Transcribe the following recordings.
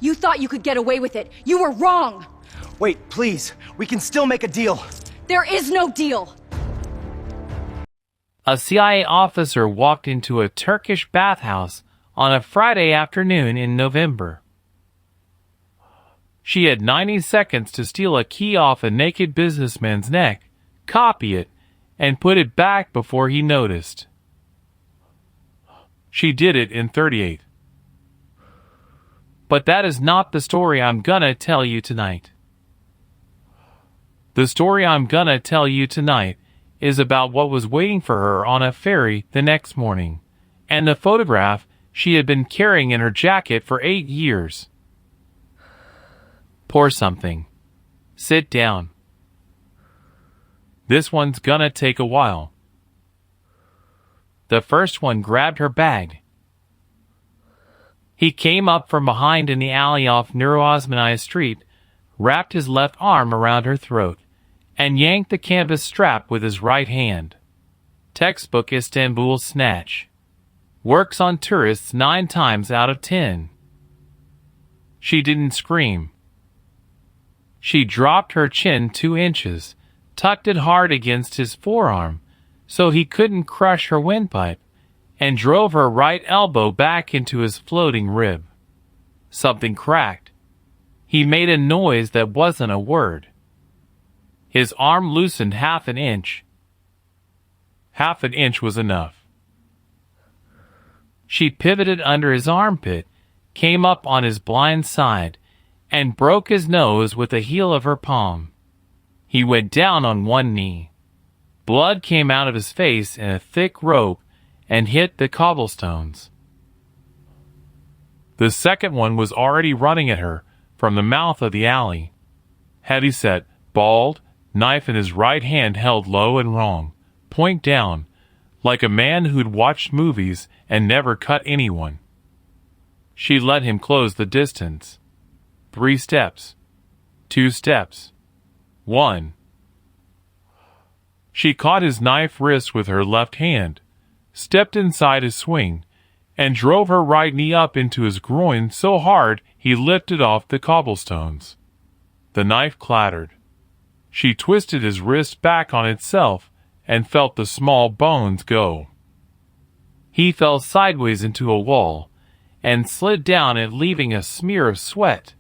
You thought you could get away with it. You were wrong! Wait, please. We can still make a deal. There is no deal! A CIA officer walked into a Turkish bathhouse on a Friday afternoon in November. She had 90 seconds to steal a key off a naked businessman's neck, copy it, and put it back before he noticed. She did it in 38. But that is not the story I'm gonna tell you tonight. The story I'm gonna tell you tonight is about what was waiting for her on a ferry the next morning, and the photograph she had been carrying in her jacket for 8 years. Pour something. Sit down. This one's gonna take a while. The first one grabbed her bag. He came up from behind in the alley off Osmani Street, wrapped his left arm around her throat, and yanked the canvas strap with his right hand. Textbook Istanbul snatch. Works on tourists 9 times out of 10. She didn't scream. She dropped her chin 2 inches, tucked it hard against his forearm so he couldn't crush her windpipe, and drove her right elbow back into his floating rib. Something cracked. He made a noise that wasn't a word. His arm loosened 1/2 inch. 1/2 inch was enough. She pivoted under his armpit, came up on his blind side, and broke his nose with the heel of her palm. He went down on one knee. Blood came out of his face in a thick rope and hit the cobblestones. The second one was already running at her from the mouth of the alley. Heavy-set, bald, knife in his right hand held low and wrong, point down, like a man who'd watched movies and never cut anyone. She let him close the distance. 3 steps. 2 steps. 1. She caught his knife wrist with her left hand, stepped inside his swing, and drove her right knee up into his groin so hard he lifted off the cobblestones. The knife clattered. She twisted his wrist back on itself and felt the small bones go. He fell sideways into a wall and slid down it, leaving a smear of sweat.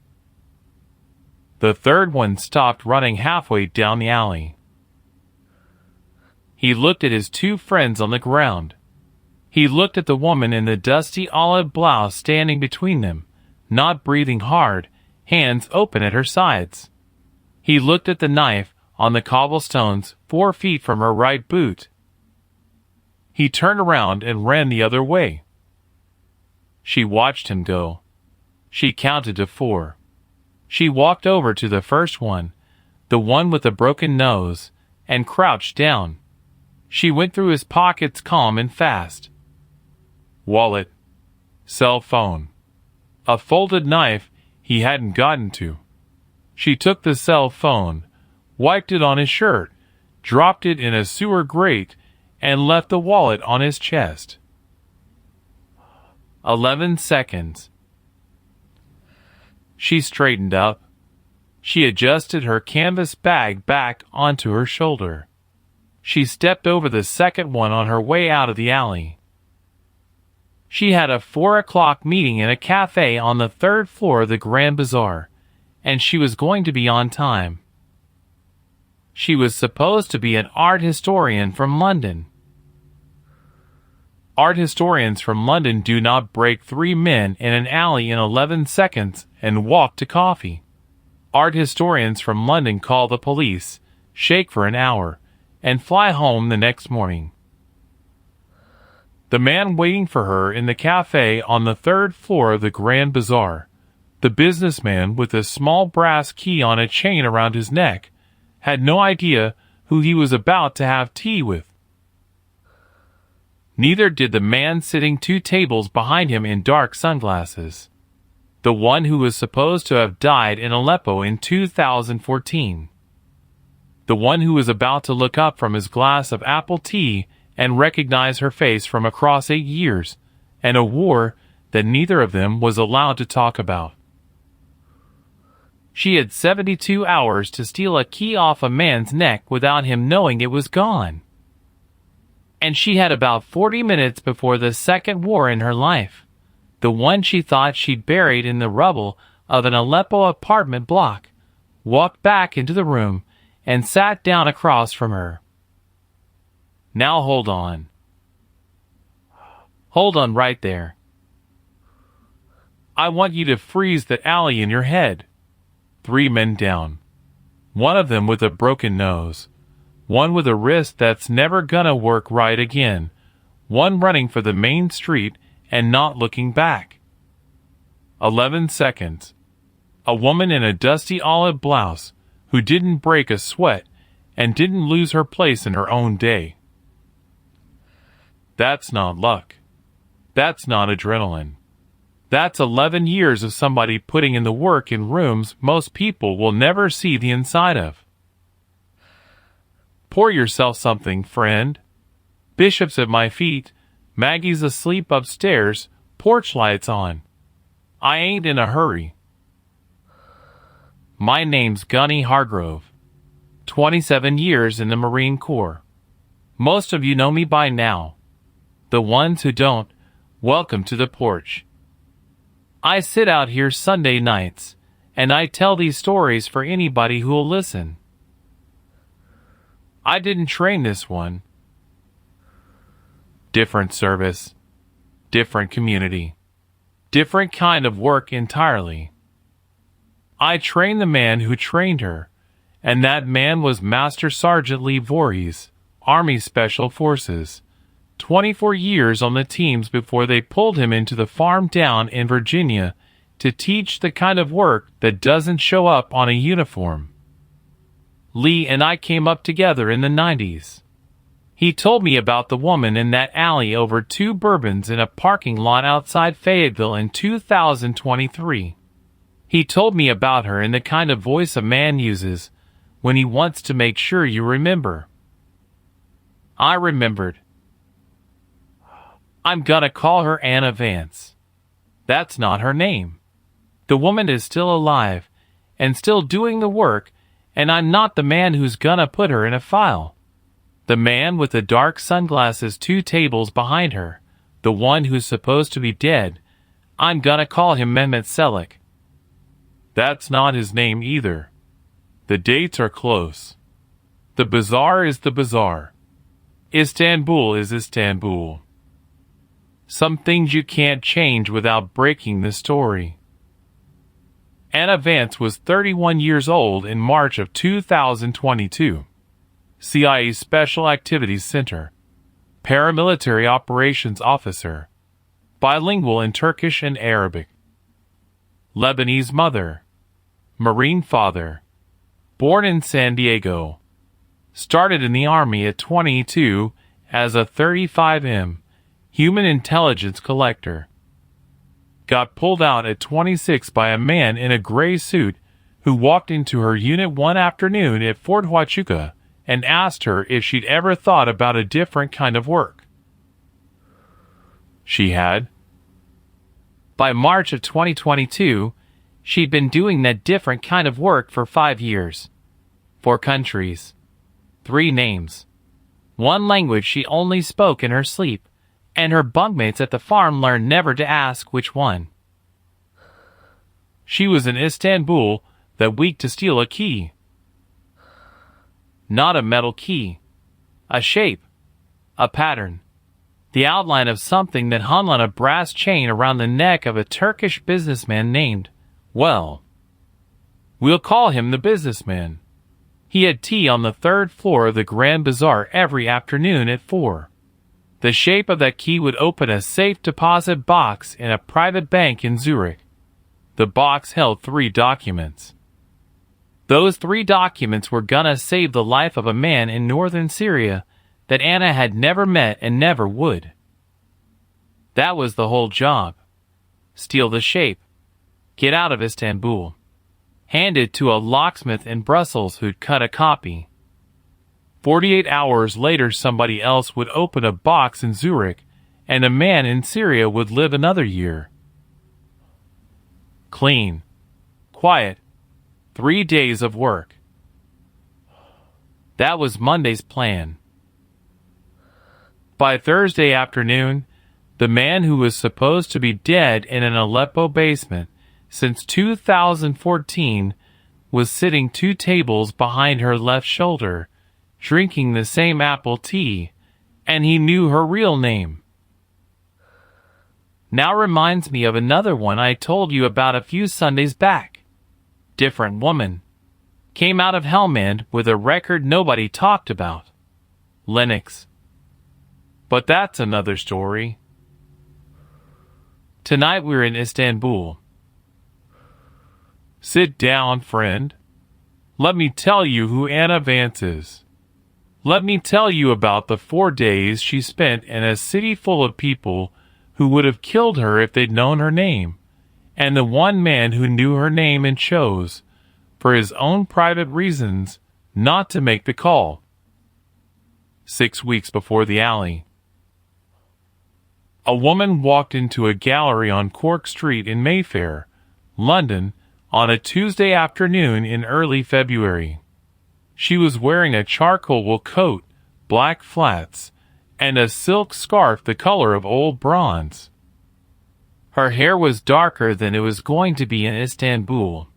The third one stopped running halfway down the alley. He looked at his 2 friends on the ground. He looked at the woman in the dusty olive blouse standing between them, not breathing hard, hands open at her sides. He looked at the knife on the cobblestones 4 feet from her right boot. He turned around and ran the other way. She watched him go. She counted to 4. She walked over to the first one, the one with the broken nose, and crouched down. She went through his pockets calm and fast. Wallet. Cell phone. A folded knife he hadn't gotten to. She took the cell phone, wiped it on his shirt, dropped it in a sewer grate, and left the wallet on his chest. 11 seconds. She straightened up. She adjusted her canvas bag back onto her shoulder. She stepped over the second one on her way out of the alley. She had a 4 o'clock meeting in a cafe on the 3rd floor of the Grand Bazaar, and she was going to be on time. She was supposed to be an art historian from London. Art historians from London do not break 3 men in an alley in 11 seconds and walk to coffee. Art historians from London call the police, shake for an hour, and fly home the next morning. The man waiting for her in the cafe on the 3rd floor of the Grand Bazaar, the businessman with a small brass key on a chain around his neck, had no idea who he was about to have tea with. Neither did the man sitting 2 tables behind him in dark sunglasses. The one who was supposed to have died in Aleppo in 2014. The one who was about to look up from his glass of apple tea and recognize her face from across 8 years, and a war that neither of them was allowed to talk about. She had 72 hours to steal a key off a man's neck without him knowing it was gone. And she had about 40 minutes before the second war in her life, the one she thought she'd buried in the rubble of an Aleppo apartment block, walked back into the room and sat down across from her. Now hold on. Hold on right there. I want you to freeze the alley in your head. 3 men down. One of them with a broken nose. One with a wrist that's never gonna work right again. One running for the main street and not looking back. 11 seconds. A woman in a dusty olive blouse who didn't break a sweat and didn't lose her place in her own day. That's not luck. That's not adrenaline. That's 11 years of somebody putting in the work in rooms most people will never see the inside of. Pour yourself something, friend. Bishop's at my feet. Maggie's asleep upstairs. Porch lights on. I ain't in a hurry. My name's Gunny Hargrove. 27 years in the Marine Corps. Most of you know me by now. The ones who don't, welcome to the porch. I sit out here Sunday nights, and I tell these stories for anybody who'll listen. I didn't train this one. Different service, different community, different kind of work entirely. I trained the man who trained her, and that man was Master Sergeant Lee Voorhees, Army Special Forces. 24 years on the teams before they pulled him into the farm down in Virginia to teach the kind of work that doesn't show up on a uniform. Lee and I came up together in the 90s. He told me about the woman in that alley over 2 bourbons in a parking lot outside Fayetteville in 2023. He told me about her in the kind of voice a man uses when he wants to make sure you remember. I remembered. I'm gonna call her Anna Vance. That's not her name. The woman is still alive and still doing the work, and I'm not the man who's gonna put her in a file. The man with the dark sunglasses 2 tables behind her, the one who's supposed to be dead, I'm gonna call him Mehmet Selik. That's not his name either. The dates are close. The bazaar is the bazaar. Istanbul is Istanbul. Some things you can't change without breaking the story. Anna Vance was 31 years old in March of 2022. CIA Special Activities Center. Paramilitary Operations Officer. Bilingual in Turkish and Arabic. Lebanese mother. Marine father. Born in San Diego. Started in the Army at 22 as a 35M. Human intelligence collector. Got pulled out at 26 by a man in a gray suit who walked into her unit one afternoon at Fort Huachuca and asked her if she'd ever thought about a different kind of work. She had. By March of 2022, she'd been doing that different kind of work for 5 years. 4 countries. 3 names. 1 language she only spoke in her sleep. And her bunkmates at the farm learned never to ask which one. She was in Istanbul that week to steal a key. Not a metal key. A shape. A pattern. The outline of something that hung on a brass chain around the neck of a Turkish businessman named, well, we'll call him the businessman. He had tea on the 3rd floor of the Grand Bazaar every afternoon at 4. The shape of that key would open a safe deposit box in a private bank in Zurich. The box held 3 documents. Those 3 documents were gonna save the life of a man in northern Syria that Anna had never met and never would. That was the whole job. Steal the shape. Get out of Istanbul. Hand it to a locksmith in Brussels who'd cut a copy. 48 hours later, somebody else would open a box in Zurich, and a man in Syria would live another year. Clean. Quiet. 3 days of work. That was Monday's plan. By Thursday afternoon, the man who was supposed to be dead in an Aleppo basement since 2014 was sitting 2 tables behind her left shoulder, drinking the same apple tea, and he knew her real name. Now reminds me of another one I told you about a few Sundays back. Different woman. Came out of Helmand with a record nobody talked about. Lennox. But that's another story. Tonight we're in Istanbul. Sit down, friend. Let me tell you who Anna Vance is. Let me tell you about the 4 days she spent in a city full of people who would have killed her if they'd known her name, and the one man who knew her name and chose, for his own private reasons, not to make the call. 6 weeks before the alley. A woman walked into a gallery on Cork Street in Mayfair, London, on a Tuesday afternoon in early February. She was wearing a charcoal wool coat, black flats, and a silk scarf the color of old bronze. Her hair was darker than it was going to be in Istanbul.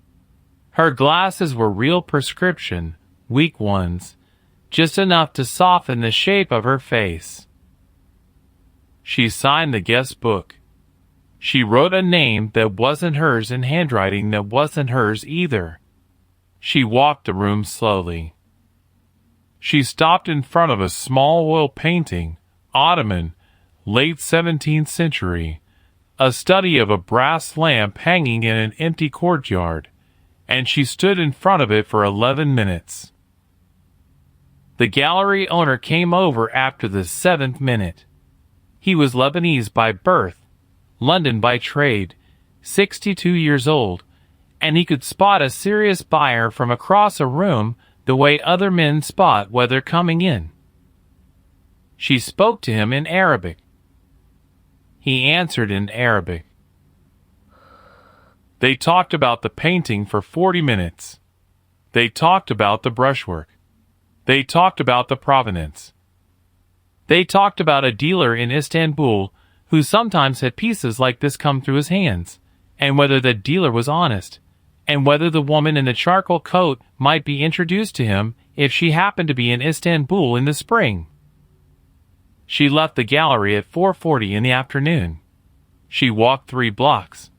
Her glasses were real prescription, weak ones, just enough to soften the shape of her face. She signed the guest book. She wrote a name that wasn't hers in handwriting that wasn't hers either. She walked the room slowly. She stopped in front of a small oil painting, Ottoman, late 17th century, a study of a brass lamp hanging in an empty courtyard, and she stood in front of it for 11 minutes. The gallery owner came over after the 7th minute. He was Lebanese by birth, London by trade, 62 years old, and he could spot a serious buyer from across a room the way other men spot whether coming in. She spoke to him in Arabic. He answered in Arabic. They talked about the painting for 40 minutes. They talked about the brushwork. They talked about the provenance. They talked about a dealer in Istanbul who sometimes had pieces like this come through his hands, and whether the dealer was honest, and whether the woman in the charcoal coat might be introduced to him if she happened to be in Istanbul in the spring. She left the gallery at 4:40 in the afternoon. She walked 3 blocks.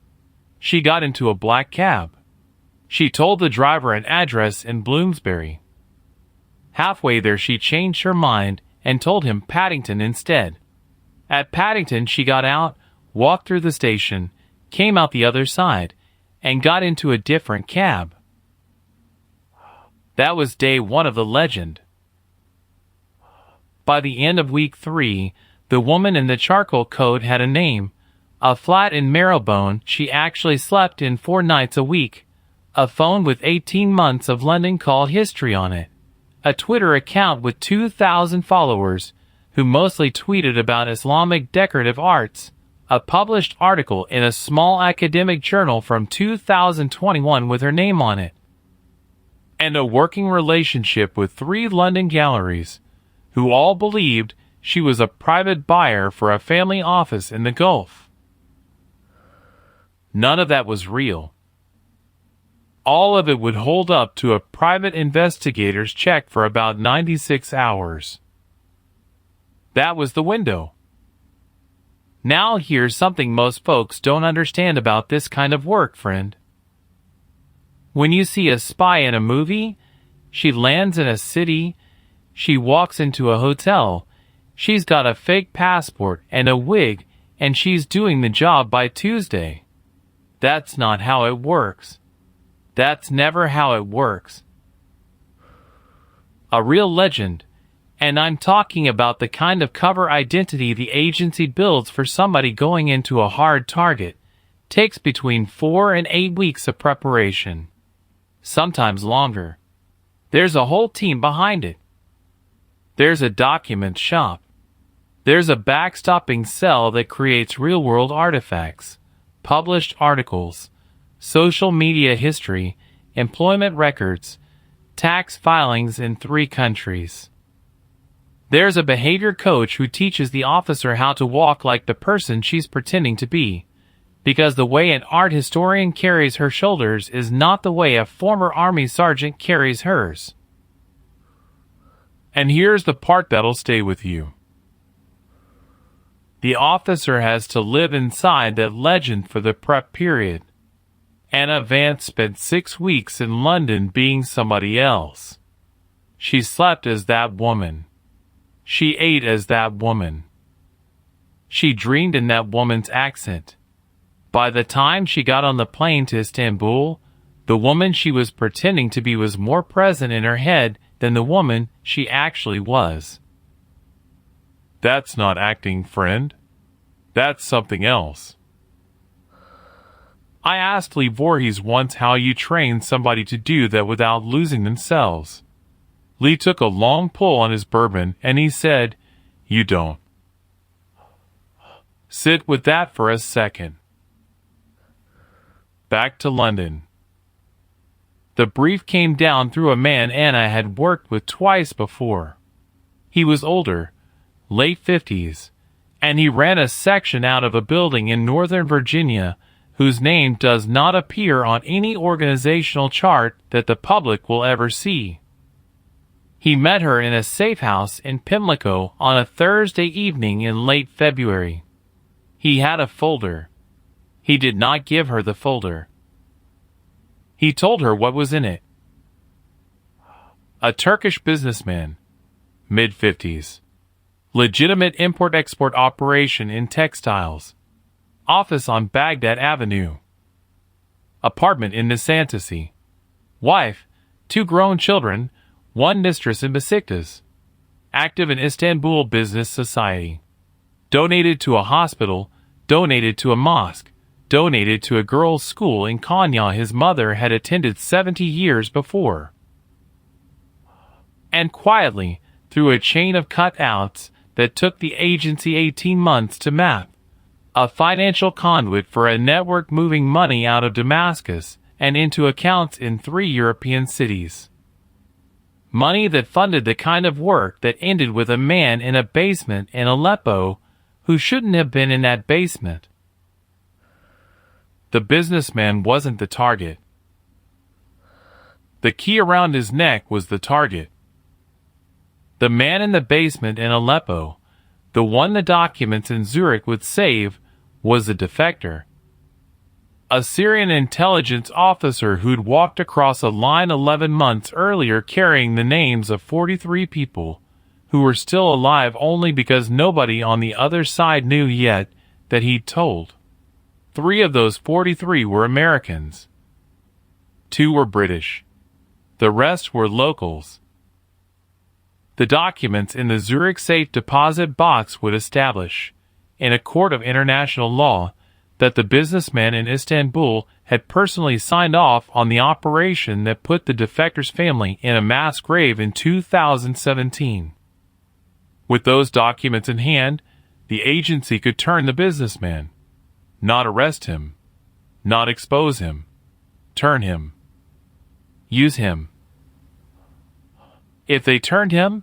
She got into a black cab. She told the driver an address in Bloomsbury. Halfway there she changed her mind and told him Paddington instead. At Paddington she got out, walked through the station, came out the other side, and got into a different cab. That was day 1 of the legend. By the end of week 3, the woman in the charcoal coat had a name, a flat in Marylebone she actually slept in 4 nights a week, a phone with 18 months of London call history on it, a Twitter account with 2,000 followers who mostly tweeted about Islamic decorative arts, a published article in a small academic journal from 2021 with her name on it, and a working relationship with 3 London galleries, who all believed she was a private buyer for a family office in the Gulf. None of that was real. All of it would hold up to a private investigator's check for about 96 hours. That was the window. Now here's something most folks don't understand about this kind of work, friend. When you see a spy in a movie, she lands in a city, she walks into a hotel, she's got a fake passport and a wig, and she's doing the job by Tuesday. That's not how it works. That's never how it works. A real legend, and I'm talking about the kind of cover identity the agency builds for somebody going into a hard target, takes between 4 and 8 weeks of preparation. Sometimes longer. There's a whole team behind it. There's a document shop. There's a backstopping cell that creates real-world artifacts, published articles, social media history, employment records, tax filings in 3 countries. There's a behavior coach who teaches the officer how to walk like the person she's pretending to be, because the way an art historian carries her shoulders is not the way a former army sergeant carries hers. And here's the part that'll stay with you. The officer has to live inside that legend for the prep period. Anna Vance spent 6 weeks in London being somebody else. She slept as that woman. She ate as that woman. She dreamed in that woman's accent. By the time she got on the plane to Istanbul, the woman she was pretending to be was more present in her head than the woman she actually was. That's not acting, friend. That's something else. I asked Lee Voorhees once how you train somebody to do that without losing themselves. Lee took a long pull on his bourbon and he said, "You don't." Sit with that for a second. Back to London. The brief came down through a man Anna had worked with twice before. He was older, late 50s, and he ran a section out of a building in Northern Virginia whose name does not appear on any organizational chart that the public will ever see. He met her in a safe house in Pimlico on a Thursday evening in late February. He had a folder. He did not give her the folder. He told her what was in it. A Turkish businessman, mid-50s. Legitimate import-export operation in textiles. Office on Baghdad Avenue. Apartment in Nisantasy. Wife, 2 grown children, 1 mistress in Besiktas. Active in Istanbul Business Society. Donated to a hospital, donated to a mosque, donated to a girls' school in Konya his mother had attended 70 years before. And quietly, through a chain of cutouts that took the agency 18 months to map, a financial conduit for a network moving money out of Damascus and into accounts in 3 European cities. Money that funded the kind of work that ended with a man in a basement in Aleppo who shouldn't have been in that basement. The businessman wasn't the target. The key around his neck was the target. The man in the basement in Aleppo, the one the documents in Zurich would save, was a defector. A Syrian intelligence officer who'd walked across a line 11 months earlier carrying the names of 43 people who were still alive only because nobody on the other side knew yet that he'd told. 3 of those 43 were Americans. 2 were British. The rest were locals. The documents in the Zurich safe deposit box would establish, in a court of international law, that the businessman in Istanbul had personally signed off on the operation that put the defector's family in a mass grave in 2017. With those documents in hand, the agency could turn the businessman. Not arrest him. Not expose him. Turn him. Use him. If they turned him,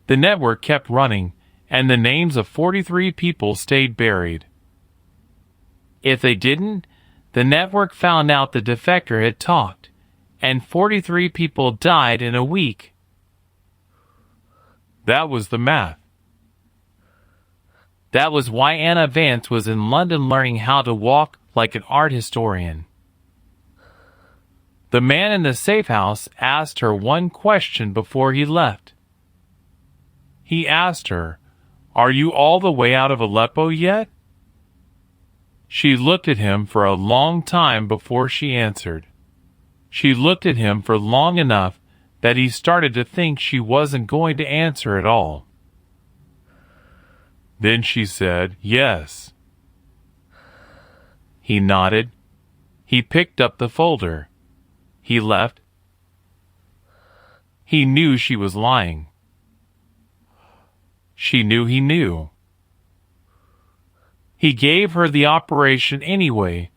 the network kept running, and the names of 43 people stayed buried. If they didn't, the network found out the defector had talked, and 43 people died in a week. That was the math. That was why Anna Vance was in London learning how to walk like an art historian. The man in the safe house asked her one question before he left. He asked her, "Are you all the way out of Aleppo yet?" She looked at him for a long time before she answered. She looked at him for long enough that he started to think she wasn't going to answer at all. Then she said, "Yes." He nodded. He picked up the folder. He left. He knew she was lying. She knew he knew. He gave her the operation anyway,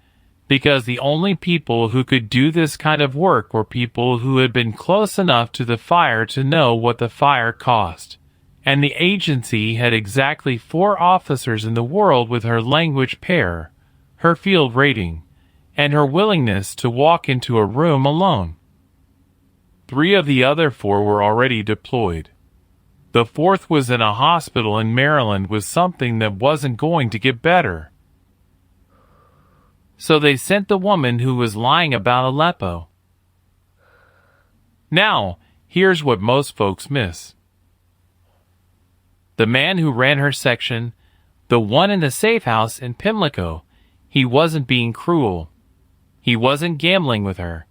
because the only people who could do this kind of work were people who had been close enough to the fire to know what the fire cost. And the agency had exactly 4 officers in the world with her language pair, her field rating, and her willingness to walk into a room alone. 3 of the other 4 were already deployed. The 4th was in a hospital in Maryland with something that wasn't going to get better. So they sent the woman who was lying about Aleppo. Now, here's what most folks miss. The man who ran her section, the one in the safe house in Pimlico, he wasn't being cruel. He wasn't gambling with her.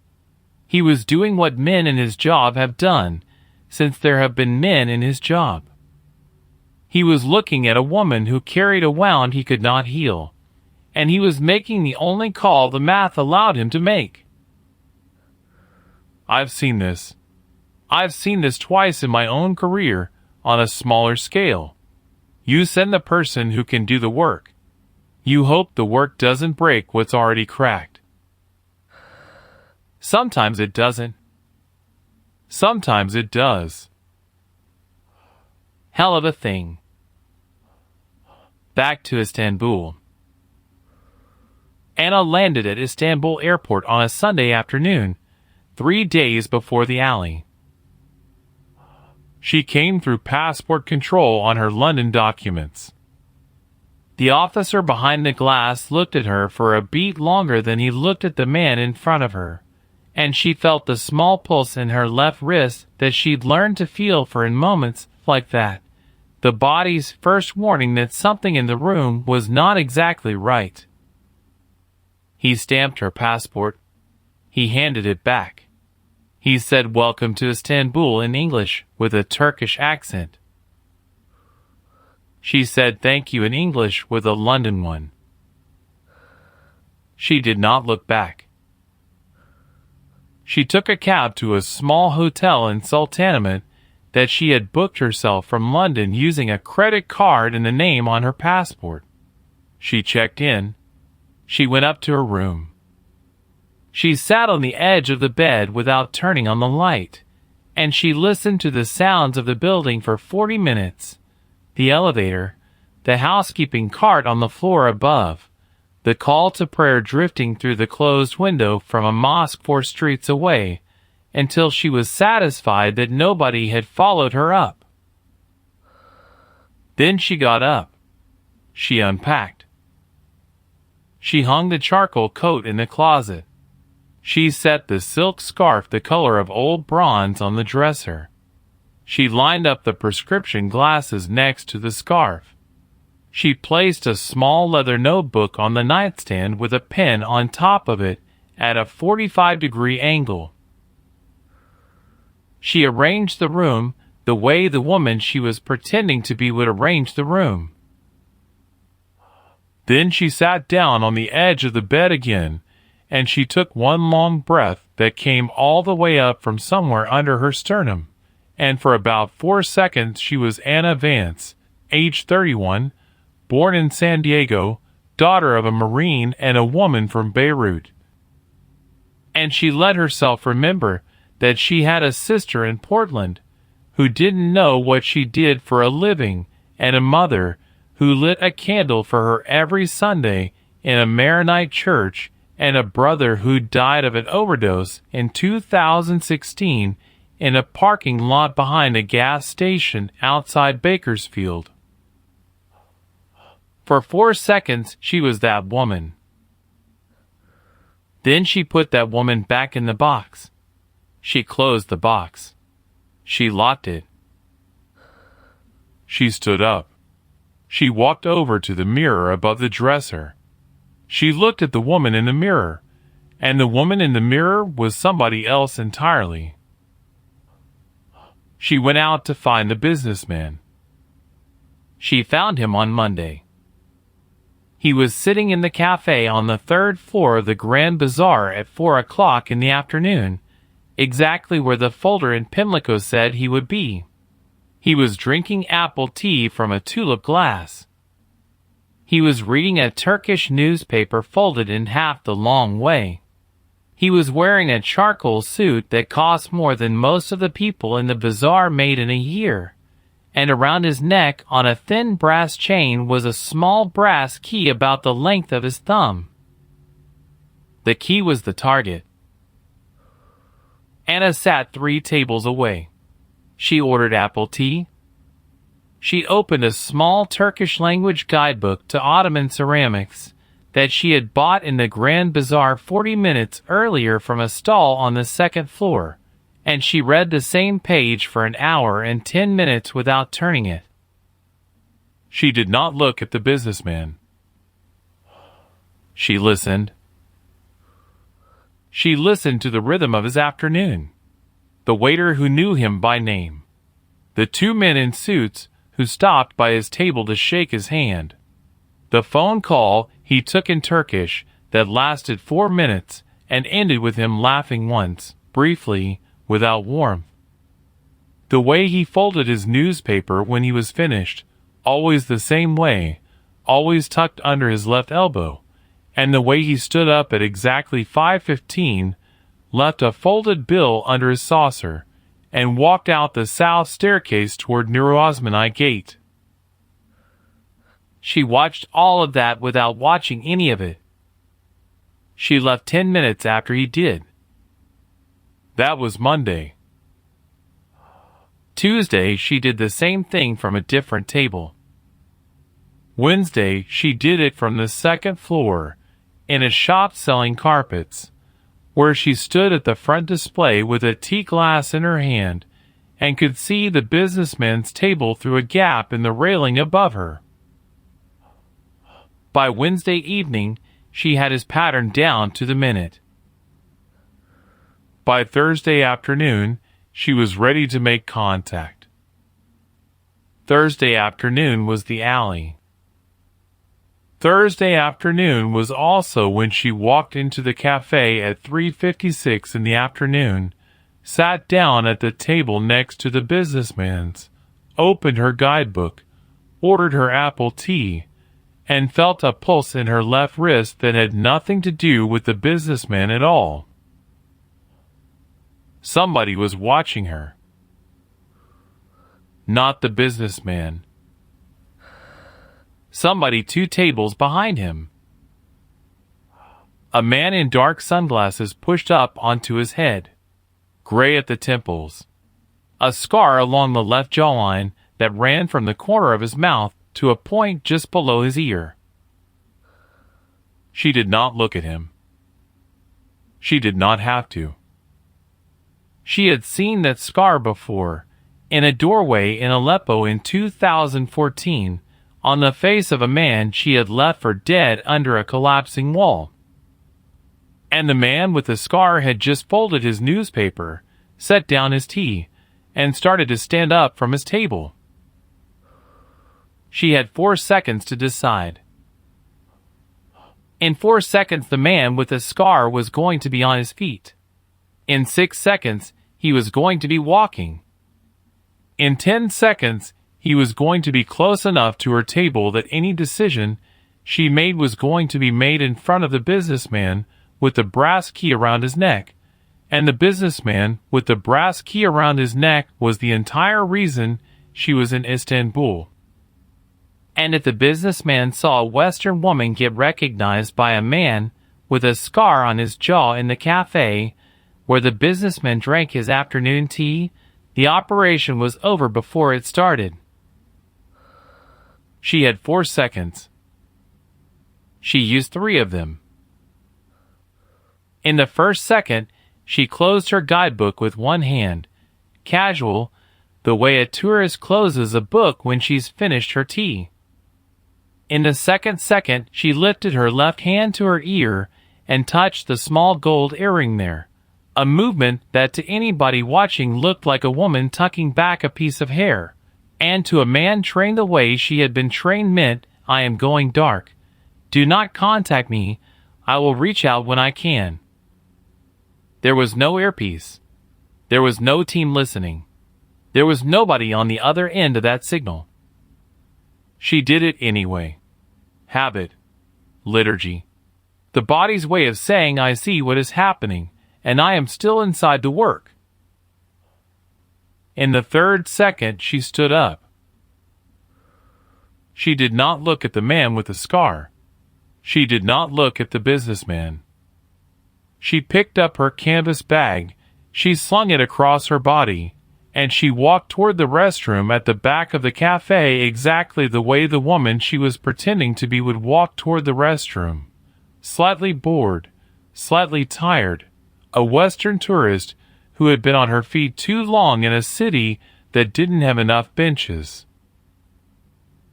He was doing what men in his job have done, since there have been men in his job. He was looking at a woman who carried a wound he could not heal, and he was making the only call the math allowed him to make. I've seen this. I've seen this twice in my own career on a smaller scale. You send the person who can do the work. You hope the work doesn't break what's already cracked. Sometimes it doesn't. Sometimes it does. Hell of a thing. Back to Istanbul. Anna landed at Istanbul airport on a Sunday afternoon, 3 days before the alley. She came through passport control on her London documents. The officer behind the glass looked at her for a beat longer than he looked at the man in front of her, and she felt the small pulse in her left wrist that she'd learned to feel for in moments like that, the body's first warning that something in the room was not exactly right. He stamped her passport. He handed it back. He said welcome to Istanbul in English with a Turkish accent. She said thank you in English with a London one. She did not look back. She took a cab to a small hotel in Sultanahmet that she had booked herself from London using a credit card and the name on her passport. She checked in. She went up to her room. She sat on the edge of the bed without turning on the light, and she listened to the sounds of the building for 40 minutes. The elevator, the housekeeping cart on the floor above, the call to prayer drifting through the closed window from a mosque 4 streets away, until she was satisfied that nobody had followed her up. Then she got up. She unpacked. She hung the charcoal coat in the closet. She set the silk scarf the color of old bronze on the dresser. She lined up the prescription glasses next to the scarf. She placed a small leather notebook on the nightstand with a pen on top of it at a 45-degree angle. She arranged the room the way the woman she was pretending to be would arrange the room. Then she sat down on the edge of the bed again, and she took one long breath that came all the way up from somewhere under her sternum, and for about 4 seconds she was Anna Vance, age 31, born in San Diego, daughter of a Marine and a woman from Beirut. And she let herself remember that she had a sister in Portland who didn't know what she did for a living, and a mother who lit a candle for her every Sunday in a Maronite church, and a brother who died of an overdose in 2016 in a parking lot behind a gas station outside Bakersfield. For 4 seconds, she was that woman. Then she put that woman back in the box. She closed the box. She locked it. She stood up. She walked over to the mirror above the dresser. She looked at the woman in the mirror, and the woman in the mirror was somebody else entirely. She went out to find the businessman. She found him on Monday. He was sitting in the cafe on the 3rd floor of the Grand Bazaar at 4 o'clock in the afternoon, exactly where the folder in Pimlico said he would be. He was drinking apple tea from a tulip glass. He was reading a Turkish newspaper folded in half the long way. He was wearing a charcoal suit that cost more than most of the people in the bazaar made in a year, and around his neck on a thin brass chain was a small brass key about the length of his thumb. The key was the target. Anna sat 3 tables away. She ordered apple tea. She opened a small Turkish-language guidebook to Ottoman ceramics that she had bought in the Grand Bazaar 40 minutes earlier from a stall on the 2nd floor, and she read the same page for an hour and 10 minutes without turning it. She did not look at the businessman. She listened. She listened to the rhythm of his afternoon, the waiter who knew him by name, the 2 men in suits who stopped by his table to shake his hand, the phone call he took in Turkish that lasted 4 minutes and ended with him laughing once, briefly, without warmth. The way he folded his newspaper when he was finished, always the same way, always tucked under his left elbow, and the way he stood up at exactly 5:15, left a folded bill under his saucer, and walked out the south staircase toward Nur Osmani Gate. She watched all of that without watching any of it. She left 10 minutes after he did. That was Monday. Tuesday, she did the same thing from a different table. Wednesday, she did it from the 2nd floor, in a shop selling carpets, where she stood at the front display with a tea glass in her hand and could see the businessman's table through a gap in the railing above her. By Wednesday evening, she had his pattern down to the minute. By Thursday afternoon, she was ready to make contact. Thursday afternoon was the alley. Thursday afternoon was also when she walked into the cafe at 3:56 in the afternoon, sat down at the table next to the businessman's, opened her guidebook, ordered her apple tea, and felt a pulse in her left wrist that had nothing to do with the businessman at all. Somebody was watching her. Not the businessman. Somebody 2 tables behind him. A man in dark sunglasses pushed up onto his head, gray at the temples, a scar along the left jawline that ran from the corner of his mouth to a point just below his ear. She did not look at him. She did not have to. She had seen that scar before, in a doorway in Aleppo in 2014, on the face of a man she had left for dead under a collapsing wall. And the man with the scar had just folded his newspaper, set down his tea, and started to stand up from his table. She had 4 seconds to decide. In 4 seconds, the man with the scar was going to be on his feet. In 6 seconds, he was going to be walking. In 10 seconds, he was going to be close enough to her table that any decision she made was going to be made in front of the businessman with the brass key around his neck, and the businessman with the brass key around his neck was the entire reason she was in Istanbul. And if the businessman saw a Western woman get recognized by a man with a scar on his jaw in the cafe where the businessman drank his afternoon tea, the operation was over before it started. She had 4 seconds. She used 3 of them. In the first second, she closed her guidebook with one hand, casual, the way a tourist closes a book when she's finished her tea. In the second, she lifted her left hand to her ear and touched the small gold earring there, a movement that to anybody watching looked like a woman tucking back a piece of hair, and to a man trained the way she had been trained meant, "I am going dark. Do not contact me. I will reach out when I can." There was no earpiece. There was no team listening. There was nobody on the other end of that signal. She did it anyway. habit, liturgy. The body's way of saying I see what is happening, and I am still inside to work. In the third second, she stood up. She did not look at the man with the scar. She did not look at the businessman. She picked up her canvas bag, she slung it across her body, and she walked toward the restroom at the back of the cafe exactly the way the woman she was pretending to be would walk toward the restroom. Slightly bored, slightly tired, a Western tourist who had been on her feet too long in a city that didn't have enough benches.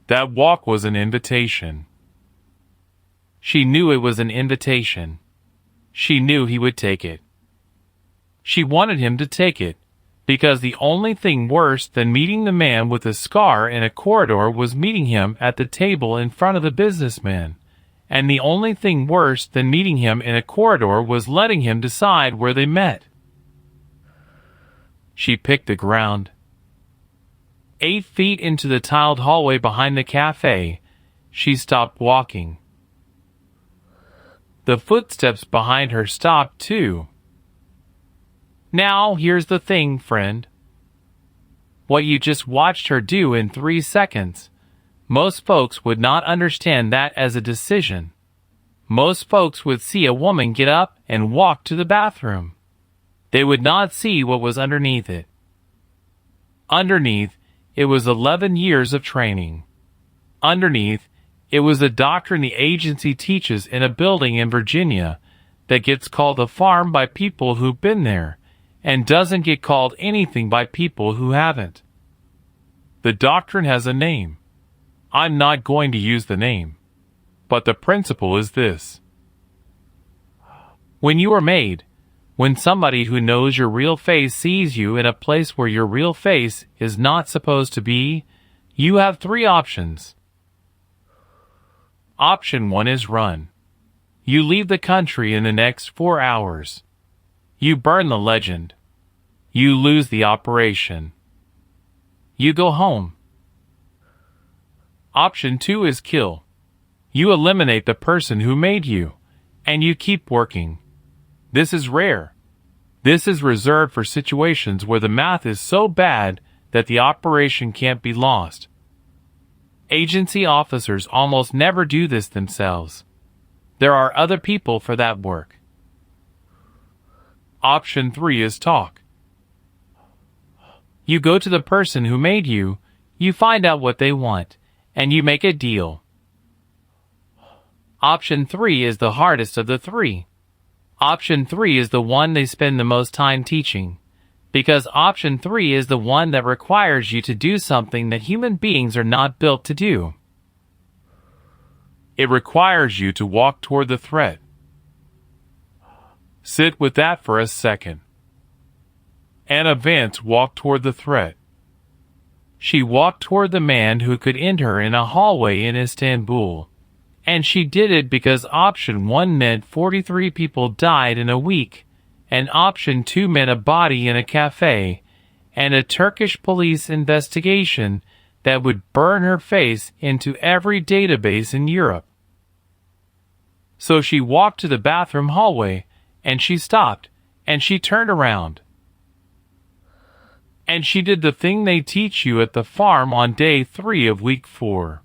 That walk was an invitation. She knew it was an invitation. She knew he would take it. She wanted him to take it, because the only thing worse than meeting the man with the scar in a corridor was meeting him at the table in front of the businessman, and the only thing worse than meeting him in a corridor was letting him decide where they met. She picked the ground. 8 feet into the tiled hallway behind the cafe, she stopped walking. The footsteps behind her stopped too. Now, here's the thing, friend. What you just watched her do in 3 seconds, most folks would not understand that as a decision. Most folks would see a woman get up and walk to the bathroom. They would not see what was underneath it. Underneath, it was 11 years of training. Underneath, it was a doctrine the agency teaches in a building in Virginia that gets called a farm by people who've been there and doesn't get called anything by people who haven't. The doctrine has a name. I'm not going to use the name, but the principle is this. When you are made, when somebody who knows your real face sees you in a place where your real face is not supposed to be, you have 3 options. Option 1 is run. You leave the country in the next 4 hours. You burn the legend. You lose the operation. You go home. Option 2 is kill. You eliminate the person who made you, and you keep working. This is rare. This is reserved for situations where the math is so bad that the operation can't be lost. Agency officers almost never do this themselves. There are other people for that work. Option 3 is talk. You go to the person who made you, you find out what they want, and you make a deal. Option 3 is the hardest of the 3. Option 3 is the one they spend the most time teaching, because option 3 is the one that requires you to do something that human beings are not built to do. It requires you to walk toward the threat. Sit with that for a second. Anna Vance walked toward the threat. She walked toward the man who could end her in a hallway in Istanbul, and she did it because option 1 meant 43 people died in a week, and option 2 meant a body in a cafe, and a Turkish police investigation that would burn her face into every database in Europe. So she walked to the bathroom hallway, and she stopped, and she turned around. And she did the thing they teach you at the farm on day 3 of week 4.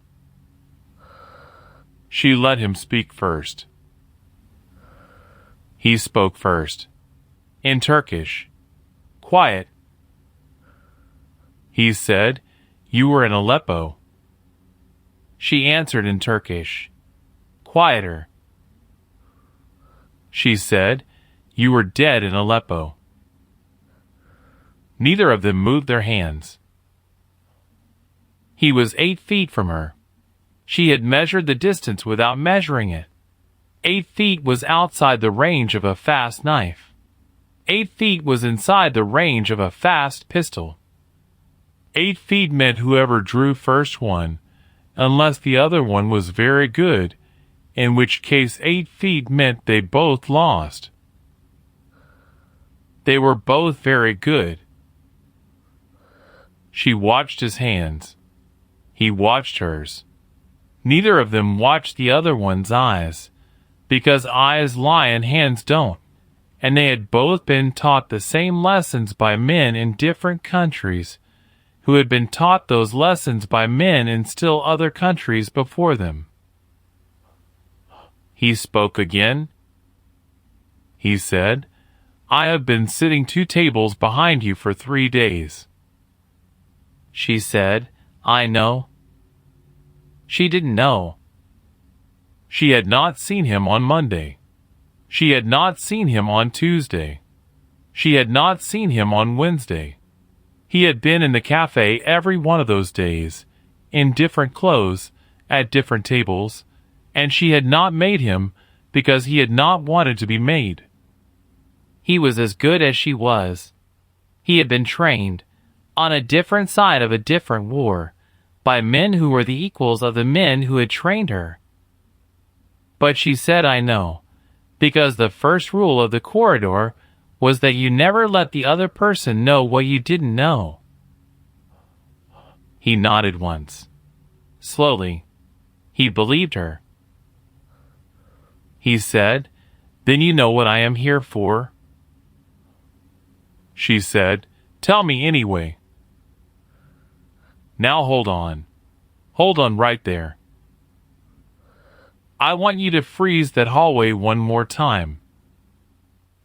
She let him speak first. He spoke first. In Turkish. Quiet. He said, "You were in Aleppo." She answered in Turkish. Quieter. She said, "You were dead in Aleppo." Neither of them moved their hands. He was 8 feet from her. She had measured the distance without measuring it. 8 feet was outside the range of a fast knife. 8 feet was inside the range of a fast pistol. 8 feet meant whoever drew first won, unless the other one was very good, in which case 8 feet meant they both lost. They were both very good. She watched his hands. He watched hers. Neither of them watched the other one's eyes, because eyes lie and hands don't, and they had both been taught the same lessons by men in different countries, who had been taught those lessons by men in still other countries before them. He spoke again. He said, "I have been sitting 2 tables behind you for 3 days." She said, "I know." She didn't know. She had not seen him on Monday. She had not seen him on Tuesday. She had not seen him on Wednesday. He had been in the cafe every one of those days, in different clothes, at different tables, and she had not made him because he had not wanted to be made. He was as good as she was. He had been trained, on a different side of a different war, by men who were the equals of the men who had trained her. But she said, "I know," because the first rule of the corridor was that you never let the other person know what you didn't know. He nodded once. Slowly. He believed her. He said, "Then you know what I am here for?" She said, "Tell me anyway." "Now hold on. Hold on right there. I want you to freeze that hallway one more time."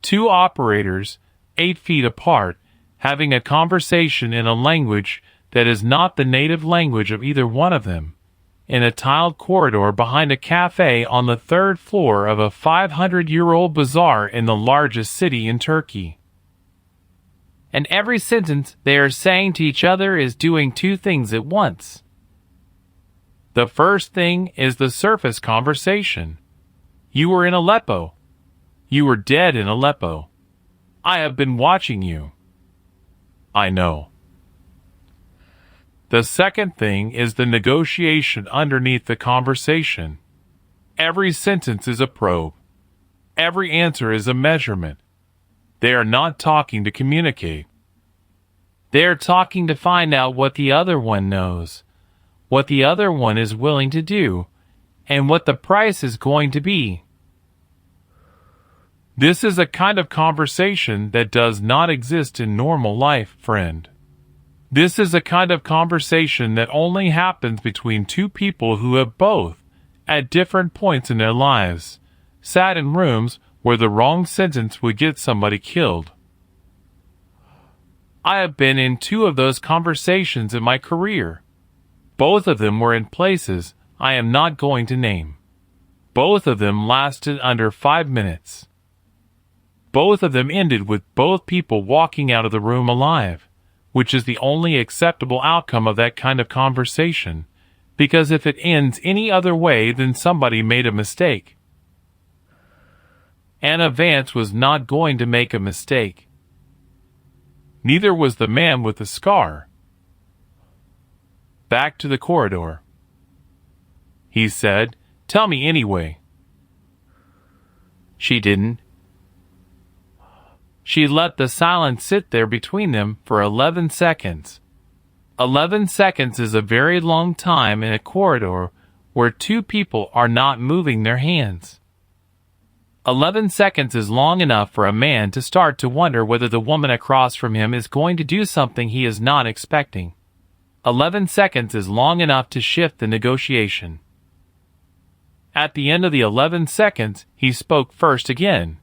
2 operators, 8 feet apart, having a conversation in a language that is not the native language of either one of them, in a tiled corridor behind a cafe on the 3rd floor of a 500-year-old bazaar in the largest city in Turkey. And every sentence they are saying to each other is doing 2 things at once. The first thing is the surface conversation. "You were in Aleppo. You were dead in Aleppo. I have been watching you." "I know." The second thing is the negotiation underneath the conversation. Every sentence is a probe. Every answer is a measurement. They are not talking to communicate. They are talking to find out what the other one knows, what the other one is willing to do, and what the price is going to be. This is a kind of conversation that does not exist in normal life, friend. This is a kind of conversation that only happens between 2 people who have both, at different points in their lives, sat in rooms where the wrong sentence would get somebody killed. I have been in 2 of those conversations in my career. Both of them were in places I am not going to name. Both of them lasted under 5 minutes. Both of them ended with both people walking out of the room alive, which is the only acceptable outcome of that kind of conversation, because if it ends any other way, then somebody made a mistake. Anna Vance was not going to make a mistake. Neither was the man with the scar. Back to the corridor. He said, "Tell me anyway." She didn't. She let the silence sit there between them for 11 seconds. 11 seconds is a very long time in a corridor where 2 people are not moving their hands. 11 seconds is long enough for a man to start to wonder whether the woman across from him is going to do something he is not expecting. 11 seconds is long enough to shift the negotiation. At the end of the 11 seconds, he spoke first again,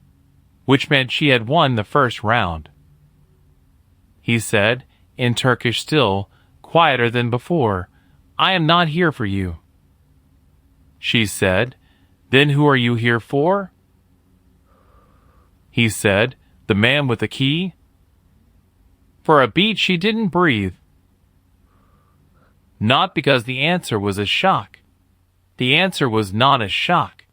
which meant she had won the first round. He said, in Turkish still, quieter than before, "I am not here for you." She said, "Then who are you here for?" He said, "The man with the key." For a beat she didn't breathe. Not because the answer was a shock. The answer was not a shock.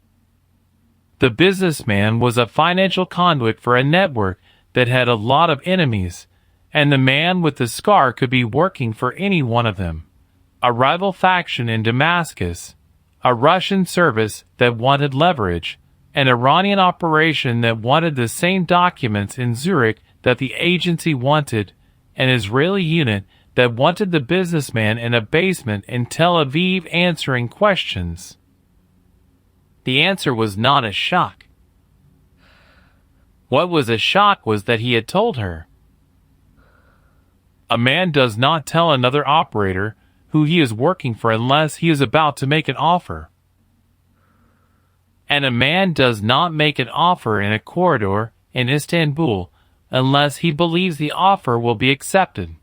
The businessman was a financial conduit for a network that had a lot of enemies, and the man with the scar could be working for any one of them. A rival faction in Damascus, a Russian service that wanted leverage, an Iranian operation that wanted the same documents in Zurich that the agency wanted, an Israeli unit that wanted the businessman in a basement in Tel Aviv answering questions. The answer was not a shock. What was a shock was that he had told her. A man does not tell another operator who he is working for unless he is about to make an offer. And a man does not make an offer in a corridor in Istanbul unless he believes the offer will be accepted.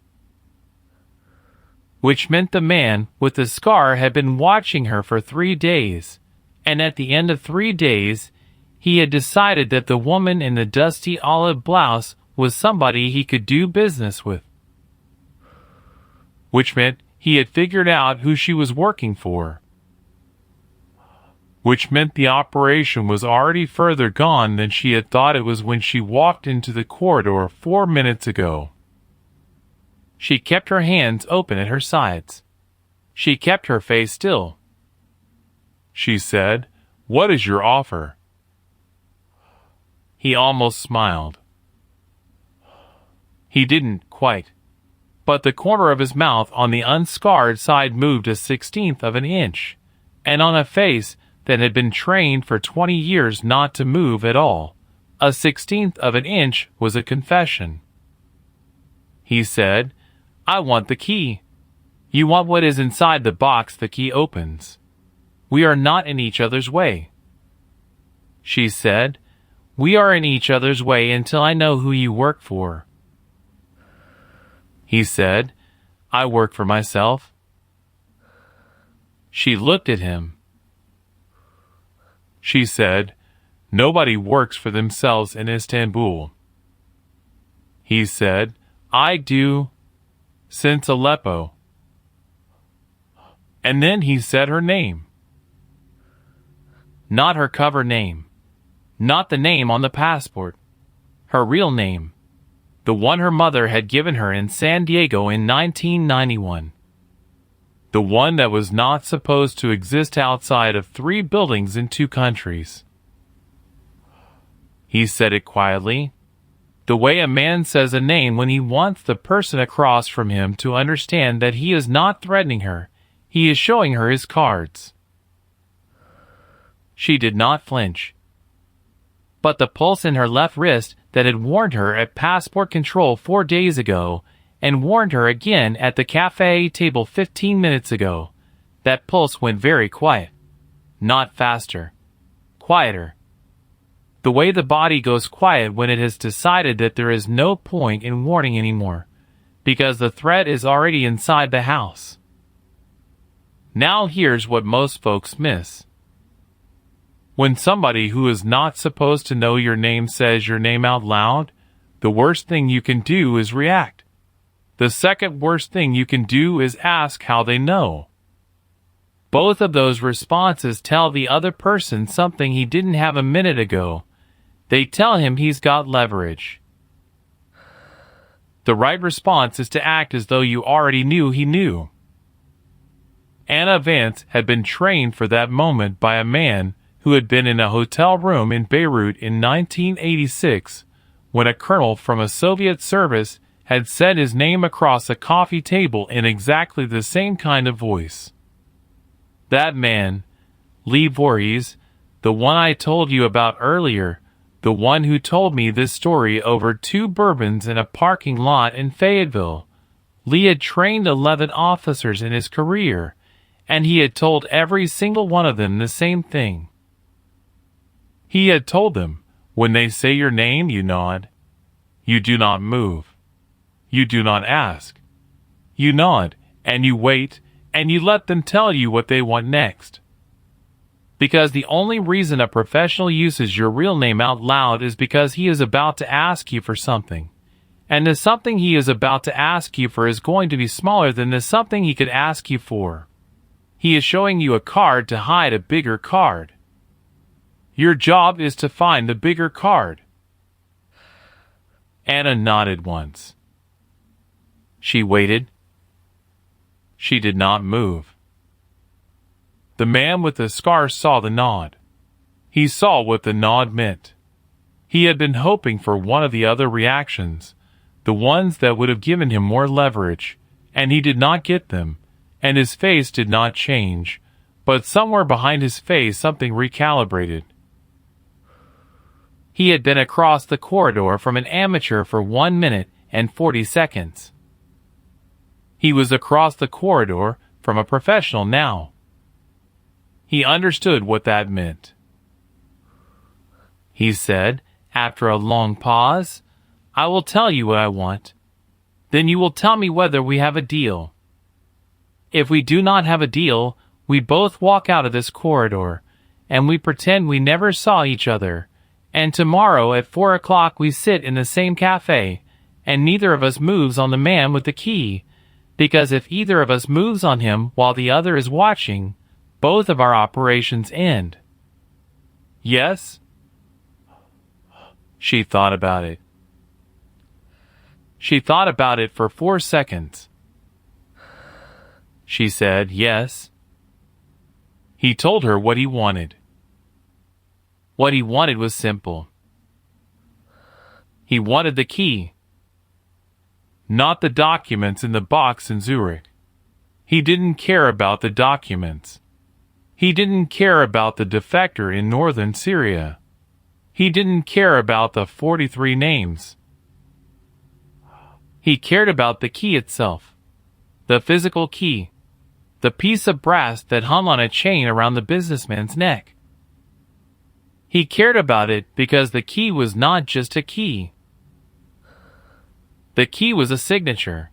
Which meant the man with the scar had been watching her for 3 days, and at the end of 3 days, he had decided that the woman in the dusty olive blouse was somebody he could do business with. Which meant he had figured out who she was working for. Which meant the operation was already further gone than she had thought it was when she walked into the corridor 4 minutes ago. She kept her hands open at her sides. She kept her face still. She said, "What is your offer?" He almost smiled. He didn't quite, but the corner of his mouth on the unscarred side moved 1/16 of an inch, and on a face that had been trained for 20 years not to move at all, 1/16 of an inch was a confession. He said, "I want the key." "You want what is inside the box the key opens. We are not in each other's way." She said, "We are in each other's way until I know who you work for." He said, "I work for myself." She looked at him. She said, "Nobody works for themselves in Istanbul." He said, "I do, since Aleppo." And then he said her name. Not her cover name. Not the name on the passport. Her real name. The one her mother had given her in San Diego in 1991. The one that was not supposed to exist outside of 3 buildings in 2 countries. He said it quietly, the way a man says a name when he wants the person across from him to understand that he is not threatening her, he is showing her his cards. She did not flinch. But the pulse in her left wrist that had warned her at passport control 4 days ago and warned her again at the cafe table 15 minutes ago, that pulse went very quiet. Not faster. Quieter. The way the body goes quiet when it has decided that there is no point in warning anymore, because the threat is already inside the house. Now here's what most folks miss. When somebody who is not supposed to know your name says your name out loud, the worst thing you can do is react. The second worst thing you can do is ask how they know. Both of those responses tell the other person something he didn't have a minute ago. They tell him he's got leverage. The right response is to act as though you already knew he knew. Anna Vance had been trained for that moment by a man who had been in a hotel room in Beirut in 1986 when a colonel from a Soviet service had said his name across a coffee table in exactly the same kind of voice. That man, Lee Voorhees, the one I told you about earlier, the one who told me this story over 2 bourbons in a parking lot in Fayetteville. Lee had trained 11 officers in his career, and he had told every single one of them the same thing. He had told them, when they say your name, you nod. You do not move. You do not ask. You nod, and you wait, and you let them tell you what they want next. Because the only reason a professional uses your real name out loud is because he is about to ask you for something. And the something he is about to ask you for is going to be smaller than the something he could ask you for. He is showing you a card to hide a bigger card. Your job is to find the bigger card. Anna nodded once. She waited. She did not move. The man with the scar saw the nod. He saw what the nod meant. He had been hoping for one of the other reactions, the ones that would have given him more leverage, and he did not get them, and his face did not change, but somewhere behind his face something recalibrated. He had been across the corridor from an amateur for 1 minute and 40 seconds. He was across the corridor from a professional now. He understood what that meant. He said, after a long pause, "I will tell you what I want. Then you will tell me whether we have a deal. If we do not have a deal, we both walk out of this corridor, and we pretend we never saw each other, and tomorrow at 4 o'clock we sit in the same cafe, and neither of us moves on the man with the key, because if either of us moves on him while the other is watching, both of our operations end." Yes? She thought about it. She thought about it for 4 seconds. She said, "Yes." He told her what he wanted. What he wanted was simple. He wanted the key, not the documents in the box in Zurich. He didn't care about the documents. He didn't care about the defector in northern Syria. He didn't care about the 43 names. He cared about the key itself, the physical key, the piece of brass that hung on a chain around the businessman's neck. He cared about it because the key was not just a key. The key was a signature.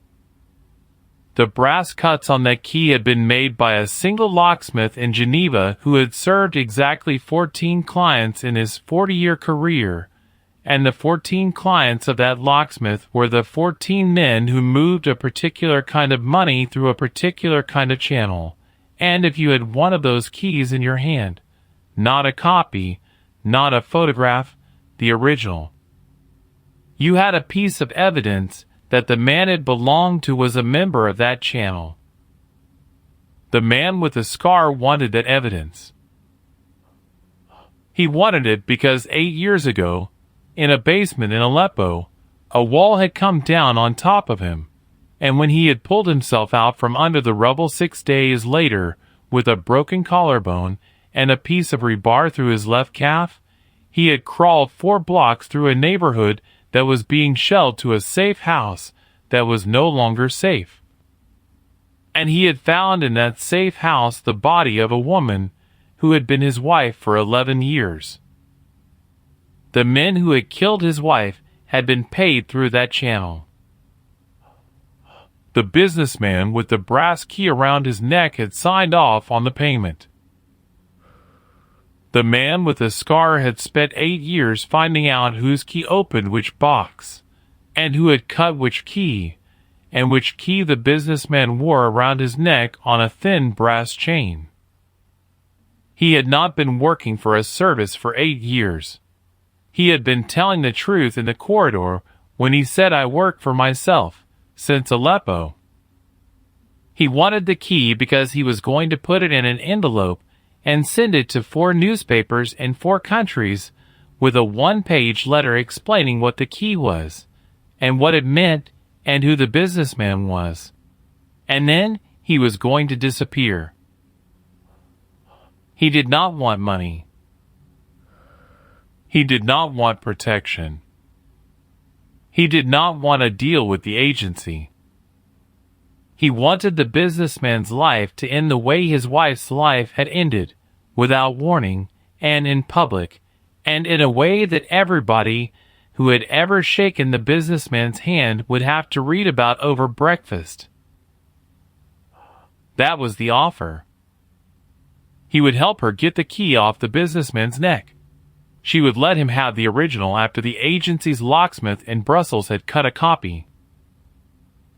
The brass cuts on that key had been made by a single locksmith in Geneva who had served exactly 14 clients in his 40-year career, and the 14 clients of that locksmith were the 14 men who moved a particular kind of money through a particular kind of channel. And if you had one of those keys in your hand, not a copy, not a photograph, the original, you had a piece of evidence that the man it belonged to was a member of that channel. The man with the scar wanted that evidence. He wanted it because 8 years ago, in a basement in Aleppo, a wall had come down on top of him, and when he had pulled himself out from under the rubble 6 days later with a broken collarbone and a piece of rebar through his left calf, he had crawled 4 blocks through a neighborhood that was being shelled to a safe house that was no longer safe. And he had found in that safe house the body of a woman who had been his wife for 11 years. The men who had killed his wife had been paid through that channel. The businessman with the brass key around his neck had signed off on the payment. The man with the scar had spent 8 years finding out whose key opened which box, and who had cut which key, and which key the businessman wore around his neck on a thin brass chain. He had not been working for a service for 8 years. He had been telling the truth in the corridor when he said, "I work for myself," since Aleppo. He wanted the key because he was going to put it in an envelope and send it to 4 newspapers in 4 countries with a 1-page letter explaining what the key was, and what it meant, and who the businessman was. And then he was going to disappear. He did not want money. He did not want protection. He did not want a deal with the agency. He wanted the businessman's life to end the way his wife's life had ended, without warning, and in public, and in a way that everybody who had ever shaken the businessman's hand would have to read about over breakfast. That was the offer. He would help her get the key off the businessman's neck. She would let him have the original after the agency's locksmith in Brussels had cut a copy.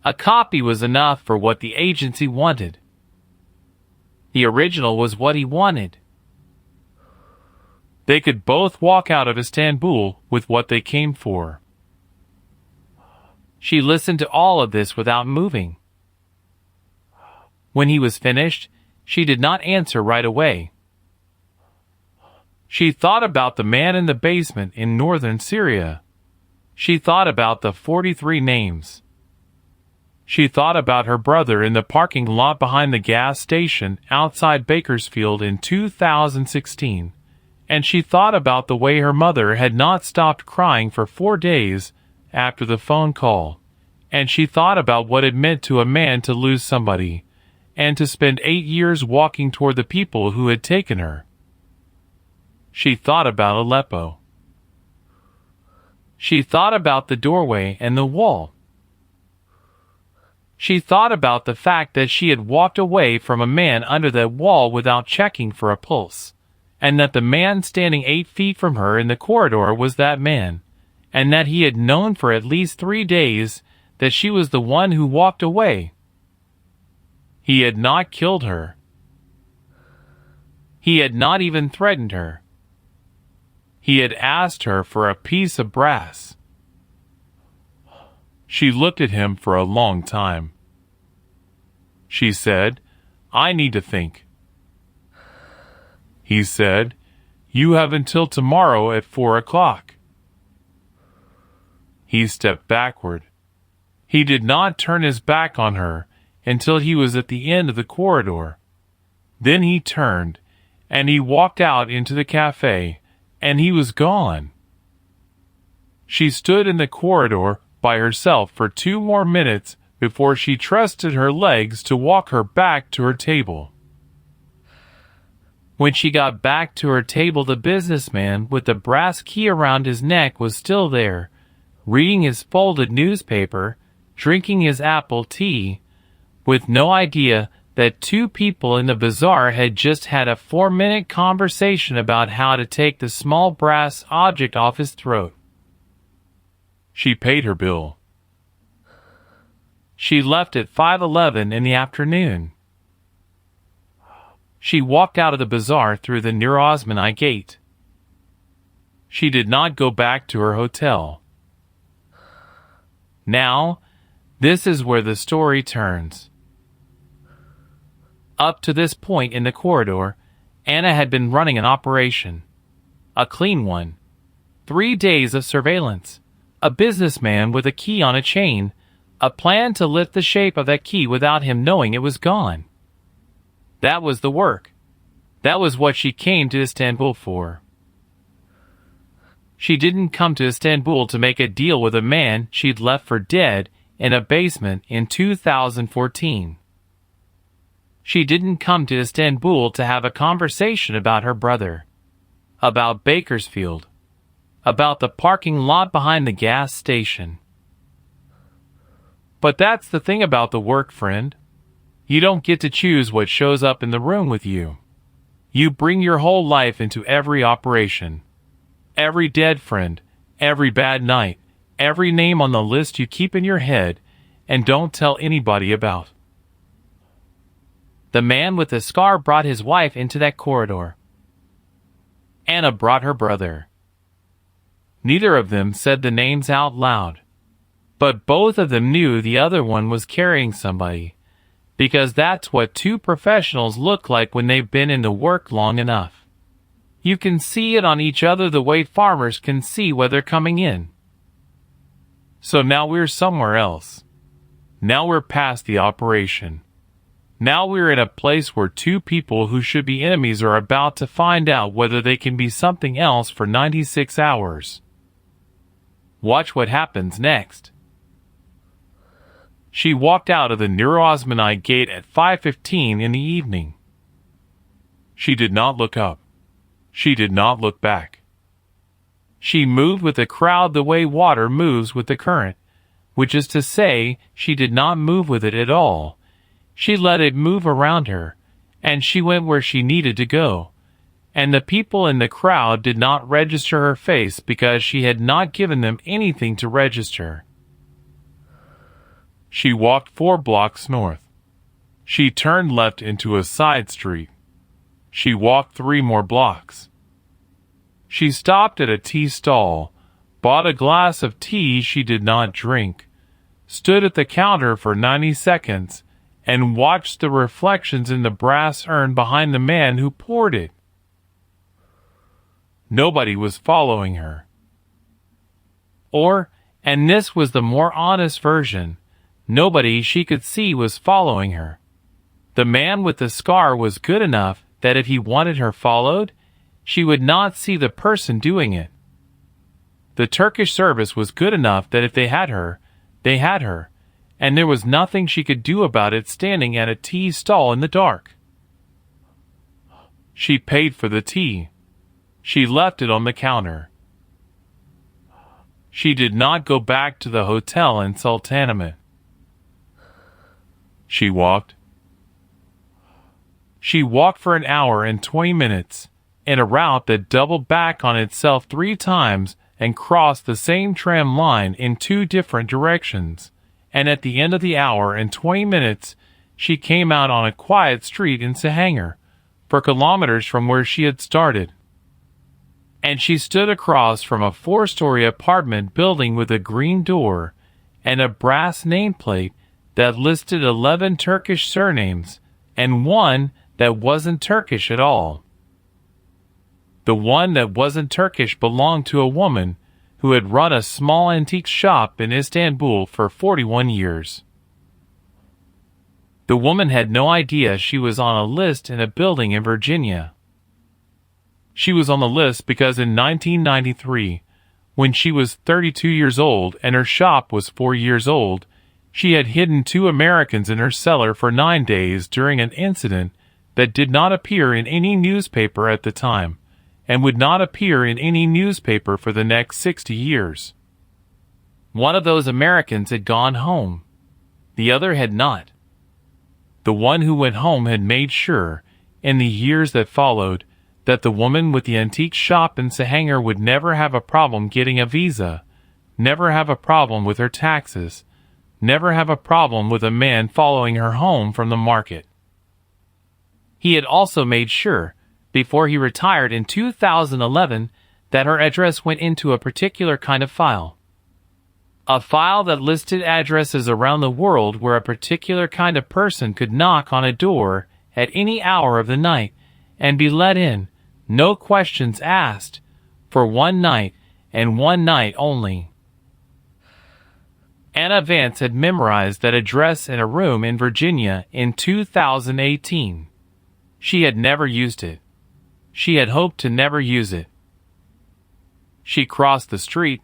A copy was enough for what the agency wanted. The original was what he wanted. They could both walk out of Istanbul with what they came for. She listened to all of this without moving. When he was finished, she did not answer right away. She thought about the man in the basement in northern Syria. She thought about the 43 names. She thought about her brother in the parking lot behind the gas station outside Bakersfield in 2016, and she thought about the way her mother had not stopped crying for 4 days after the phone call, and she thought about what it meant to a man to lose somebody, and to spend 8 years walking toward the people who had taken her. She thought about Aleppo. She thought about the doorway and the wall. She thought about the fact that she had walked away from a man under that wall without checking for a pulse, and that the man standing 8 feet from her in the corridor was that man, and that he had known for at least 3 days that she was the one who walked away. He had not killed her. He had not even threatened her. He had asked her for a piece of brass. She looked at him for a long time. She said, "I need to think." He said, "You have until tomorrow at 4 o'clock. He stepped backward. He did not turn his back on her until he was at the end of the corridor. Then he turned, and he walked out into the cafe, and he was gone. She stood in the corridor by herself for 2 more minutes before she trusted her legs to walk her back to her table. When she got back to her table, the businessman with the brass key around his neck was still there, reading his folded newspaper, drinking his apple tea, with no idea that 2 people in the bazaar had just had a 4-minute conversation about how to take the small brass object off his throat. She paid her bill. She left at 5:11 in the afternoon. She walked out of the bazaar through the Osmanli gate. She did not go back to her hotel. Now, this is where the story turns. Up to this point in the corridor, Anna had been running an operation. A clean one. 3 days of surveillance. A businessman with a key on a chain. A plan to lift the shape of that key without him knowing it was gone. That was the work. That was what she came to Istanbul for. She didn't come to Istanbul to make a deal with a man she'd left for dead in a basement in 2014. She didn't come to Istanbul to have a conversation about her brother, about Bakersfield, about the parking lot behind the gas station. But that's the thing about the work, friend. You don't get to choose what shows up in the room with you. You bring your whole life into every operation. Every dead friend, every bad night, every name on the list you keep in your head and don't tell anybody about. The man with the scar brought his wife into that corridor. Anna brought her brother. Neither of them said the names out loud, but both of them knew the other one was carrying somebody, because that's what 2 professionals look like when they've been in the work long enough. You can see it on each other the way farmers can see where they're coming in. So now we're somewhere else. Now we're past the operation. Now we're in a place where 2 people who should be enemies are about to find out whether they can be something else for 96 hours. Watch what happens next. She walked out of the Osmanli gate at 5:15 in the evening. She did not look up. She did not look back. She moved with the crowd the way water moves with the current, which is to say, she did not move with it at all. She let it move around her, and she went where she needed to go. And the people in the crowd did not register her face because she had not given them anything to register. She walked 4 blocks north. She turned left into a side street. She walked 3 more blocks. She stopped at a tea stall, bought a glass of tea she did not drink, stood at the counter for 90 seconds, and watched the reflections in the brass urn behind the man who poured it. Nobody was following her. Or, and this was the more honest version, Nobody she could see was following her. The man with the scar was good enough that if he wanted her followed, she would not see the person doing it. The Turkish service was good enough that if they had her, and there was nothing she could do about it standing at a tea stall in the dark. She paid for the tea. She left it on the counter. She did not go back to the hotel in Sultanahmet. She walked. She walked for an hour and 20 minutes, in a route that doubled back on itself 3 times and crossed the same tram line in 2 different directions, and at the end of the hour and 20 minutes, she came out on a quiet street in Cihangir, 4 kilometers from where she had started. And she stood across from a 4-story apartment building with a green door and a brass nameplate that listed 11 Turkish surnames and one that wasn't Turkish at all. The one that wasn't Turkish belonged to a woman who had run a small antique shop in Istanbul for 41 years. The woman had no idea she was on a list in a building in Virginia. She was on the list because in 1993, when she was 32 years old and her shop was 4 years old, she had hidden 2 Americans in her cellar for 9 days during an incident that did not appear in any newspaper at the time, and would not appear in any newspaper for the next 60 years. One of those Americans had gone home. The other had not. The one who went home had made sure, in the years that followed, that the woman with the antique shop in Cihangir would never have a problem getting a visa, never have a problem with her taxes, never have a problem with a man following her home from the market. He had also made sure, before he retired in 2011, that her address went into a particular kind of file. A file that listed addresses around the world where a particular kind of person could knock on a door at any hour of the night and be let in, no questions asked, for 1 night and 1 night only. Anna Vance had memorized that address in a room in Virginia in 2018. She had never used it. She had hoped to never use it. She crossed the street.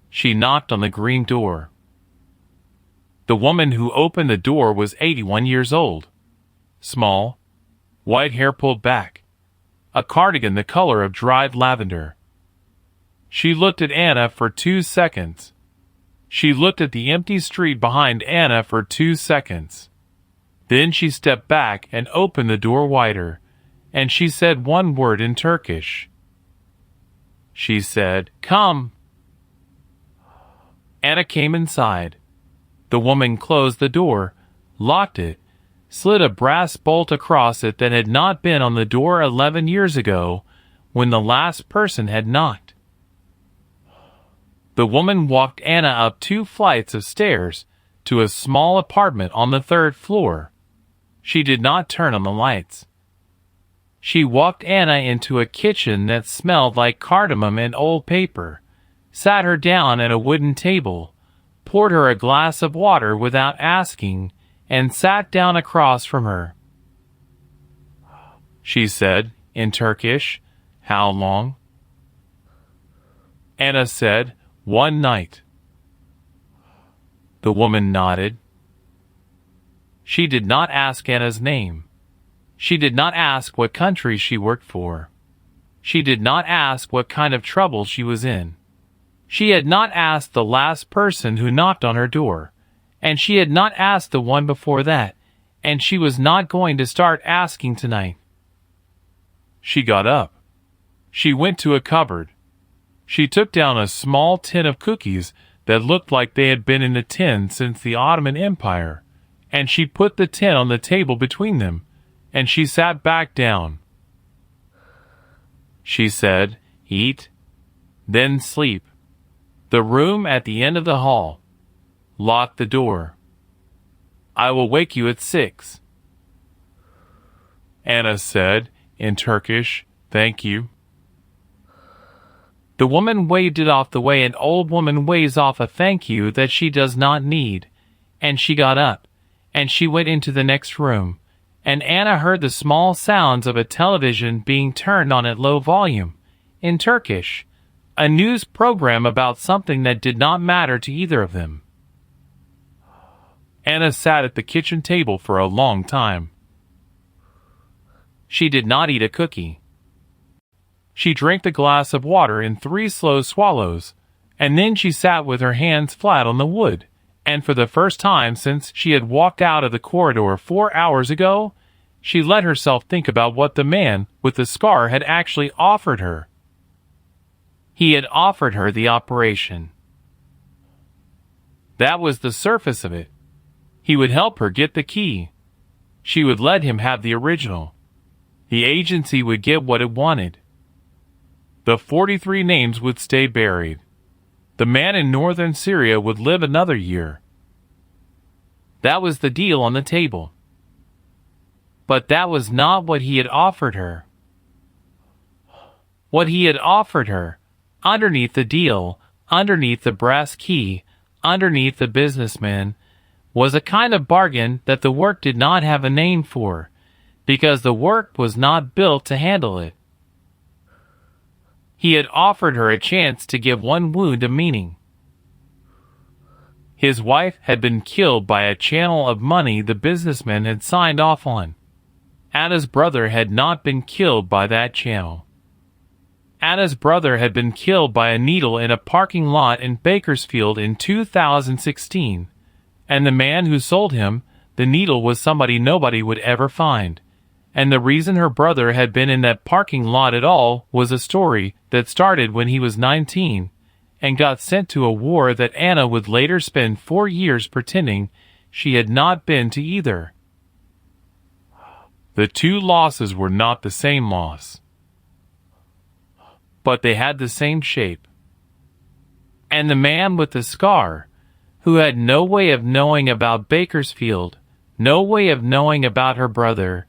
She knocked on the green door. The woman who opened the door was 81 years old. Small, white hair pulled back, a cardigan the color of dried lavender. She looked at Anna for 2 seconds. She looked at the empty street behind Anna for 2 seconds. Then she stepped back and opened the door wider, and she said one word in Turkish. She said, "Come." Anna came inside. The woman closed the door, locked it, slid a brass bolt across it that had not been on the door 11 years ago when the last person had knocked. The woman walked Anna up 2 flights of stairs to a small apartment on the 3rd floor. She did not turn on the lights. She walked Anna into a kitchen that smelled like cardamom and old paper, sat her down at a wooden table, poured her a glass of water without asking, and sat down across from her. She said, in Turkish, "How long?" Anna said, "1 night." The woman nodded. She did not ask Anna's name. She did not ask what country she worked for. She did not ask what kind of trouble she was in. She had not asked the last person who knocked on her door, and she had not asked the one before that, and she was not going to start asking tonight. She got up. She went to a cupboard. She took down a small tin of cookies that looked like they had been in a tin since the Ottoman Empire, and she put the tin on the table between them, and she sat back down. She said, "Eat, then sleep. The room at the end of the hall. Lock the door. I will wake you at 6. Anna said, in Turkish, "Thank you." The woman waved it off the way an old woman waves off a thank you that she does not need, and she got up, and she went into the next room, and Anna heard the small sounds of a television being turned on at low volume, in Turkish, a news program about something that did not matter to either of them. Anna sat at the kitchen table for a long time. She did not eat a cookie. She drank the glass of water in 3 slow swallows, and then she sat with her hands flat on the wood, and for the first time since she had walked out of the corridor 4 hours ago, she let herself think about what the man with the scar had actually offered her. He had offered her the operation. That was the surface of it. He would help her get the key. She would let him have the original. The agency would get what it wanted. The 43 names would stay buried. The man in northern Syria would live another year. That was the deal on the table. But that was not what he had offered her. What he had offered her, underneath the deal, underneath the brass key, underneath the businessman, was a kind of bargain that the work did not have a name for, because the work was not built to handle it. He had offered her a chance to give one wound a meaning. His wife had been killed by a channel of money the businessman had signed off on. Anna's brother had not been killed by that channel. Anna's brother had been killed by a needle in a parking lot in Bakersfield in 2016, and the man who sold him the needle was somebody nobody would ever find. And the reason her brother had been in that parking lot at all was a story that started when he was 19 and got sent to a war that Anna would later spend 4 years pretending she had not been to either. The two losses were not the same loss, but they had the same shape. And the man with the scar, who had no way of knowing about Bakersfield, no way of knowing about her brother,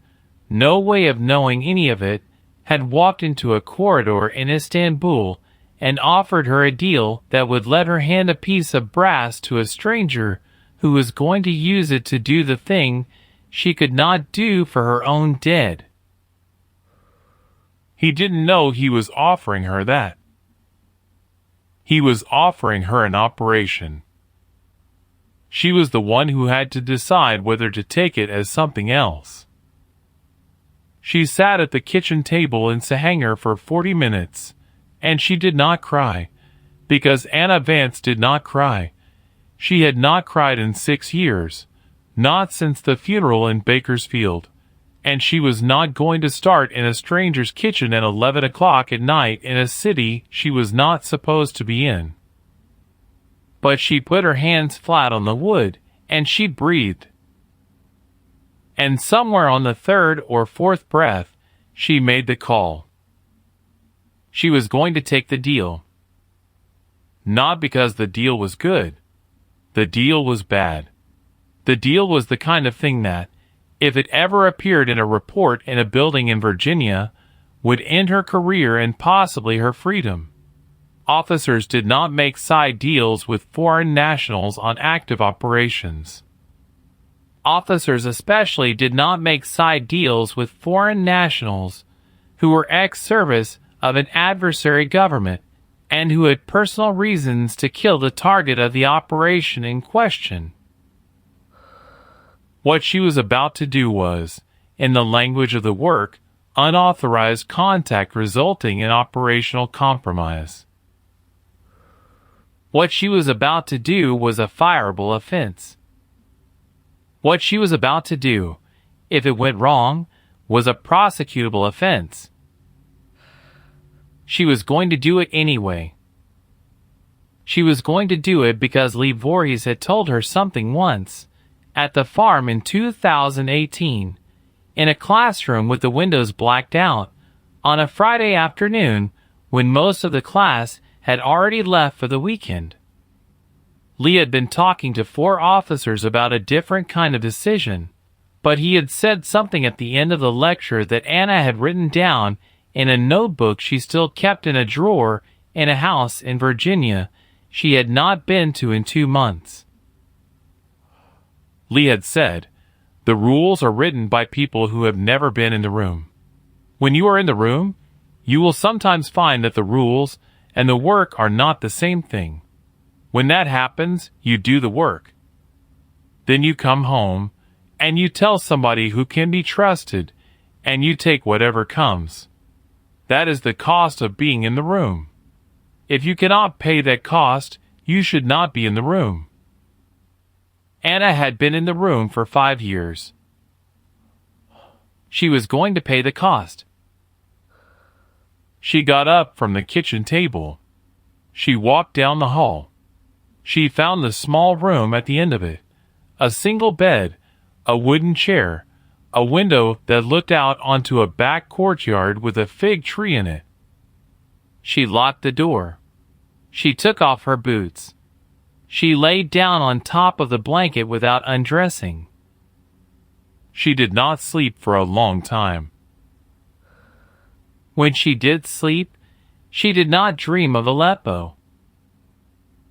no way of knowing any of it, had walked into a corridor in Istanbul and offered her a deal that would let her hand a piece of brass to a stranger who was going to use it to do the thing she could not do for her own dead. He didn't know he was offering her that. He was offering her an operation. She was the one who had to decide whether to take it as something else. She sat at the kitchen table in Sahanger for 40 minutes, and she did not cry, because Anna Vance did not cry. She had not cried in 6 years, not since the funeral in Bakersfield, and she was not going to start in a stranger's kitchen at 11 o'clock at night in a city she was not supposed to be in. But she put her hands flat on the wood, and she breathed. And somewhere on the 3rd or 4th breath, she made the call. She was going to take the deal. Not because the deal was good. The deal was bad. The deal was the kind of thing that, if it ever appeared in a report in a building in Virginia, would end her career and possibly her freedom. Officers did not make side deals with foreign nationals on active operations. Officers especially did not make side deals with foreign nationals who were ex-service of an adversary government and who had personal reasons to kill the target of the operation in question. What she was about to do was, in the language of the work, unauthorized contact resulting in operational compromise. What she was about to do was a fireable offense. What she was about to do, if it went wrong, was a prosecutable offense. She was going to do it anyway. She was going to do it because Lee Voorhees had told her something once, at the farm in 2018, in a classroom with the windows blacked out, on a Friday afternoon when most of the class had already left for the weekend. Lee had been talking to 4 officers about a different kind of decision, but he had said something at the end of the lecture that Anna had written down in a notebook she still kept in a drawer in a house in Virginia she had not been to in 2 months. Lee had said, "The rules are written by people who have never been in the room. When you are in the room, you will sometimes find that the rules and the work are not the same thing. When that happens, you do the work. Then you come home, and you tell somebody who can be trusted, and you take whatever comes. That is the cost of being in the room. If you cannot pay that cost, you should not be in the room." Anna had been in the room for 5 years. She was going to pay the cost. She got up from the kitchen table. She walked down the hall. She found the small room at the end of it. A single bed, a wooden chair, a window that looked out onto a back courtyard with a fig tree in it. She locked the door. She took off her boots. She lay down on top of the blanket without undressing. She did not sleep for a long time. When she did sleep, she did not dream of Aleppo.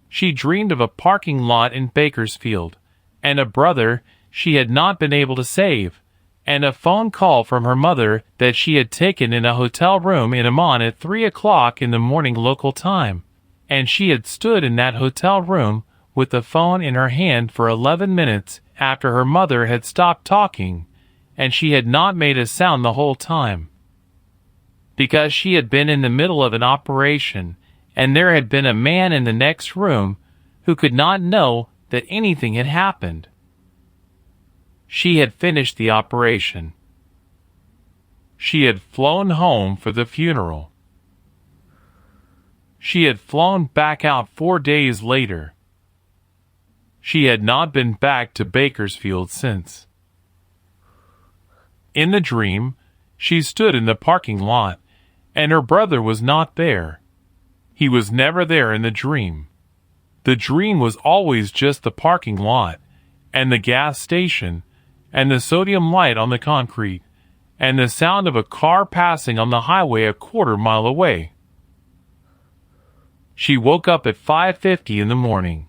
She dreamed of a parking lot in Bakersfield, and a brother she had not been able to save, and a phone call from her mother that she had taken in a hotel room in Amman at 3 o'clock in the morning local time, and she had stood in that hotel room with the phone in her hand for 11 minutes after her mother had stopped talking, and she had not made a sound the whole time. Because she had been in the middle of an operation, and there had been a man in the next room who could not know that anything had happened. She had finished the operation. She had flown home for the funeral. She had flown back out 4 days later. She had not been back to Bakersfield since. In the dream, she stood in the parking lot, and her brother was not there. He was never there in the dream. The dream was always just the parking lot, and the gas station, and the sodium light on the concrete, and the sound of a car passing on the highway a quarter-mile away. She woke up at 5:50 in the morning,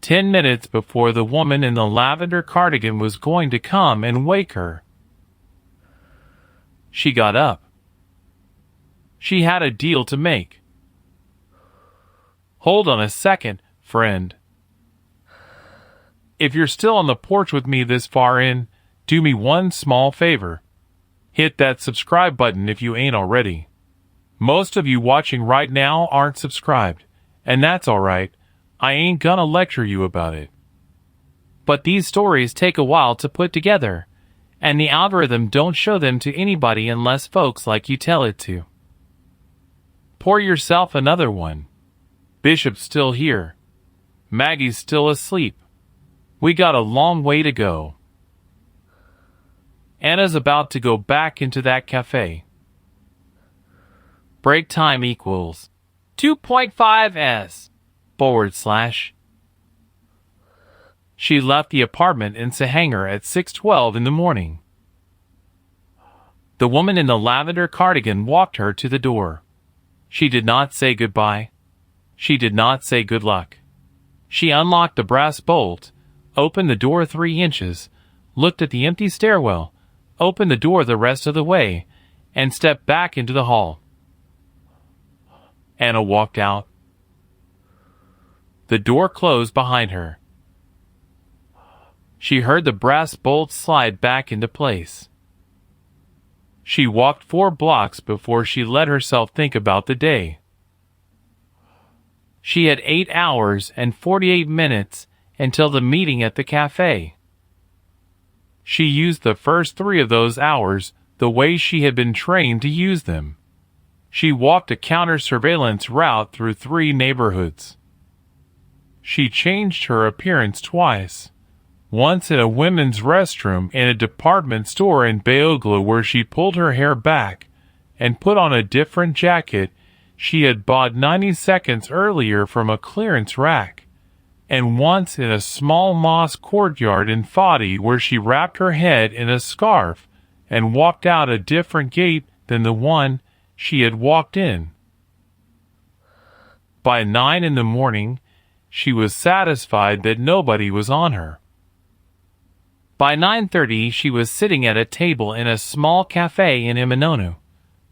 10 minutes before the woman in the lavender cardigan was going to come and wake her. She got up. She had a deal to make. "Hold on a second, friend. If you're still on the porch with me this far in, do me one small favor. Hit that subscribe button if you ain't already. Most of you watching right now aren't subscribed, and that's alright. I ain't gonna lecture you about it. But these stories take a while to put together, and the algorithm don't show them to anybody unless folks like you tell it to. Pour yourself another one. Bishop's still here. Maggie's still asleep. We got a long way to go. Anna's about to go back into that cafe. Break time equals 2.5s /. She left the apartment in Sahanger at 6:12 in the morning. The woman in the lavender cardigan walked her to the door. She did not say goodbye. She did not say good luck. She unlocked the brass bolt, opened the door 3 inches, looked at the empty stairwell, opened the door the rest of the way, and stepped back into the hall. Anna walked out. The door closed behind her. She heard the brass bolt slide back into place. She walked 4 blocks before she let herself think about the day. She had 8 hours and 48 minutes until the meeting at the cafe. She used the first 3 of those hours the way she had been trained to use them. She walked a counter-surveillance route through 3 neighborhoods. She changed her appearance twice. Once in a women's restroom in a department store in Beyoğlu where she pulled her hair back and put on a different jacket she had bought 90 seconds earlier from a clearance rack, and once in a small mosque courtyard in Fadi where she wrapped her head in a scarf and walked out a different gate than the one she had walked in. By 9 in the morning, she was satisfied that nobody was on her. By 9:30 she was sitting at a table in a small cafe in Imanonu,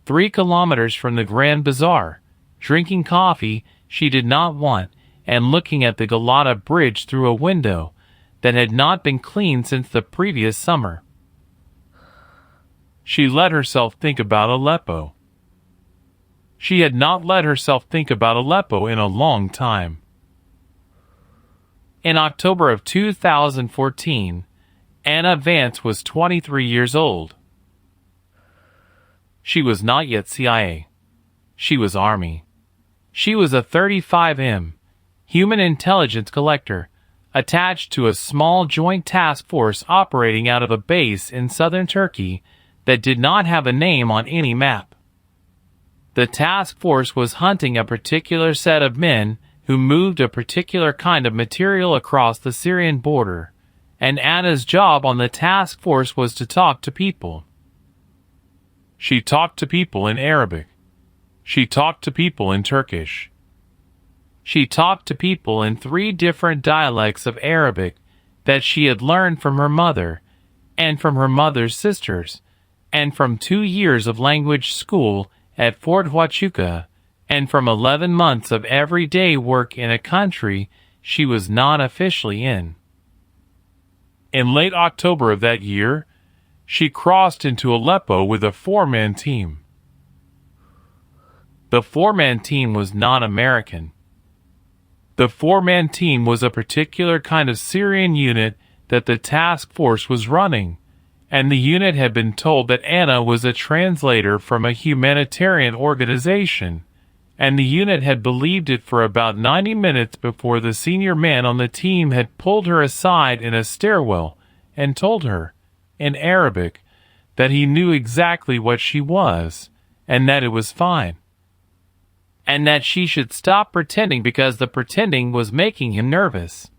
3 kilometers from the Grand Bazaar, drinking coffee she did not want and looking at the Galata Bridge through a window that had not been cleaned since the previous summer. She let herself think about Aleppo. She had not let herself think about Aleppo in a long time. In October of 2014, Anna Vance was 23 years old. She was not yet CIA. She was Army. She was a 35M, human intelligence collector, attached to a small joint task force operating out of a base in southern Turkey that did not have a name on any map. The task force was hunting a particular set of men who moved a particular kind of material across the Syrian border, and Anna's job on the task force was to talk to people. She talked to people in Arabic. She talked to people in Turkish. She talked to people in 3 different dialects of Arabic that she had learned from her mother, and from her mother's sisters, and from 2 years of language school at Fort Huachuca, and from 11 months of everyday work in a country she was not officially in. In late October of that year, she crossed into Aleppo with a 4-man team. The 4-man team was not American. The 4-man team was a particular kind of Syrian unit that the task force was running, and the unit had been told that Anna was a translator from a humanitarian organization, and the unit had believed it for about 90 minutes before the senior man on the team had pulled her aside in a stairwell and told her, in Arabic, that he knew exactly what she was, and that it was fine, and that she should stop pretending because the pretending was making him nervous.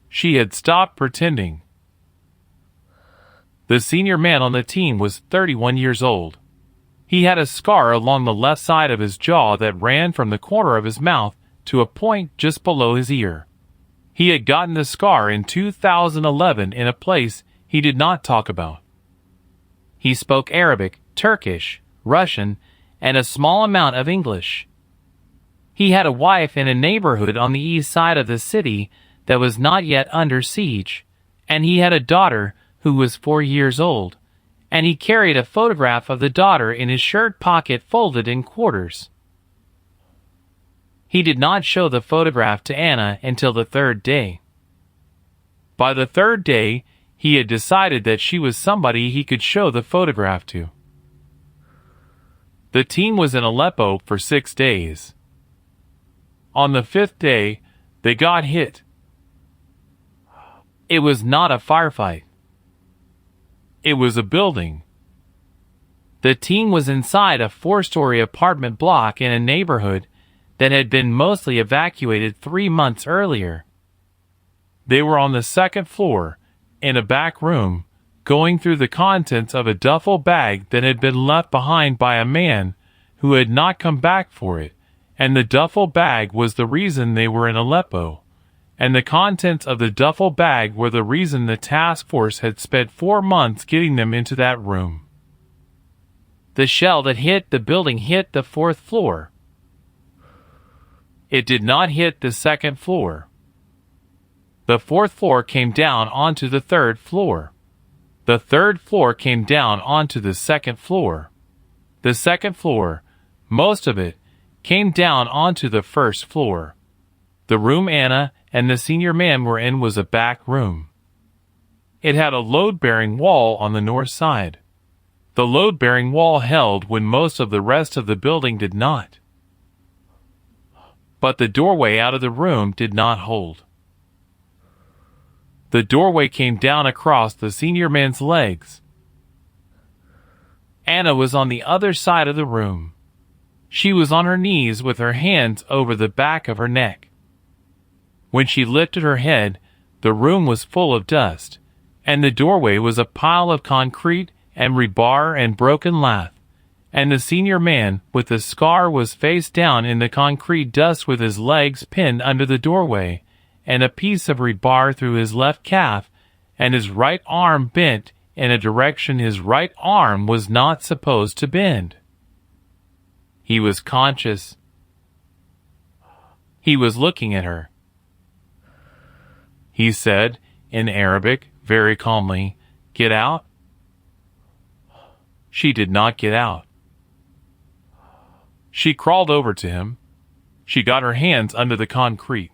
She had stopped pretending. The senior man on the team was 31 years old. He had a scar along the left side of his jaw that ran from the corner of his mouth to a point just below his ear. He had gotten the scar in 2011 in a place he did not talk about. He spoke Arabic, Turkish, Russian, and a small amount of English. He had a wife in a neighborhood on the east side of the city that was not yet under siege, and he had a daughter who was 4 years old, and he carried a photograph of the daughter in his shirt pocket folded in quarters. He did not show the photograph to Anna until the 3rd day. By the 3rd day, he had decided that she was somebody he could show the photograph to. The team was in Aleppo for 6 days. On the 5th day, they got hit. It was not a firefight. It was a building. The team was inside a 4-story apartment block in a neighborhood that had been mostly evacuated 3 months earlier. They were on the 2nd floor, in a back room, going through the contents of a duffel bag that had been left behind by a man who had not come back for it, and the duffel bag was the reason they were in Aleppo, and the contents of the duffel bag were the reason the task force had spent 4 months getting them into that room. The shell that hit the building hit the 4th floor. It did not hit the 2nd floor. The 4th floor came down onto the 3rd floor. The 3rd floor came down onto the 2nd floor. The 2nd floor, most of it, came down onto the 1st floor. The room Anna and the senior man were in was a back room. It had a load-bearing wall on the north side. The load-bearing wall held when most of the rest of the building did not. But the doorway out of the room did not hold. The doorway came down across the senior man's legs. Anna was on the other side of the room. She was on her knees with her hands over the back of her neck. When she lifted her head, the room was full of dust, and the doorway was a pile of concrete and rebar and broken lath, and the senior man with the scar was face down in the concrete dust with his legs pinned under the doorway, and a piece of rebar through his left calf and his right arm bent in a direction his right arm was not supposed to bend. He was conscious. He was looking at her. He said, in Arabic, very calmly, "Get out." She did not get out. She crawled over to him. She got her hands under the concrete.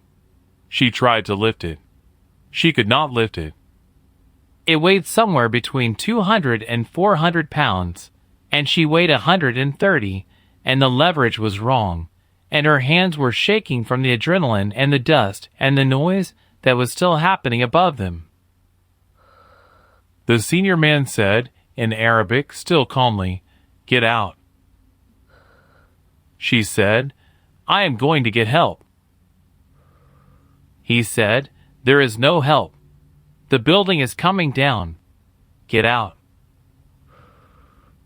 She tried to lift it. She could not lift it. It weighed somewhere between 200 and 400 pounds, and she weighed 130, and the leverage was wrong, and her hands were shaking from the adrenaline and the dust and the noise that was still happening above them. The senior man said, in Arabic, still calmly, "Get out." She said, "I am going to get help." He said, "There is no help. The building is coming down. Get out."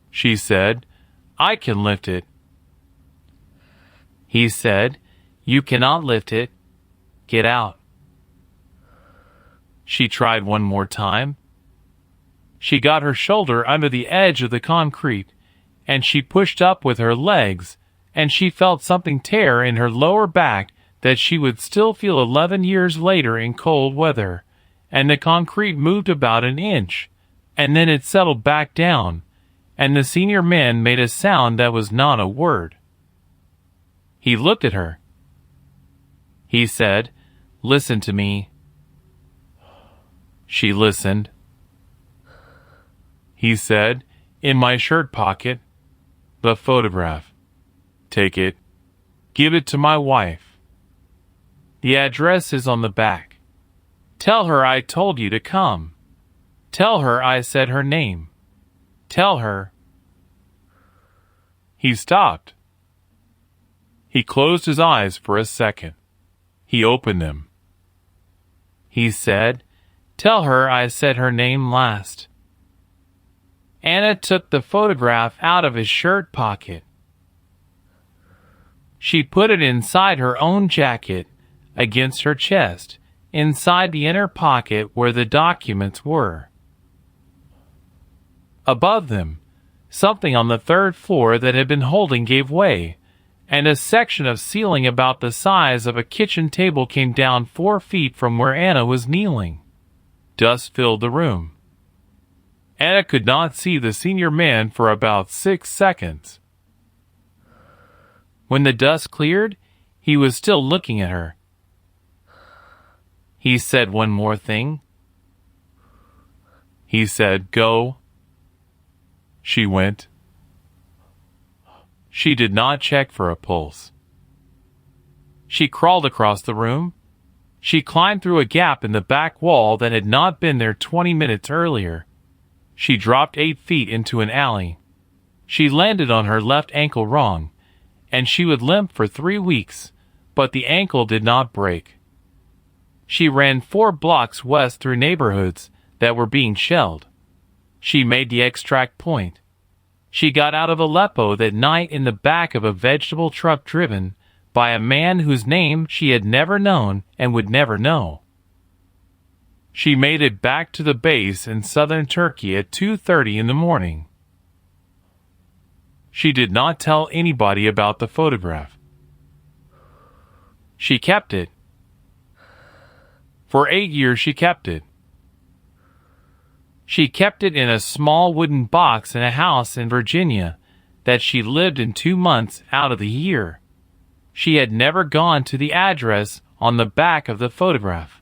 She said, "I can lift it." He said, "You cannot lift it. Get out." She tried one more time. She got her shoulder under the edge of the concrete, and she pushed up with her legs, and she felt something tear in her lower back that she would still feel 11 years later in cold weather, and the concrete moved about an inch, and then it settled back down, and the senior man made a sound that was not a word. He looked at her. He said, "Listen to me." She listened. He said, "In my shirt pocket, the photograph. Take it. Give it to my wife. The address is on the back. Tell her I told you to come. Tell her I said her name. Tell her." He stopped. He closed his eyes for a second. He opened them. He said, "Tell her I said her name last." Anna took the photograph out of his shirt pocket. She put it inside her own jacket, against her chest, inside the inner pocket where the documents were. Above them, something on the third floor that had been holding gave way, and a section of ceiling about the size of a kitchen table came down 4 feet from where Anna was kneeling. Dust filled the room. Anna could not see the senior man for about 6 seconds. When the dust cleared, he was still looking at her. He said one more thing. He said, "Go." She went. She did not check for a pulse. She crawled across the room. She climbed through a gap in the back wall that had not been there 20 minutes earlier. She dropped 8 feet into an alley. She landed on her left ankle wrong, and she would limp for 3 weeks, but the ankle did not break. She ran 4 blocks west through neighborhoods that were being shelled. She made the extract point. She got out of Aleppo that night in the back of a vegetable truck driven by a man whose name she had never known and would never know. She made it back to the base in southern Turkey at 2:30 in the morning. She did not tell anybody about the photograph. She kept it. For 8 years she kept it. She kept it in a small wooden box in a house in Virginia that she lived in 2 months out of the year. She had never gone to the address on the back of the photograph.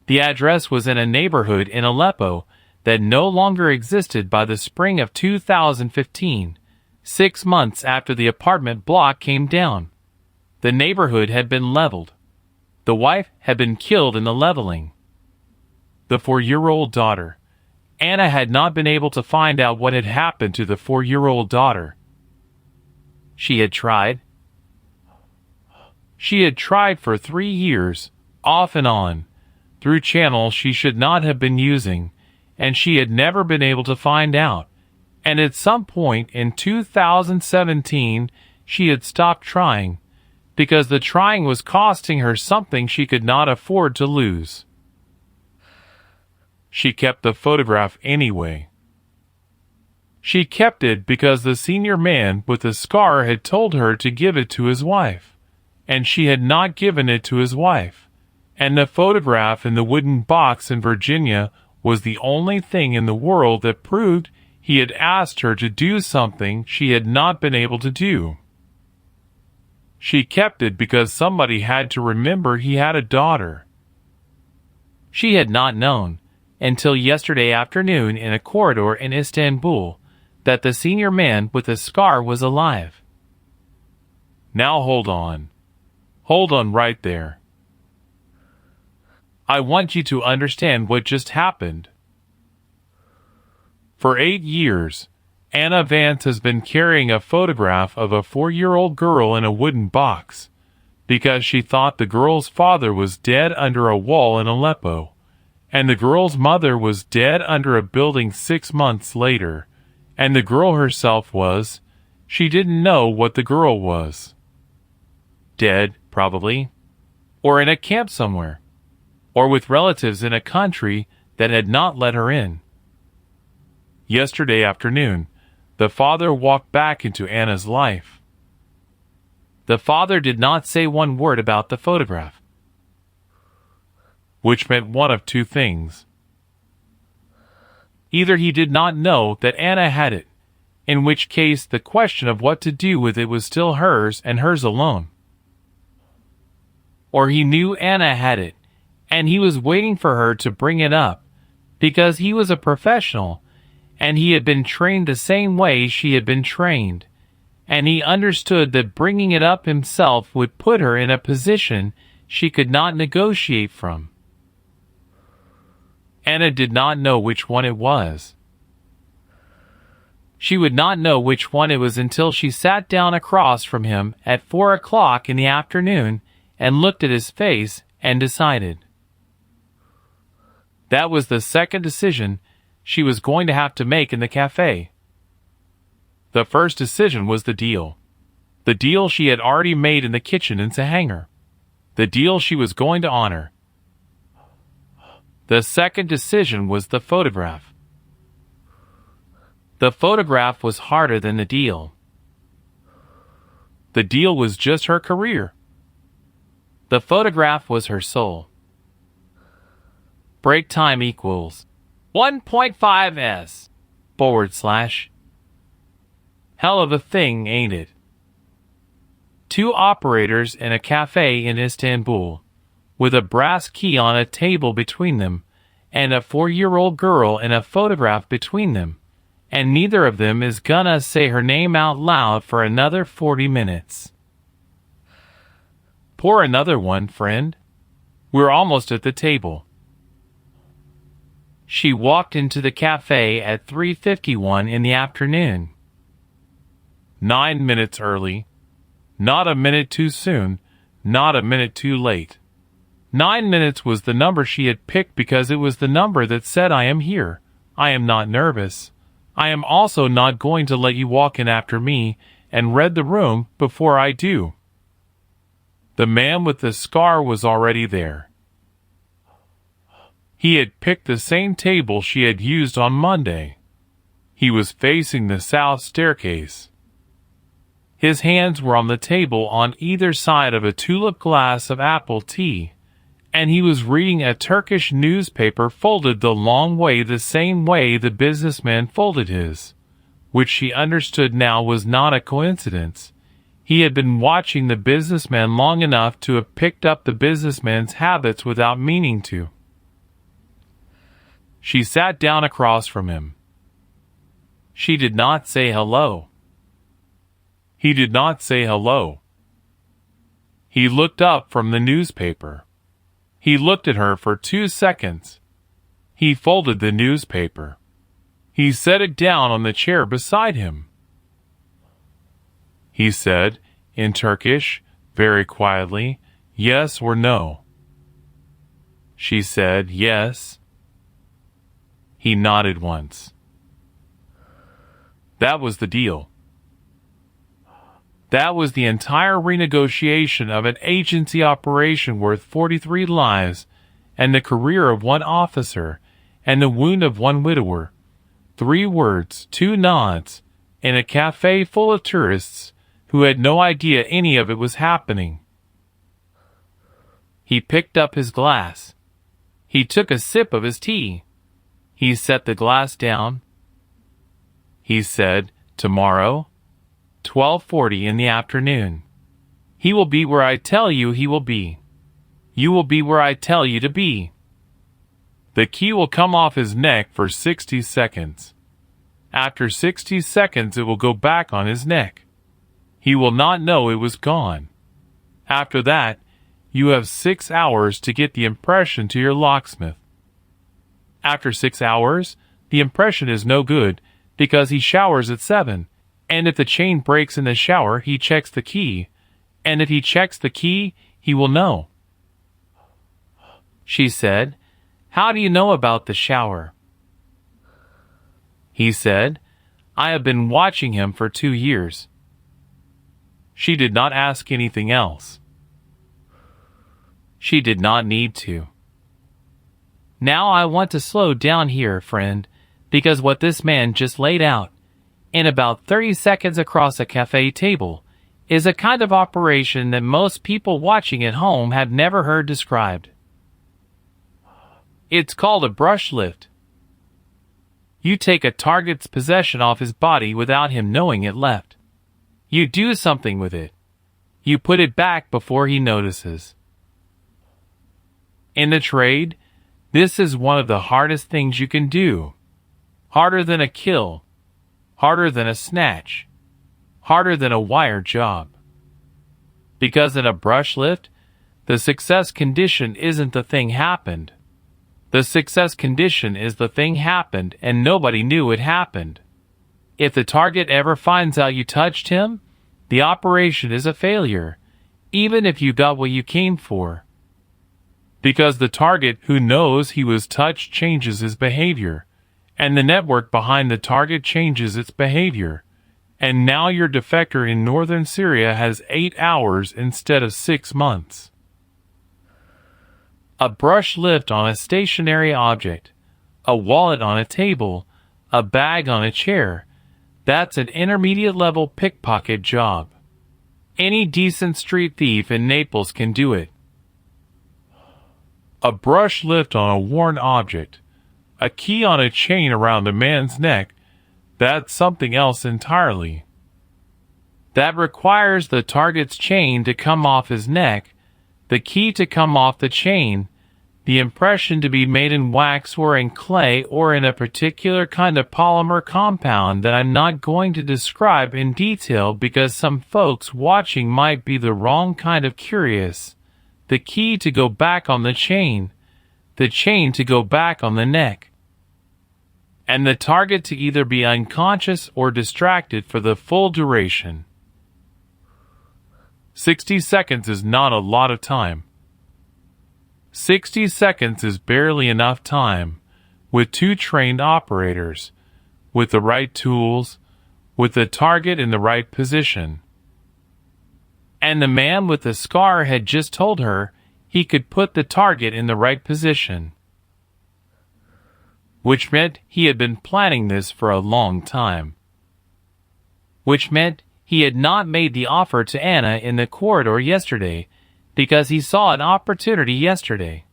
The address was in a neighborhood in Aleppo that no longer existed by the spring of 2015, 6 months after the apartment block came down. The neighborhood had been leveled. The wife had been killed in the leveling. The 4-year-old daughter. Anna had not been able to find out what had happened to the 4-year-old daughter. She had tried. She had tried for 3 years, off and on, through channels she should not have been using, and she had never been able to find out. And at some point in 2017, she had stopped trying, because the trying was costing her something she could not afford to lose. she kept the photograph anyway. She kept it because the senior man with the scar had told her to give it to his wife, and she had not given it to his wife, and the photograph in the wooden box in Virginia was the only thing in the world that proved he had asked her to do something she had not been able to do. She kept it because somebody had to remember he had a daughter. She had not known, until yesterday afternoon in a corridor in Istanbul, that the senior man with the scar was alive. Now hold on. Hold on right there. I want you to understand what just happened. For 8 years, Anna Vance has been carrying a photograph of a 4-year-old girl in a wooden box because she thought the girl's father was dead under a wall in Aleppo, and the girl's mother was dead under a building 6 months later, and the girl herself was, she didn't know what the girl was. Dead, probably, or in a camp somewhere, or with relatives in a country that had not let her in. Yesterday afternoon, the father walked back into Anna's life. The father did not say one word about the photograph, which meant one of two things. Either he did not know that Anna had it, in which case the question of what to do with it was still hers and hers alone. Or he knew Anna had it, and he was waiting for her to bring it up, because he was a professional, and he had been trained the same way she had been trained, and he understood that bringing it up himself would put her in a position she could not negotiate from. Anna did not know which one it was. She would not know which one it was until she sat down across from him at 4 o'clock in the afternoon and looked at his face and decided. That was the second decision she was going to have to make in the cafe. The first decision was the deal. The deal she had already made in the kitchen in Sahanger. The deal she was going to honor. The second decision was the photograph. The photograph was harder than the deal. The deal was just her career. The photograph was her soul. Break time equals 1.5s / Hell of a thing, ain't it? 2 operators in a cafe in Istanbul, with a brass key on a table between them, and a 4-year-old girl in a photograph between them, and neither of them is gonna say her name out loud for another 40 minutes. Pour another one, friend. We're almost at the table. She walked into the cafe at 3:51 in the afternoon. 9 minutes early. Not a minute too soon, not a minute too late. 9 minutes was the number she had picked because it was the number that said, I am here. I am not nervous. I am also not going to let you walk in after me and read the room before I do. The man with the scar was already there. He had picked the same table she had used on Monday. He was facing the south staircase. His hands were on the table on either side of a tulip glass of apple tea, and he was reading a Turkish newspaper folded the long way the same way the businessman folded his, which she understood now was not a coincidence. He had been watching the businessman long enough to have picked up the businessman's habits without meaning to. She sat down across from him. She did not say hello. He did not say hello. He looked up from the newspaper. He looked at her for 2 seconds. He folded the newspaper. He set it down on the chair beside him. He said, in Turkish, very quietly, yes or no. She said, yes. He nodded once. That was the deal. That was the entire renegotiation of an agency operation worth 43 lives and the career of one officer and the wound of one widower. 3 words, 2 nods, in a cafe full of tourists who had no idea any of it was happening. He picked up his glass. He took a sip of his tea. He set the glass down. He said, "Tomorrow, 12:40 in the afternoon. He will be where I tell you he will be. You will be where I tell you to be." The key will come off his neck for 60 seconds. After 60 seconds, it will go back on his neck. He will not know it was gone. After that, you have 6 hours to get the impression to your locksmith. After 6 hours, the impression is no good because he showers at 7, and if the chain breaks in the shower, he checks the key, and if he checks the key, he will know. She said, "How do you know about the shower?" He said, "I have been watching him for 2 years." She did not ask anything else. She did not need to. Now I want to slow down here, friend, because what this man just laid out, in about 30 seconds across a cafe table, is a kind of operation that most people watching at home have never heard described. It's called a brush lift. You take a target's possession off his body without him knowing it left. You do something with it. You put it back before he notices. In the trade, this is one of the hardest things you can do. Harder than a kill. Harder than a snatch. Harder than a wire job. Because in a brush lift, the success condition isn't the thing happened. The success condition is the thing happened and nobody knew it happened. If the target ever finds out you touched him, the operation is a failure, even if you got what you came for. Because the target who knows he was touched changes his behavior, and the network behind the target changes its behavior, and now your defector in northern Syria has 8 hours instead of 6 months. A brush lift on a stationary object, a wallet on a table, a bag on a chair, that's an intermediate level pickpocket job. Any decent street thief in Naples can do it. A brush lift on a worn object, a key on a chain around a man's neck, that's something else entirely. That requires the target's chain to come off his neck, the key to come off the chain, the impression to be made in wax or in clay or in a particular kind of polymer compound that I'm not going to describe in detail because some folks watching might be the wrong kind of curious. The key to go back on the chain to go back on the neck. And the target to either be unconscious or distracted for the full duration. 60 seconds is not a lot of time. 60 seconds is barely enough time, with 2 trained operators, with the right tools, with the target in the right position. And the man with the scar had just told her he could put the target in the right position. Which meant he had been planning this for a long time. Which meant he had not made the offer to Anna in the corridor yesterday because he saw an opportunity yesterday.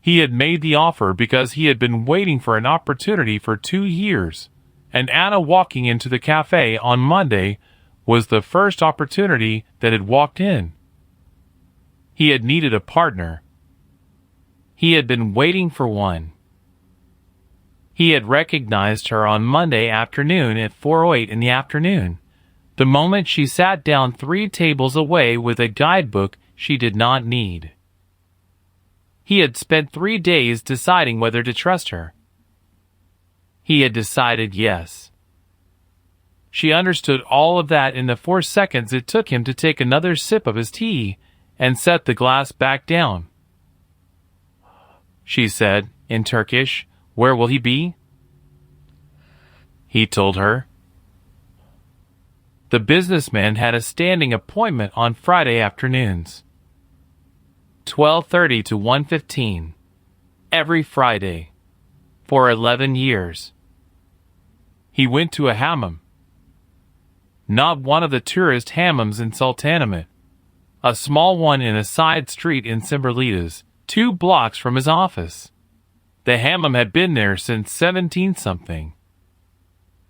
He had made the offer because he had been waiting for an opportunity for 2 years, and Anna walking into the cafe on Monday was the first opportunity that had walked in. He had needed a partner. He had been waiting for one. He had recognized her on Monday afternoon at 4:08 in the afternoon, the moment she sat down 3 tables away with a guidebook she did not need. He had spent 3 days deciding whether to trust her. He had decided yes. She understood all of that in the 4 seconds it took him to take another sip of his tea and set the glass back down. She said, in Turkish, "Where will he be?" He told her. The businessman had a standing appointment on Friday afternoons. 12:30 to 1:15. Every Friday. for 11 years. He went to a hammam. Not one of the tourist hammams in Sultanahmet. A small one in a side street in Cimberlitas, 2 blocks from his office. The hammam had been there since 17-something.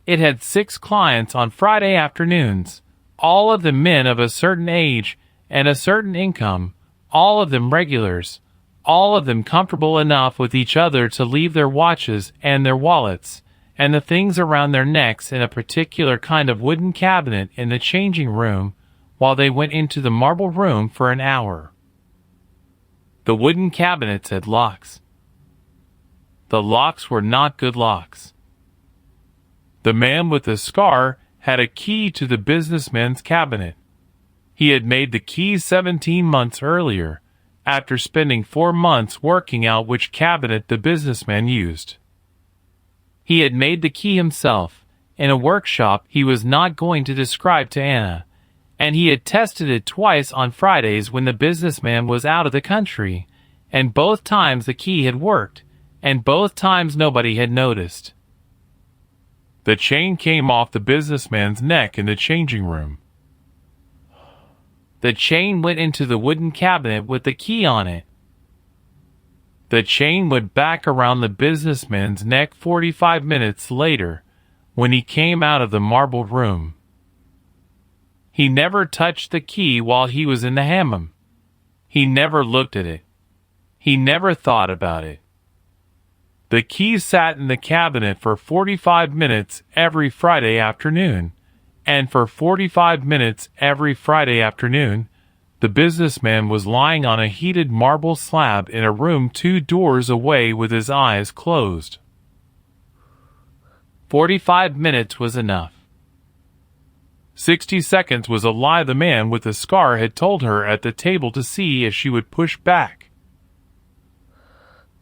It had 6 clients on Friday afternoons, all of them men of a certain age and a certain income, all of them regulars, all of them comfortable enough with each other to leave their watches and their wallets and the things around their necks in a particular kind of wooden cabinet in the changing room while they went into the marble room for an hour. The wooden cabinets had locks. The locks were not good locks. The man with the scar had a key to the businessman's cabinet. He had made the key 17 months earlier, after spending 4 months working out which cabinet the businessman used. He had made the key himself, in a workshop he was not going to describe to Anna, and he had tested it twice on Fridays when the businessman was out of the country, and both times the key had worked, and both times nobody had noticed. The chain came off the businessman's neck in the changing room. The chain went into the wooden cabinet with the key on it. The chain went back around the businessman's neck 45 minutes later, when he came out of the marble room. He never touched the key while he was in the hammam. He never looked at it. He never thought about it. The key sat in the cabinet for 45 minutes every Friday afternoon, and for 45 minutes every Friday afternoon, the businessman was lying on a heated marble slab in a room 2 doors away with his eyes closed. 45 minutes was enough. 60 seconds was a lie the man with the scar had told her at the table to see if she would push back.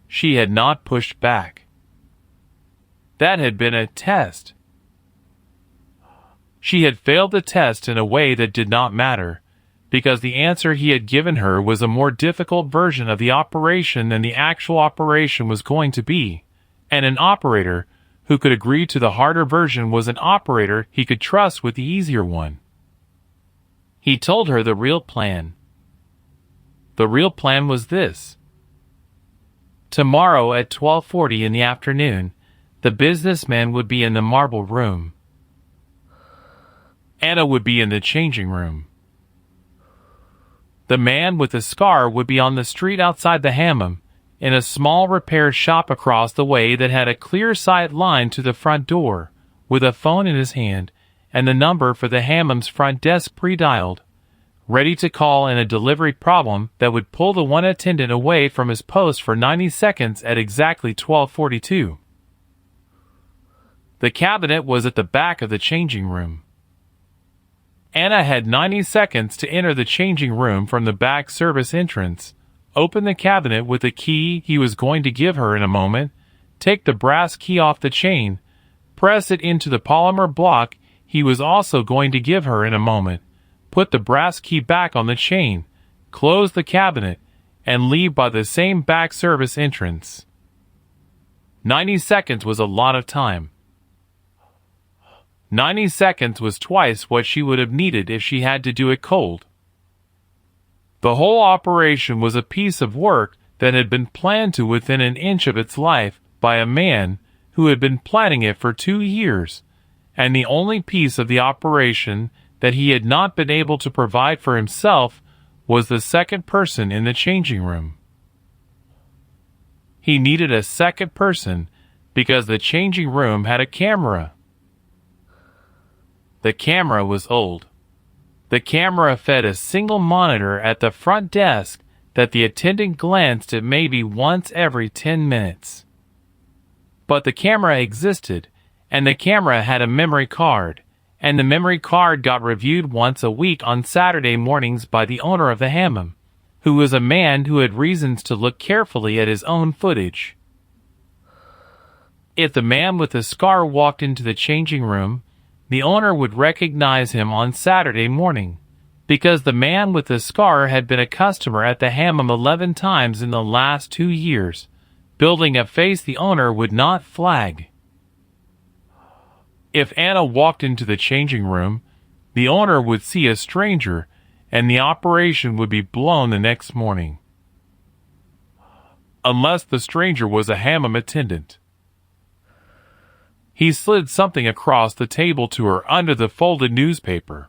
She had not pushed back. That had been a test. She had failed the test in a way that did not matter, because the answer he had given her was a more difficult version of the operation than the actual operation was going to be, and an operator who could agree to the harder version was an operator he could trust with the easier one. He told her the real plan. The real plan was this. Tomorrow at 12:40 in the afternoon, the businessman would be in the marble room. Anna would be in the changing room. The man with the scar would be on the street outside the hammam, in a small repair shop across the way that had a clear sight line to the front door, with a phone in his hand and the number for the hammam's front desk pre-dialed, ready to call in a delivery problem that would pull the one attendant away from his post for 90 seconds at exactly 12:42. The cabinet was at the back of the changing room. Anna had 90 seconds to enter the changing room from the back service entrance, open the cabinet with the key he was going to give her in a moment, take the brass key off the chain, press it into the polymer block he was also going to give her in a moment, put the brass key back on the chain, close the cabinet, and leave by the same back service entrance. 90 seconds was a lot of time. 90 seconds was twice what she would have needed if she had to do it cold. The whole operation was a piece of work that had been planned to within an inch of its life by a man who had been planning it for 2 years, and the only piece of the operation that he had not been able to provide for himself was the second person in the changing room. He needed a second person because the changing room had a camera. The camera was old. The camera fed a single monitor at the front desk that the attendant glanced at maybe once every 10 minutes. But the camera existed, and the camera had a memory card, and the memory card got reviewed once a week on Saturday mornings by the owner of the hammam, who was a man who had reasons to look carefully at his own footage. If the man with the scar walked into the changing room, the owner would recognize him on Saturday morning, because the man with the scar had been a customer at the hammam 11 times in the last 2 years, building a face the owner would not flag. If Anna walked into the changing room, the owner would see a stranger, and the operation would be blown the next morning. Unless the stranger was a hammam attendant. He slid something across the table to her under the folded newspaper.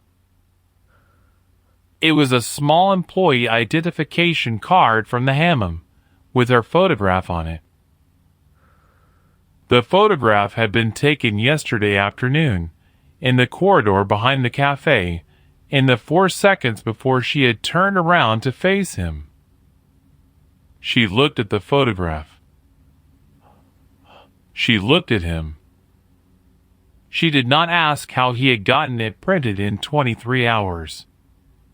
It was a small employee identification card from the hammam, with her photograph on it. The photograph had been taken yesterday afternoon, in the corridor behind the cafe, in the 4 seconds before she had turned around to face him. She looked at the photograph. She looked at him. She did not ask how he had gotten it printed in 23 hours.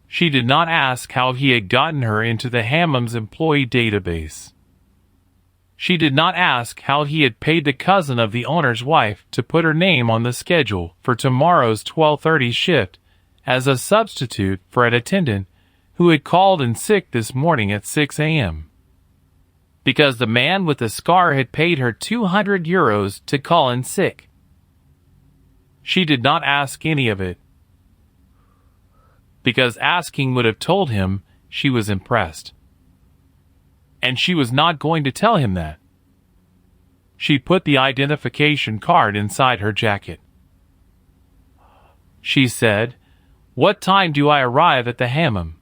She did not ask how he had gotten her into the hammam's employee database. She did not ask how he had paid the cousin of the owner's wife to put her name on the schedule for tomorrow's 12:30 shift as a substitute for an attendant who had called in sick this morning at 6 a.m. Because the man with the scar had paid her 200 euros to call in sick. She did not ask any of it, because asking would have told him she was impressed. And she was not going to tell him that. She put the identification card inside her jacket. She said, "What time do I arrive at the hammam?"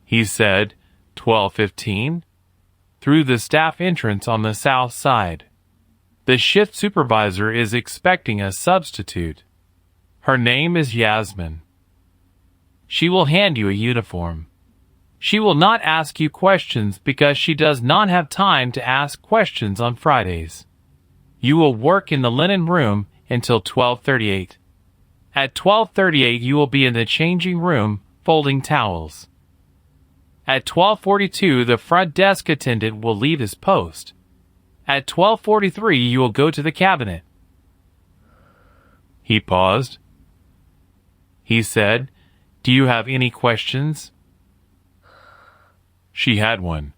He said, 12:15, through the staff entrance on the south side. The shift supervisor is expecting a substitute. Her name is Yasmin. She will hand you a uniform. She will not ask you questions because she does not have time to ask questions on Fridays. You will work in the linen room until 12:38. At 12:38 you will be in the changing room folding towels. At 12:42 the front desk attendant will leave his post. At 12:43 you will go to the cabinet. He paused. He said, "Do you have any questions?" She had one.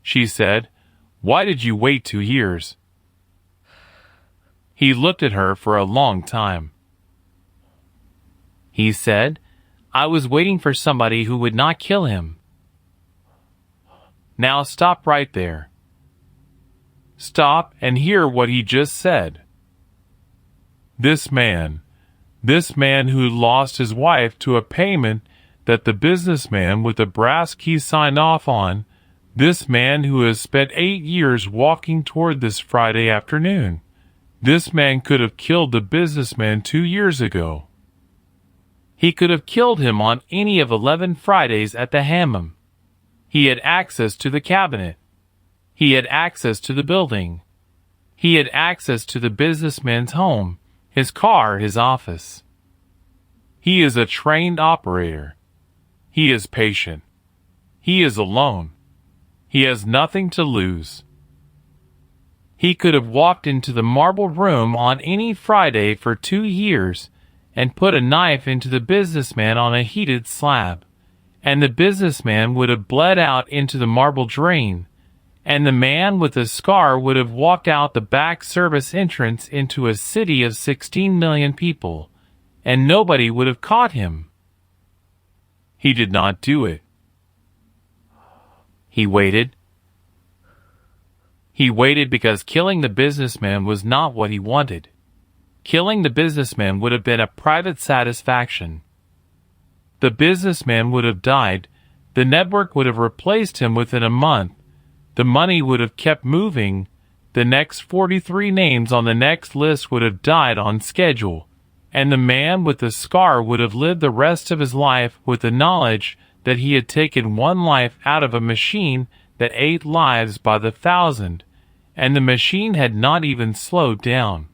She said, "Why did you wait 2 years?" He looked at her for a long time. He said, "I was waiting for somebody who would not kill him." Now stop right there. Stop and hear what he just said. This man who lost his wife to a payment that the businessman with the brass key signed off on, this man who has spent 8 years walking toward this Friday afternoon, this man could have killed the businessman 2 years ago. He could have killed him on any of 11 Fridays at the hammam. He had access to the cabinet. He had access to the building. He had access to the businessman's home, his car, his office. He is a trained operator. He is patient. He is alone. He has nothing to lose. He could have walked into the marble room on any Friday for 2 years and put a knife into the businessman on a heated slab, and the businessman would have bled out into the marble drain, and the man with the scar would have walked out the back service entrance into a city of 16 million people, and nobody would have caught him. He did not do it. He waited. He waited because killing the businessman was not what he wanted. Killing the businessman would have been a private satisfaction. The businessman would have died. The network would have replaced him within a month. The money would have kept moving. The next 43 names on the next list would have died on schedule. And the man with the scar would have lived the rest of his life with the knowledge that he had taken one life out of a machine that ate lives by the thousand, and the machine had not even slowed down.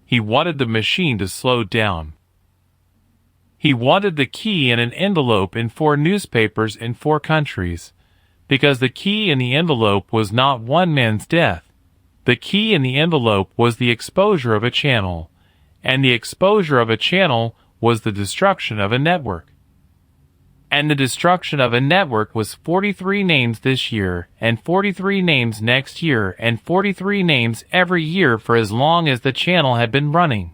He wanted the machine to slow down. He wanted the key in an envelope in 4 newspapers in 4 countries, because the key in the envelope was not one man's death. The key in the envelope was the exposure of a channel, and the exposure of a channel was the destruction of a network. and the destruction of a network was 43 names this year, and 43 names next year, and 43 names every year for as long as the channel had been running.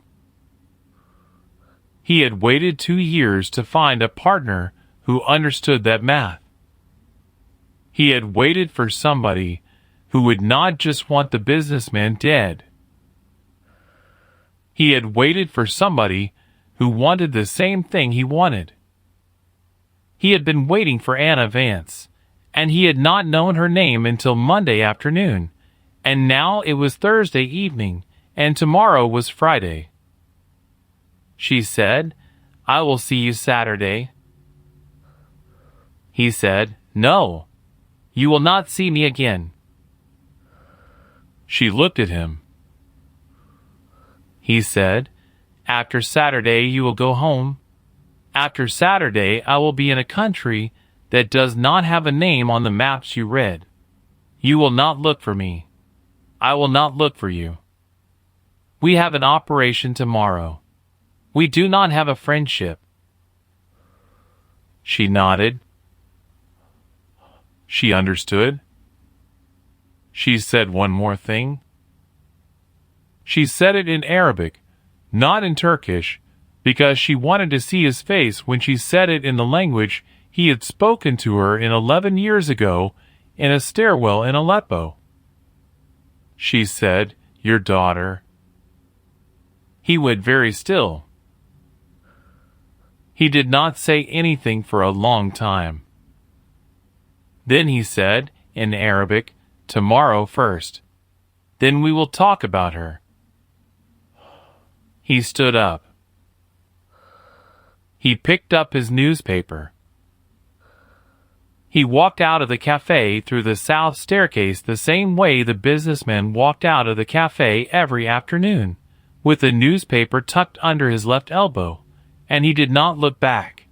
He had waited 2 years to find a partner who understood that math. He had waited for somebody who would not just want the businessman dead. He had waited for somebody who wanted the same thing he wanted. He had been waiting for Anna Vance, and he had not known her name until Monday afternoon, and now it was Thursday evening, and tomorrow was Friday. She said, "I will see you Saturday." He said, "No, you will not see me again." She looked at him. He said, "After Saturday you will go home. After Saturday I will be in a country that does not have a name on the maps you read. You will not look for me. I will not look for you. We have an operation tomorrow. We do not have a friendship." She nodded. She understood. She said one more thing. She said it in Arabic, not in Turkish, because she wanted to see his face when she said it in the language he had spoken to her 11 years ago in a stairwell in Aleppo. She said, "Your daughter." He went very still. He did not say anything for a long time. Then he said, in Arabic, "Tomorrow first. Then we will talk about her." He stood up. He picked up his newspaper. He walked out of the cafe through the south staircase the same way the businessman walked out of the cafe every afternoon, with the newspaper tucked under his left elbow, and he did not look back.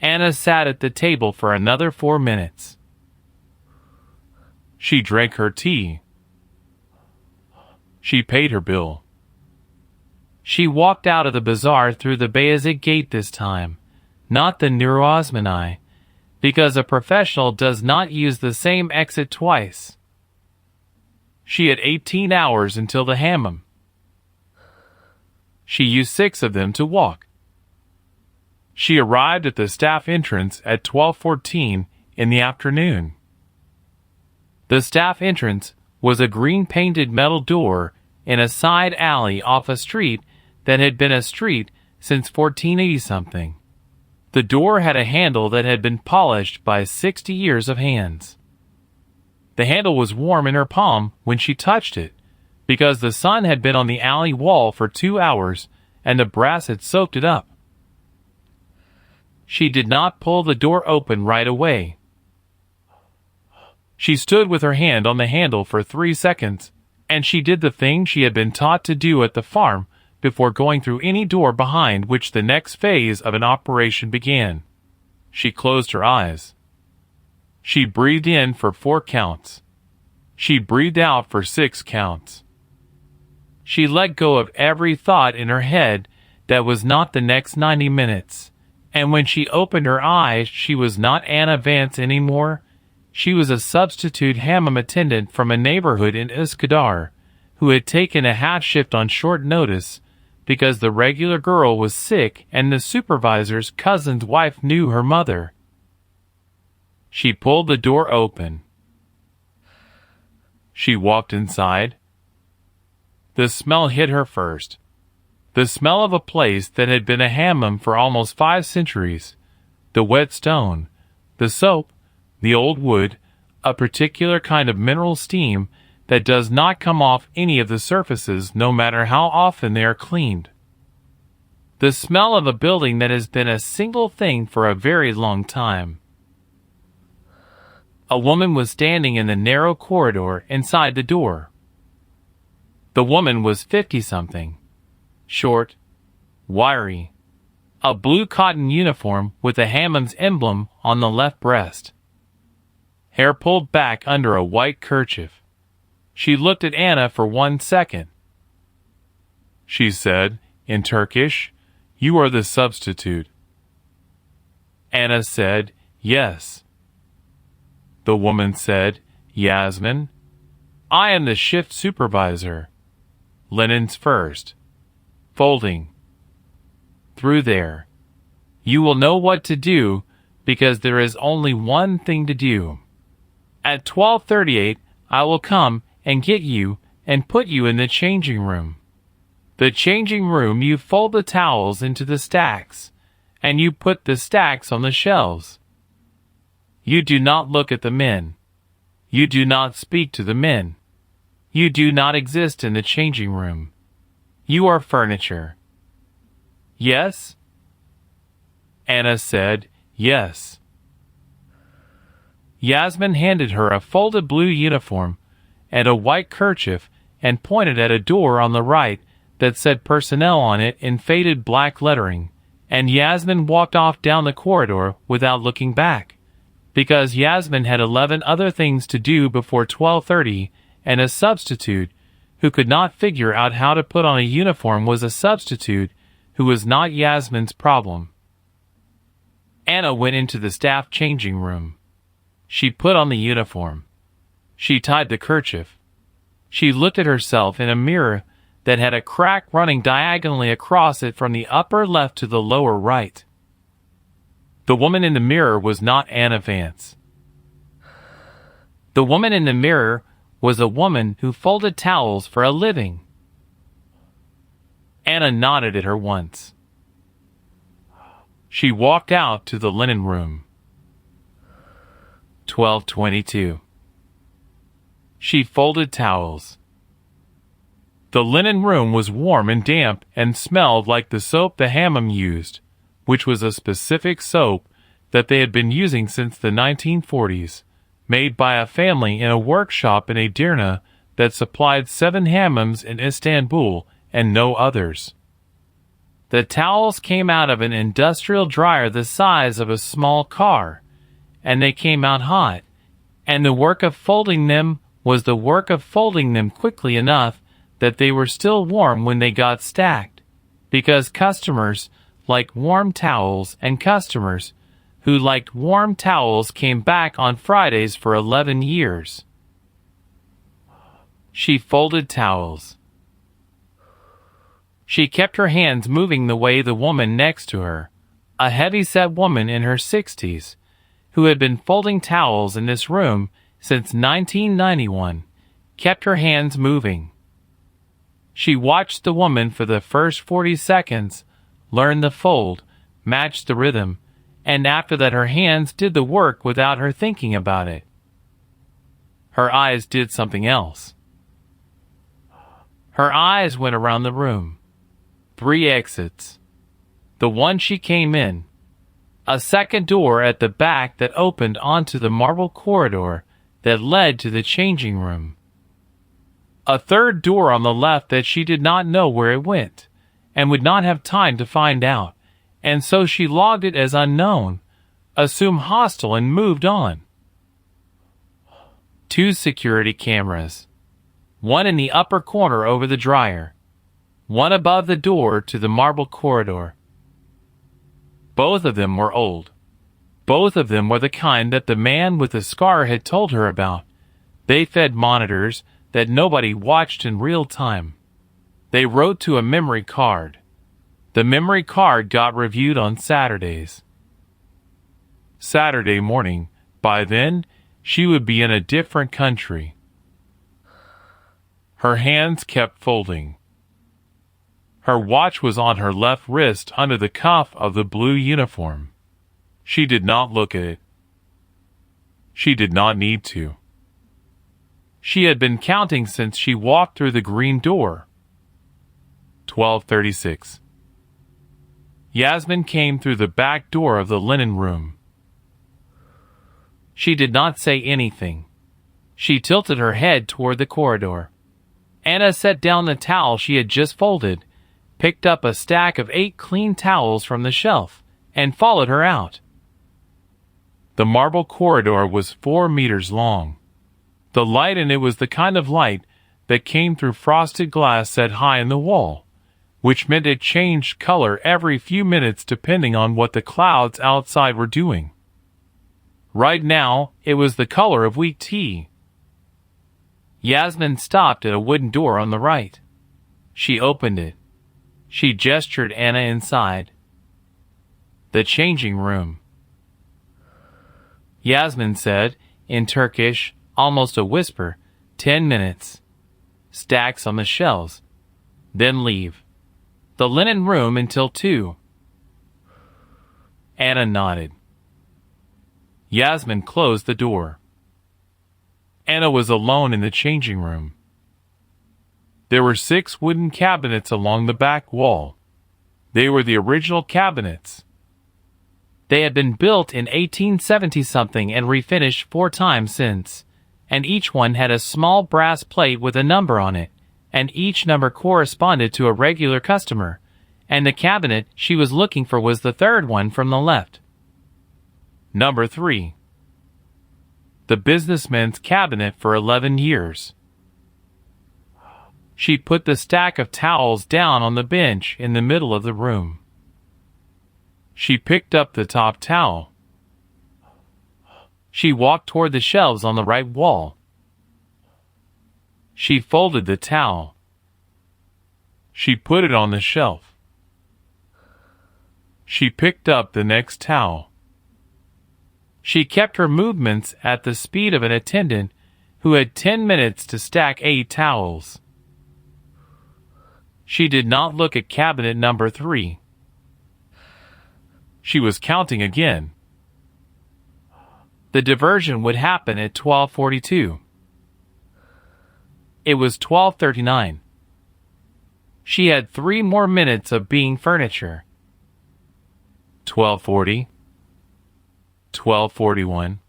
Anna sat at the table for another 4 minutes. She drank her tea. She paid her bill. She walked out of the bazaar through the Bayezid gate this time, not the Nur Osmani, because a professional does not use the same exit twice. She had 18 hours until the hammam. She used 6 of them to walk. She arrived at the staff entrance at 12:14 in the afternoon. The staff entrance was a green-painted metal door in a side alley off a street that had been a street since 1480-something. The door had a handle that had been polished by 60 years of hands. The handle was warm in her palm when she touched it, because the sun had been on the alley wall for 2 hours and the brass had soaked it up. She did not pull the door open right away. She stood with her hand on the handle for 3 seconds, and she did the thing she had been taught to do at the farm before going through any door behind which the next phase of an operation began. She closed her eyes. She breathed in for 4 counts. She breathed out for 6 counts. She let go of every thought in her head that was not the next 90 minutes, and when she opened her eyes she was not Anna Vance anymore. She was a substitute hammam attendant from a neighborhood in Üsküdar who had taken a half shift on short notice because the regular girl was sick and the supervisor's cousin's wife knew her mother. She pulled the door open. She walked inside. The smell hit her first. The smell of a place that had been a hammam for almost 5 centuries. The wet stone, the soap, the old wood, a particular kind of mineral steam that does not come off any of the surfaces no matter how often they are cleaned. The smell of a building that has been a single thing for a very long time. A woman was standing in the narrow corridor inside the door. The woman was 50-something, short, wiry, a blue cotton uniform with the hammam's emblem on the left breast. Hair pulled back under a white kerchief. She looked at Anna for 1 second. She said, in Turkish, "You are the substitute." Anna said, "Yes." The woman said, "Yasmin, I am the shift supervisor. Linens first. Folding. Through there. You will know what to do because there is only one thing to do. At 12:38, I will come and get you and put you in the changing room. The changing room, you fold the towels into the stacks, and you put the stacks on the shelves. You do not look at the men. You do not speak to the men. You do not exist in the changing room. You are furniture." "Yes?" Anna said, "Yes." Yasmin handed her a folded blue uniform and a white kerchief and pointed at a door on the right that said personnel on it in faded black lettering, and Yasmin walked off down the corridor without looking back, because Yasmin had 11 other things to do before 12:30, and a substitute who could not figure out how to put on a uniform was a substitute who was not Yasmin's problem. Anna went into the staff changing room. She put on the uniform. She tied the kerchief. She looked at herself in a mirror that had a crack running diagonally across it from the upper left to the lower right. The woman in the mirror was not Anna Vance. The woman in the mirror was a woman who folded towels for a living. Anna nodded at her once. She walked out to the linen room. 12:22. She folded towels. The linen room was warm and damp and smelled like the soap the Hammam used, which was a specific soap that they had been using since the 1940s, made by a family in a workshop in Edirne that supplied 7 hammams in Istanbul and no others. The towels came out of an industrial dryer the size of a small car, and they came out hot, and the work of folding them was the work of folding them quickly enough that they were still warm when they got stacked, because customers liked warm towels, and customers who liked warm towels came back on Fridays for 11 years. She folded towels. She kept her hands moving the way the woman next to her, a heavy-set woman in her 60s, who had been folding towels in this room since 1991, kept her hands moving. She watched the woman for the first 40 seconds, learned the fold, matched the rhythm, and after that her hands did the work without her thinking about it. Her eyes did something else. Her eyes went around the room. 3 exits. The one she came in. A second door at the back that opened onto the marble corridor that led to the changing room. A third door on the left that she did not know where it went, and would not have time to find out, and so she logged it as unknown, assumed hostile, and moved on. 2 security cameras. One in the upper corner over the dryer. One above the door to the marble corridor. Both of them were old. Both of them were the kind that the man with the scar had told her about. They fed monitors that nobody watched in real time. They wrote to a memory card. The memory card got reviewed on Saturdays. Saturday morning, by then, she would be in a different country. Her hands kept folding. Her watch was on her left wrist under the cuff of the blue uniform. She did not look at it. She did not need to. She had been counting since she walked through the green door. 12:36. Yasmin came through the back door of the linen room. She did not say anything. She tilted her head toward the corridor. Anna set down the towel she had just folded, picked up a stack of 8 clean towels from the shelf, and followed her out. The marble corridor was 4 meters long. The light in it was the kind of light that came through frosted glass set high in the wall, which meant it changed color every few minutes depending on what the clouds outside were doing. Right now, it was the color of weak tea. Yasmin stopped at a wooden door on the right. She opened it. She gestured Anna inside. The changing room. Yasmin said, in Turkish, almost a whisper, 10 minutes. Stacks on the shelves. Then leave. The linen room until 2. Anna nodded. Yasmin closed the door. Anna was alone in the changing room. There were 6 wooden cabinets along the back wall. They were the original cabinets. They had been built in 1870-something and refinished 4 times since, and each one had a small brass plate with a number on it, and each number corresponded to a regular customer, and the cabinet she was looking for was the 3rd one from the left. Number 3. The businessman's cabinet for 11 years. She put the stack of towels down on the bench in the middle of the room. She picked up the top towel. She walked toward the shelves on the right wall. She folded the towel. She put it on the shelf. She picked up the next towel. She kept her movements at the speed of an attendant who had 10 minutes to stack 8 towels. She did not look at cabinet number 3. She was counting again. The diversion would happen at 12:42. It was 12:39. She had 3 more minutes of being furniture. 12:40. 12:41.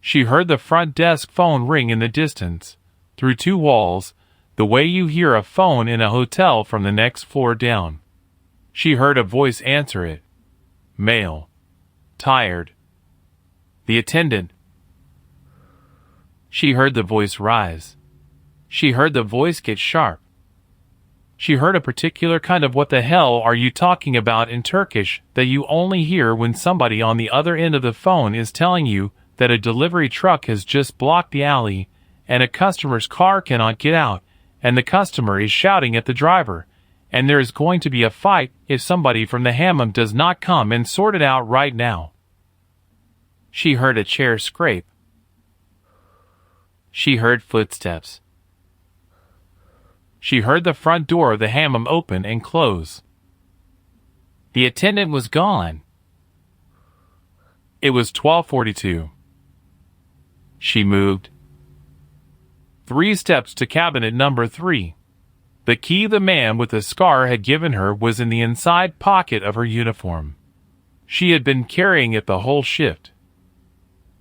She heard the front desk phone ring in the distance, through 2 walls, the way you hear a phone in a hotel from the next floor down. She heard a voice answer it. Male. Tired. The attendant. She heard the voice rise. She heard the voice get sharp. She heard a particular kind of "what the hell are you talking about" in Turkish that you only hear when somebody on the other end of the phone is telling you that a delivery truck has just blocked the alley and a customer's car cannot get out, and the customer is shouting at the driver, and there is going to be a fight if somebody from the hammam does not come and sort it out right now. She heard a chair scrape. She heard footsteps. She heard the front door of the hammam open and close. The attendant was gone. It was 12:42. She moved. 3 steps to cabinet number 3. The key the man with the scar had given her was in the inside pocket of her uniform. She had been carrying it the whole shift.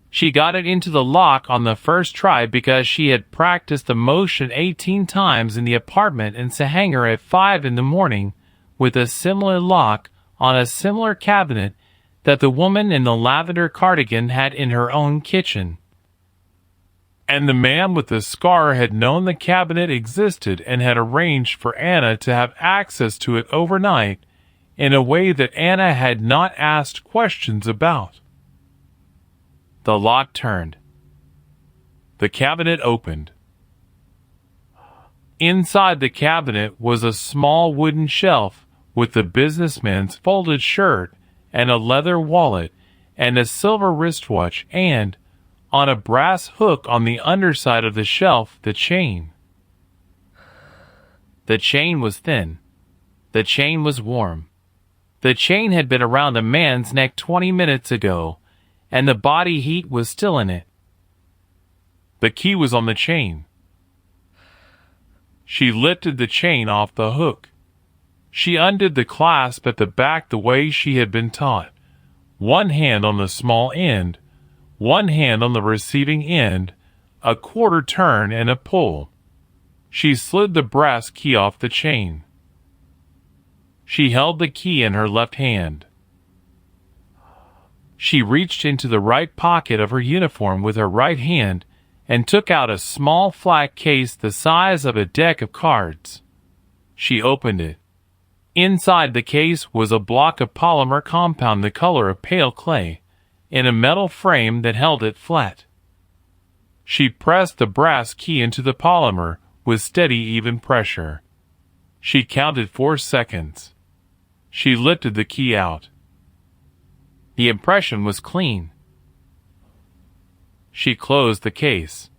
She got it into the lock on the first try because she had practiced the motion 18 times in the apartment in Sahanger at 5 in the morning with a similar lock on a similar cabinet that the woman in the lavender cardigan had in her own kitchen. And the man with the scar had known the cabinet existed and had arranged for Anna to have access to it overnight in a way that Anna had not asked questions about. The lock turned. The cabinet opened. Inside the cabinet was a small wooden shelf with the businessman's folded shirt and a leather wallet and a silver wristwatch and, on a brass hook on the underside of the shelf, the chain. The chain was thin. The chain was warm. The chain had been around a man's neck 20 minutes ago, and the body heat was still in it. The key was on the chain. She lifted the chain off the hook. She undid the clasp at the back the way she had been taught. One hand on the small end, one hand on the receiving end, a quarter turn and a pull. She slid the brass key off the chain. She held the key in her left hand. She reached into the right pocket of her uniform with her right hand and took out a small flat case the size of a deck of cards. She opened it. Inside the case was a block of polymer compound the color of pale clay, in a metal frame that held it flat. She pressed the brass key into the polymer with steady, even pressure. She counted 4 seconds. She lifted the key out. The impression was clean. She closed the case.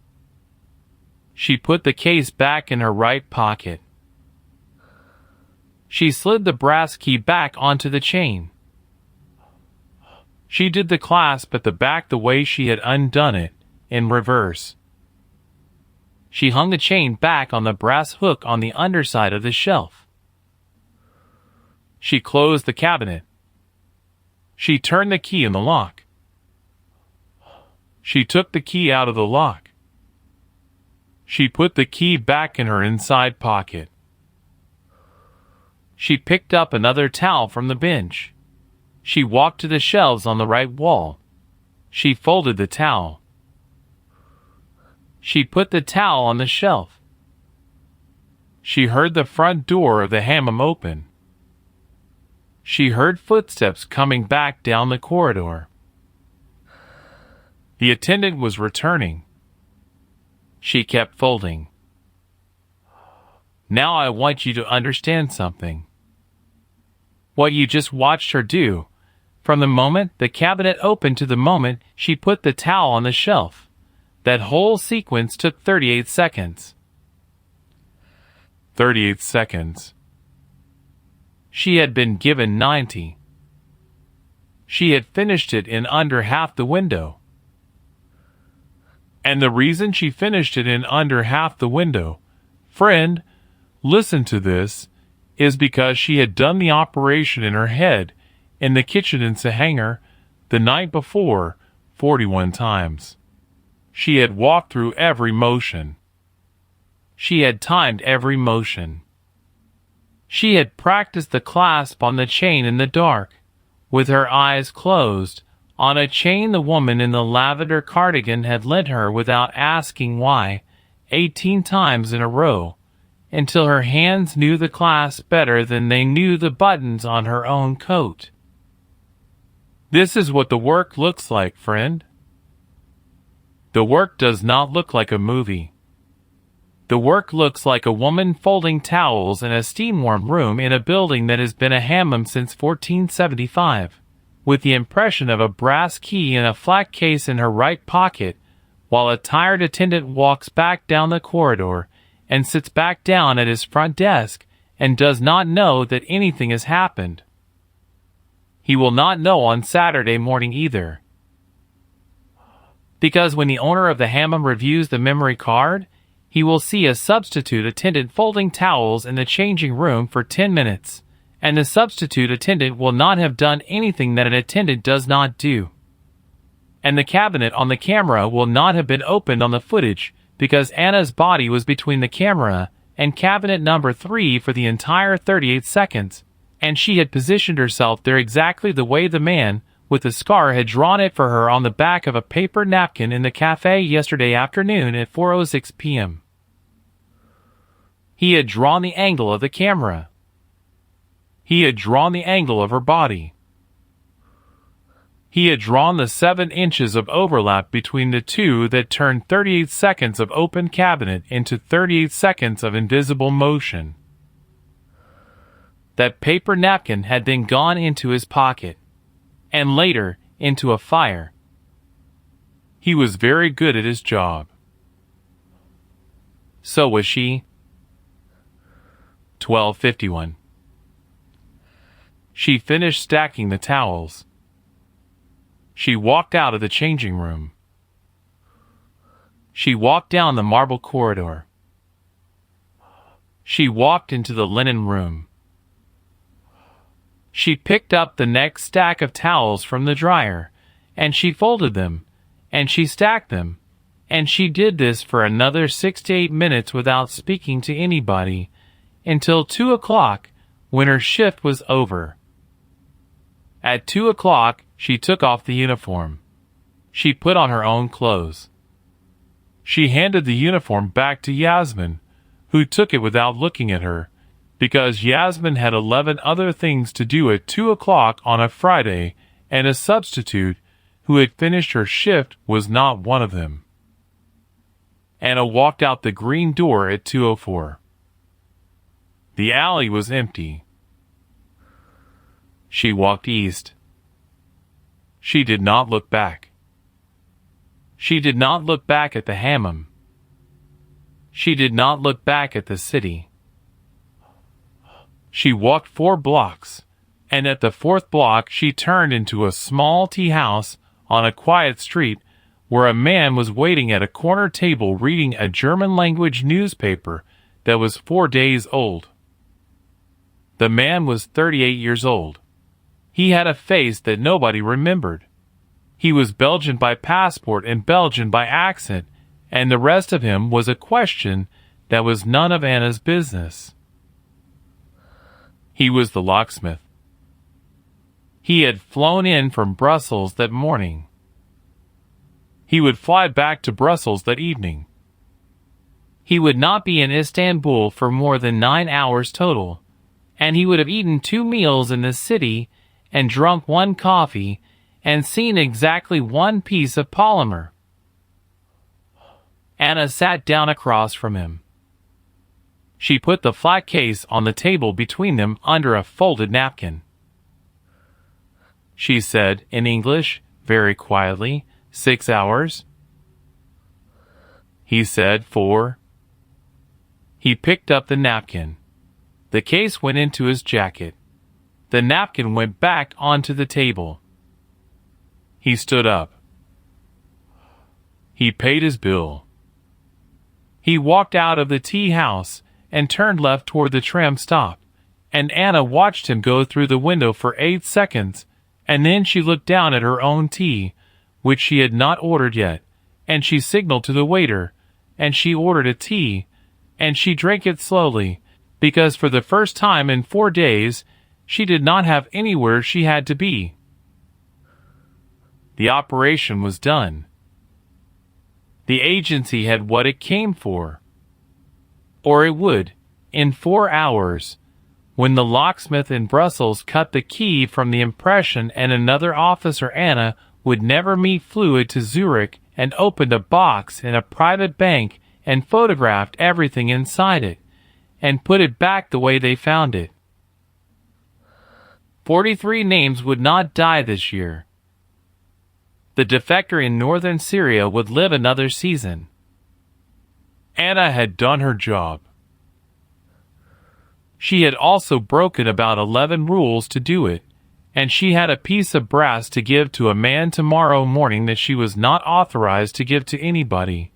She put the case back in her right pocket. She slid the brass key back onto the chain. She did the clasp at the back the way she had undone it, in reverse. She hung the chain back on the brass hook on the underside of the shelf. She closed the cabinet. She turned the key in the lock. She took the key out of the lock. She put the key back in her inside pocket. She picked up another towel from the bench. She walked to the shelves on the right wall. She folded the towel. She put the towel on the shelf. She heard the front door of the hammam open. She heard footsteps coming back down the corridor. The attendant was returning. She kept folding. Now I want you to understand something. What you just watched her do, from the moment the cabinet opened to the moment she put the towel on the shelf, that whole sequence took 38 seconds. 38 seconds. She had been given 90. She had finished it in under half the window. And the reason she finished it in under half the window, friend, listen to this, is because she had done the operation in her head in the kitchen in Sahanger the night before 41 times. She had walked through every motion. She had timed every motion. She had practiced the clasp on the chain in the dark, with her eyes closed, on a chain the woman in the lavender cardigan had lent her without asking why, 18 times in a row, until her hands knew the clasp better than they knew the buttons on her own coat. This is what the work looks like, friend. The work does not look like a movie. The work looks like a woman folding towels in a steam-warm room in a building that has been a hammam since 1475, with the impression of a brass key in a flat case in her right pocket, while a tired attendant walks back down the corridor and sits back down at his front desk and does not know that anything has happened. He will not know on Saturday morning either. Because when the owner of the hammam reviews the memory card, he will see a substitute attendant folding towels in the changing room for 10 minutes, and the substitute attendant will not have done anything that an attendant does not do. And the cabinet on the camera will not have been opened on the footage because Anna's body was between the camera and cabinet number 3 for the entire 38 seconds, and she had positioned herself there exactly the way the man with the scar had drawn it for her on the back of a paper napkin in the cafe yesterday afternoon at 4:06 p.m. He had drawn the angle of the camera. He had drawn the angle of her body. He had drawn the 7 inches of overlap between the two that turned 38 seconds of open cabinet into 38 seconds of invisible motion. That paper napkin had then gone into his pocket, and later into a fire. He was very good at his job. So was she. 12:51. She finished stacking the towels. She walked out of the changing room. She walked down the marble corridor. She walked into the linen room. She picked up the next stack of towels from the dryer, and she folded them, and she stacked them, and she did this for another 6 to 8 minutes without speaking to anybody, until 2 o'clock, when her shift was over. At 2 o'clock, she took off the uniform. She put on her own clothes. She handed the uniform back to Yasmin, who took it without looking at her, because Yasmin had 11 other things to do at 2 o'clock on a Friday, and a substitute who had finished her shift was not one of them. Anna walked out the green door at 2:04. The alley was empty. She walked east. She did not look back. She did not look back at the hammam. She did not look back at the city. She walked 4 blocks, and at the 4th block she turned into a small tea house on a quiet street where a man was waiting at a corner table reading a German-language newspaper that was 4 days old. The man was 38 years old. He had a face that nobody remembered. He was Belgian by passport and Belgian by accent, and the rest of him was a question that was none of Anna's business. He was the locksmith. He had flown in from Brussels that morning. He would fly back to Brussels that evening. He would not be in Istanbul for more than 9 hours total, and he would have eaten 2 meals in the city and drunk 1 coffee and seen exactly 1 piece of polymer. Anna sat down across from him. She put the flat case on the table between them under a folded napkin. She said, in English, very quietly, 6 hours. He said, 4. He picked up the napkin. The case went into his jacket. The napkin went back onto the table. He stood up. He paid his bill. He walked out of the tea house and turned left toward the tram stop, and Anna watched him go through the window for 8 seconds, and then she looked down at her own tea, which she had not ordered yet, and she signaled to the waiter, and she ordered a tea, and she drank it slowly, because for the first time in 4 days she did not have anywhere she had to be. The operation was done. The agency had what it came for. Or it would, in 4 hours, when the locksmith in Brussels cut the key from the impression and another officer, Anna, would never meet fluid to Zurich and opened a box in a private bank and photographed everything inside it, and put it back the way they found it. 43 names would not die this year. The defector in northern Syria would live another season. Anna had done her job. She had also broken about 11 rules to do it, and she had a piece of brass to give to a man tomorrow morning that she was not authorized to give to anybody,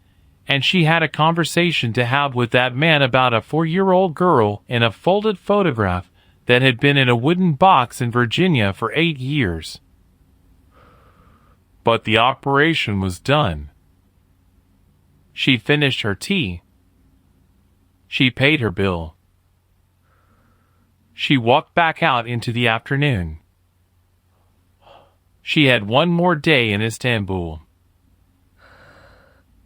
and she had a conversation to have with that man about a 4-year-old girl in a folded photograph that had been in a wooden box in Virginia for 8 years. But the operation was done. She finished her tea. She paid her bill. She walked back out into the afternoon. She had 1 more day in Istanbul.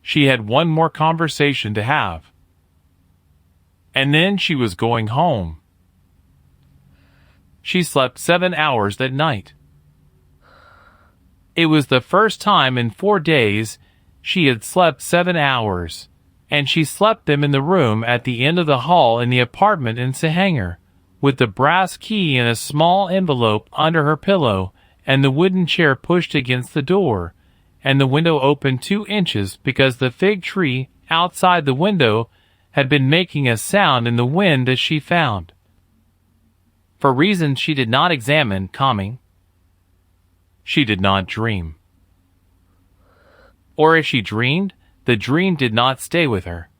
She had 1 more conversation to have. And then she was going home. She slept 7 hours that night. It was the first time in 4 days she had slept 7 hours, and she slept them in the room at the end of the hall in the apartment in Sahanger, with the brass key in a small envelope under her pillow, and the wooden chair pushed against the door, and the window open 2 inches because the fig tree outside the window had been making a sound in the wind as she found. For reasons she did not examine, calming. She did not dream. Or if she dreamed, the dream did not stay with her.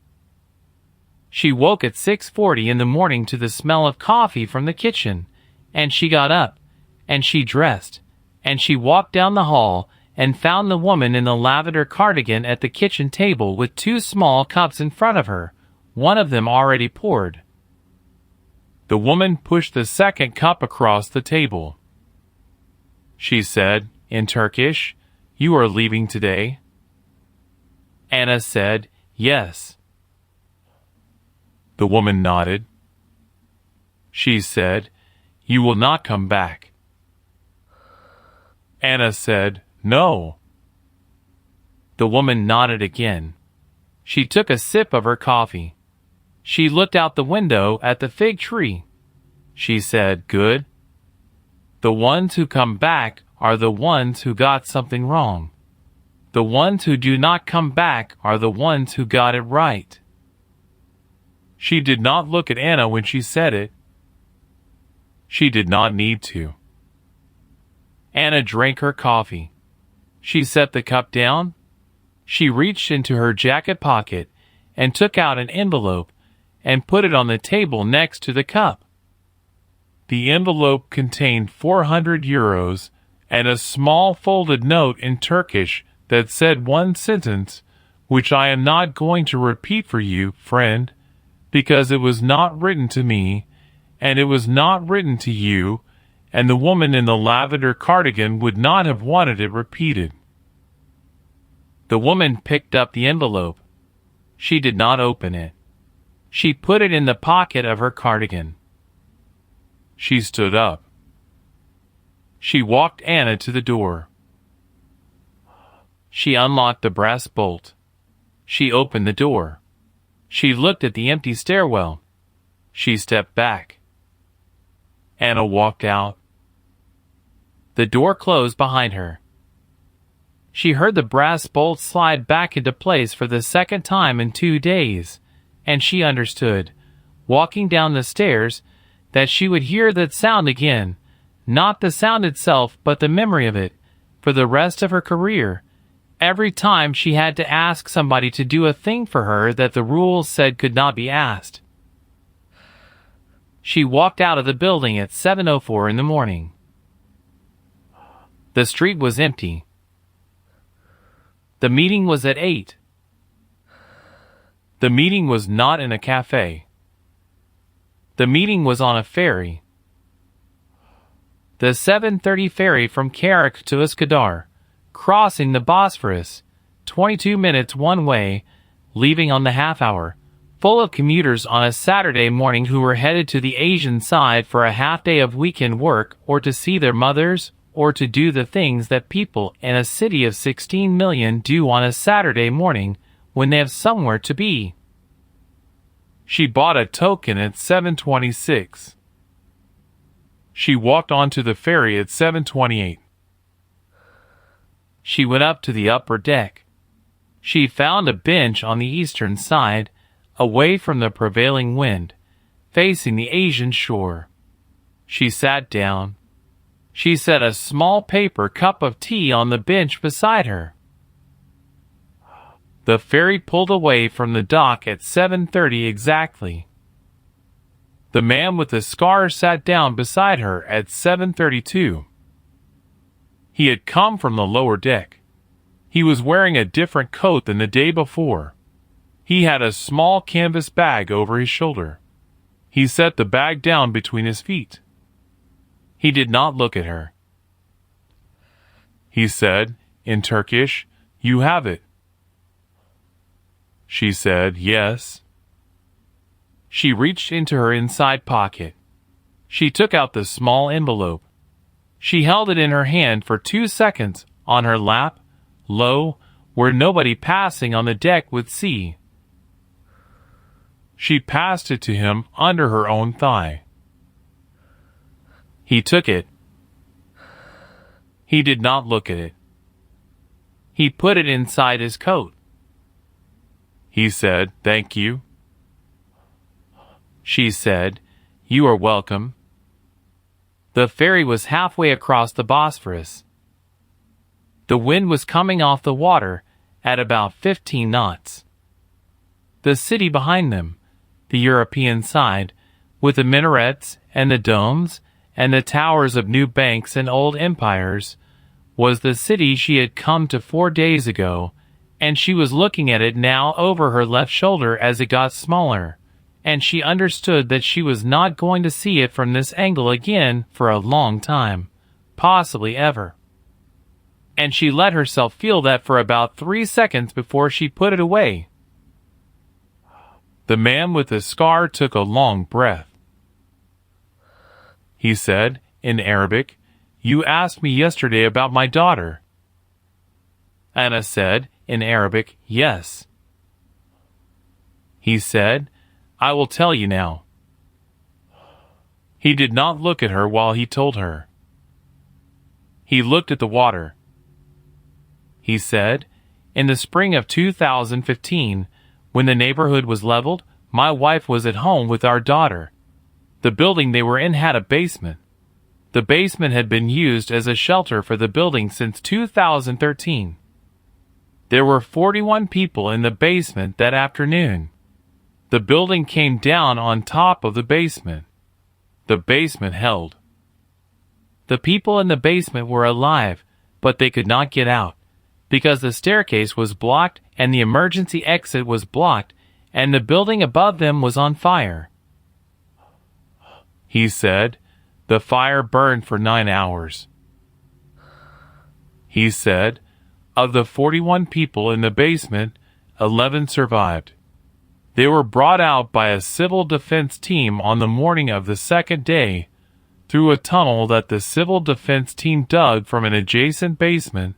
She woke at 6:40 in the morning to the smell of coffee from the kitchen, and she got up, and she dressed, and she walked down the hall and found the woman in the lavender cardigan at the kitchen table with 2 small cups in front of her, one of them already poured. The woman pushed the second cup across the table. She said, in Turkish, "You are leaving today?" Anna said, "Yes." The woman nodded. she said. You will not come back. Anna said, No. The woman nodded again. She took a sip of her coffee. She looked out the window at the fig tree. She said, Good. The ones who come back are the ones who got something wrong. The ones who do not come back are the ones who got it right. She did not look at Anna when she said it. She did not need to. Anna drank her coffee. She set the cup down. She reached into her jacket pocket and took out an envelope and put it on the table next to the cup. The envelope contained 400 euros and a small folded note in Turkish that said one sentence, which I am not going to repeat for you, friend, because it was not written to me, and it was not written to you, and the woman in the lavender cardigan would not have wanted it repeated. The woman picked up the envelope. She did not open it. She put it in the pocket of her cardigan. She stood up. She walked Anna to the door. She unlocked the brass bolt. She opened the door. She looked at the empty stairwell. She stepped back. Anna walked out. The door closed behind her. She heard the brass bolt slide back into place for the second time in 2 days, and she understood, walking down the stairs, that she would hear that sound again, not the sound itself but the memory of it, for the rest of her career, every time she had to ask somebody to do a thing for her that the rules said could not be asked. She walked out of the building at 7:04 in the morning. The street was empty. The meeting was at 8. The meeting was not in a cafe. The meeting was on a ferry. The 7:30 ferry from Carrick to Üsküdar, crossing the Bosphorus, 22 minutes one way, leaving on the half hour, full of commuters on a Saturday morning who were headed to the Asian side for a half day of weekend work or to see their mothers, or to do the things that people in a city of 16 million do on a Saturday morning when they have somewhere to be. She bought a token at 7:26. She walked onto the ferry at 7:28. She went up to the upper deck. She found a bench on the eastern side, away from the prevailing wind, facing the Asian shore. She sat down. She set a small paper cup of tea on the bench beside her. The ferry pulled away from the dock at 7:30 exactly. The man with the scar sat down beside her at 7:32. He had come from the lower deck. He was wearing a different coat than the day before. He had a small canvas bag over his shoulder. He set the bag down between his feet. He did not look at her. He said, in Turkish, "You have it." She said, "Yes." She reached into her inside pocket. She took out the small envelope. She held it in her hand for 2 seconds on her lap, low, where nobody passing on the deck would see. She passed it to him under her own thigh. He took it. He did not look at it. He put it inside his coat. He said, "Thank you." She said, "You are welcome." The ferry was halfway across the Bosphorus. The wind was coming off the water at about 15 knots. The city behind them, the European side, with the minarets and the domes and the towers of new banks and old empires, was the city she had come to 4 days ago, and she was looking at it now over her left shoulder as it got smaller, and she understood that she was not going to see it from this angle again for a long time, possibly ever. And she let herself feel that for about 3 seconds before she put it away. The man with the scar took a long breath. he said, in Arabic. You asked me yesterday about my daughter. Anna said, in Arabic, yes. He said, I will tell you now. He did not look at her while he told her. He looked at the water. He said, in the spring of 2015, when the neighborhood was leveled, my wife was at home with our daughter. The building they were in had a basement. The basement had been used as a shelter for the building since 2013. There were 41 people in the basement that afternoon. The building came down on top of the basement. The basement held. The people in the basement were alive, but they could not get out, because the staircase was blocked and the emergency exit was blocked, and the building above them was on fire. He said, the fire burned for 9 hours. He said, of the 41 people in the basement, 11 survived. They were brought out by a civil defense team on the morning of the second day, through a tunnel that the civil defense team dug from an adjacent basement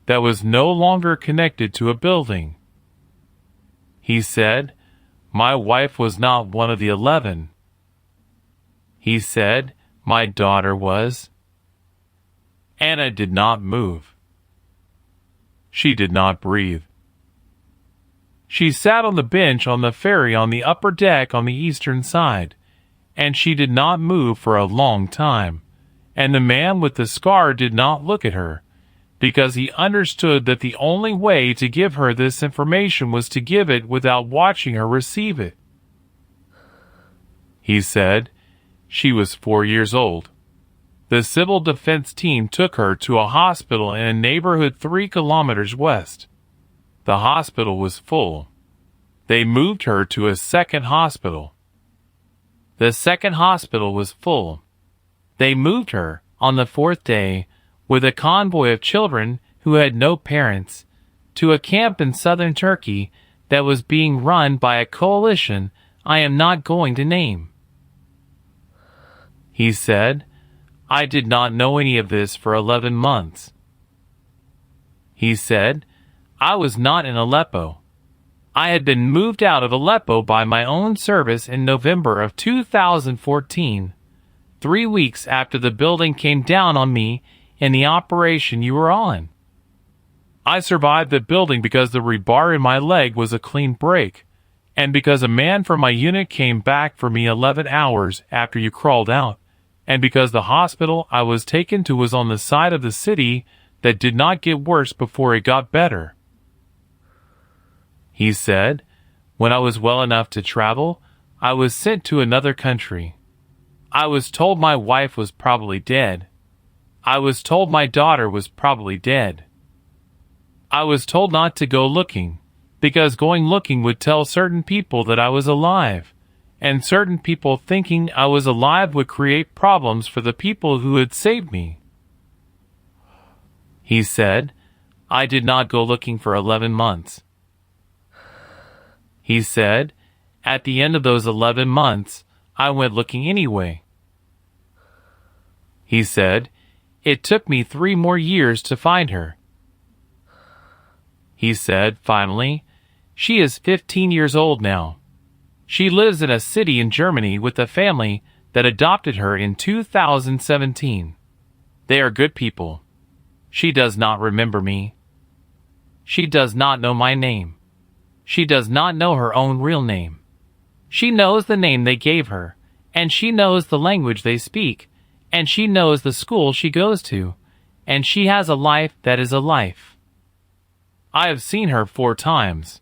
that was no longer connected to a building. He said, my wife was not one of the 11. He said, my daughter was. Anna did not move. She did not breathe. She sat on the bench on the ferry on the upper deck on the eastern side, and she did not move for a long time, and the man with the scar did not look at her, because he understood that the only way to give her this information was to give it without watching her receive it. He said, she was 4 years old. The civil defense team took her to a hospital in a neighborhood 3 kilometers west. The hospital was full. They moved her to a second hospital. The second hospital was full. They moved her, on the 4th day, with a convoy of children who had no parents, to a camp in southern Turkey that was being run by a coalition I am not going to name. He said, I did not know any of this for 11 months. He said, I was not in Aleppo. I had been moved out of Aleppo by my own service in November of 2014, 3 weeks after the building came down on me in the operation you were on. I survived the building because the rebar in my leg was a clean break, and because a man from my unit came back for me 11 hours after you crawled out, and because the hospital I was taken to was on the side of the city that did not get worse before it got better. He said, when I was well enough to travel, I was sent to another country. I was told my wife was probably dead. I was told my daughter was probably dead. I was told not to go looking, because going looking would tell certain people that I was alive, and certain people thinking I was alive would create problems for the people who had saved me. He said, I did not go looking for 11 months. He said, at the end of those 11 months, I went looking anyway. He said, it took me 3 more years to find her. He said, finally, she is 15 years old now. She lives in a city in Germany with a family that adopted her in 2017. They are good people. She does not remember me. She does not know my name. She does not know her own real name. She knows the name they gave her, and she knows the language they speak, and she knows the school she goes to, and she has a life that is a life. I have seen her 4 times.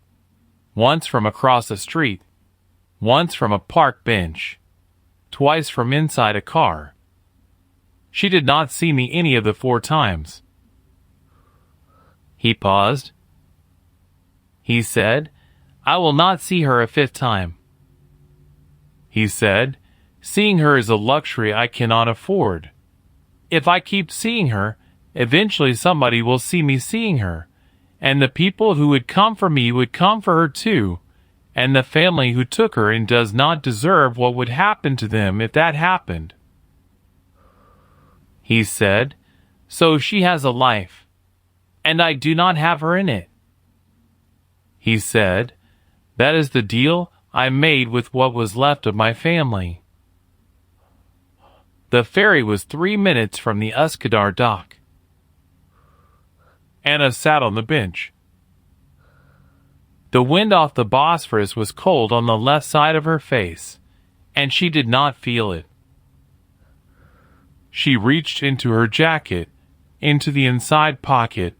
Once from across the street. Once from a park bench. Twice from inside a car. She did not see me any of the 4 times. He paused. He said, I will not see her a 5th time. He said, seeing her is a luxury I cannot afford. If I keep seeing her, eventually somebody will see me seeing her, and the people who would come for me would come for her too, and the family who took her and does not deserve what would happen to them if that happened. He said, "So she has a life, and I do not have her in it." He said, "That is the deal I made with what was left of my family." The ferry was 3 minutes from the Üsküdar dock. Anna sat on the bench. The wind off the Bosphorus was cold on the left side of her face, and she did not feel it. She reached into her jacket, into the inside pocket,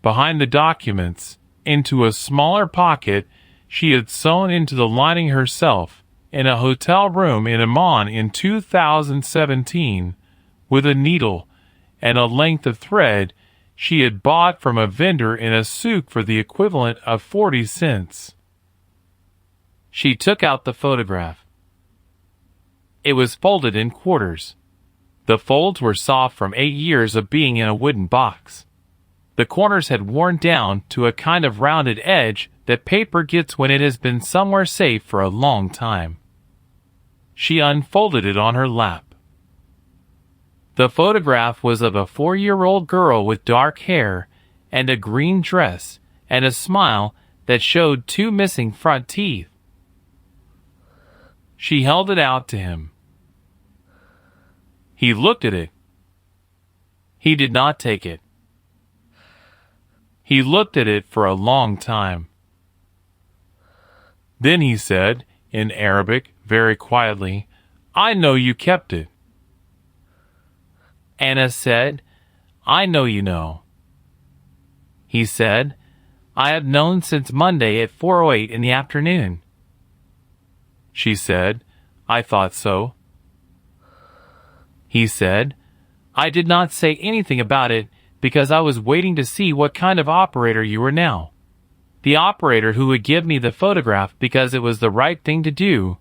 behind the documents, into a smaller pocket she had sewn into the lining herself in a hotel room in Amman in 2017, with a needle and a length of thread she had bought from a vendor in a souk for the equivalent of 40 cents. She took out the photograph. It was folded in quarters. The folds were soft from 8 years of being in a wooden box. The corners had worn down to a kind of rounded edge that paper gets when it has been somewhere safe for a long time. She unfolded it on her lap. The photograph was of a 4-year-old girl with dark hair and a green dress and a smile that showed 2 missing front teeth. She held it out to him. He looked at it. He did not take it. He looked at it for a long time. Then he said, in Arabic, very quietly, "I know you kept it." Anna said, "I know you know." He said, "I have known since Monday at 4:08 in the afternoon." She said, "I thought so." He said, "I did not say anything about it because I was waiting to see what kind of operator you were now. The operator who would give me the photograph because it was the right thing to do,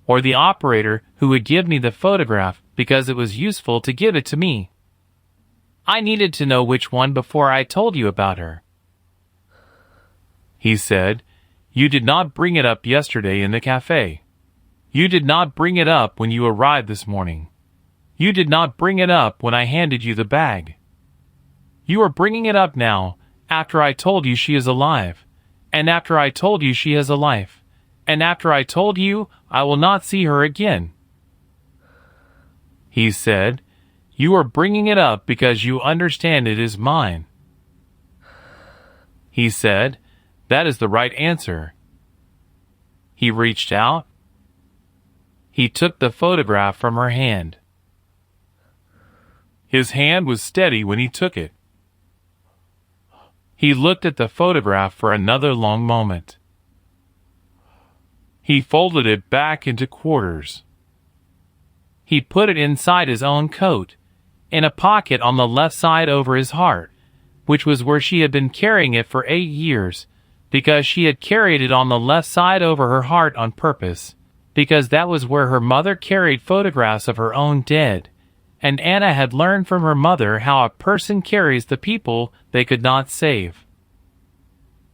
or the operator who would give me the photograph because it was useful to give it to me. I needed to know which one before I told you about her." He said, "You did not bring it up yesterday in the cafe. You did not bring it up when you arrived this morning. You did not bring it up when I handed you the bag. You are bringing it up now, after I told you she is alive, and after I told you she has a life, and after I told you I will not see her again." He said, "You are bringing it up because you understand it is mine." He said, "That is the right answer." He reached out. He took the photograph from her hand. His hand was steady when he took it. He looked at the photograph for another long moment. He folded it back into quarters. He put it inside his own coat, in a pocket on the left side over his heart, which was where she had been carrying it for 8 years, because she had carried it on the left side over her heart on purpose, because that was where her mother carried photographs of her own dead, and Anna had learned from her mother how a person carries the people they could not save.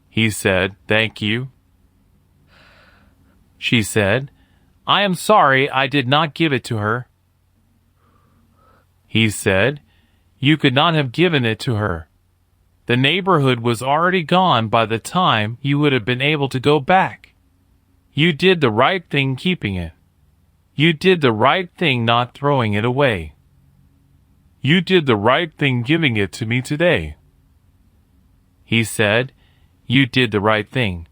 He said, "Thank you." She said, "I am sorry I did not give it to her." He said, "You could not have given it to her. The neighborhood was already gone by the time you would have been able to go back. You did the right thing keeping it. You did the right thing not throwing it away. You did the right thing giving it to me today." He said, "You did the right thing."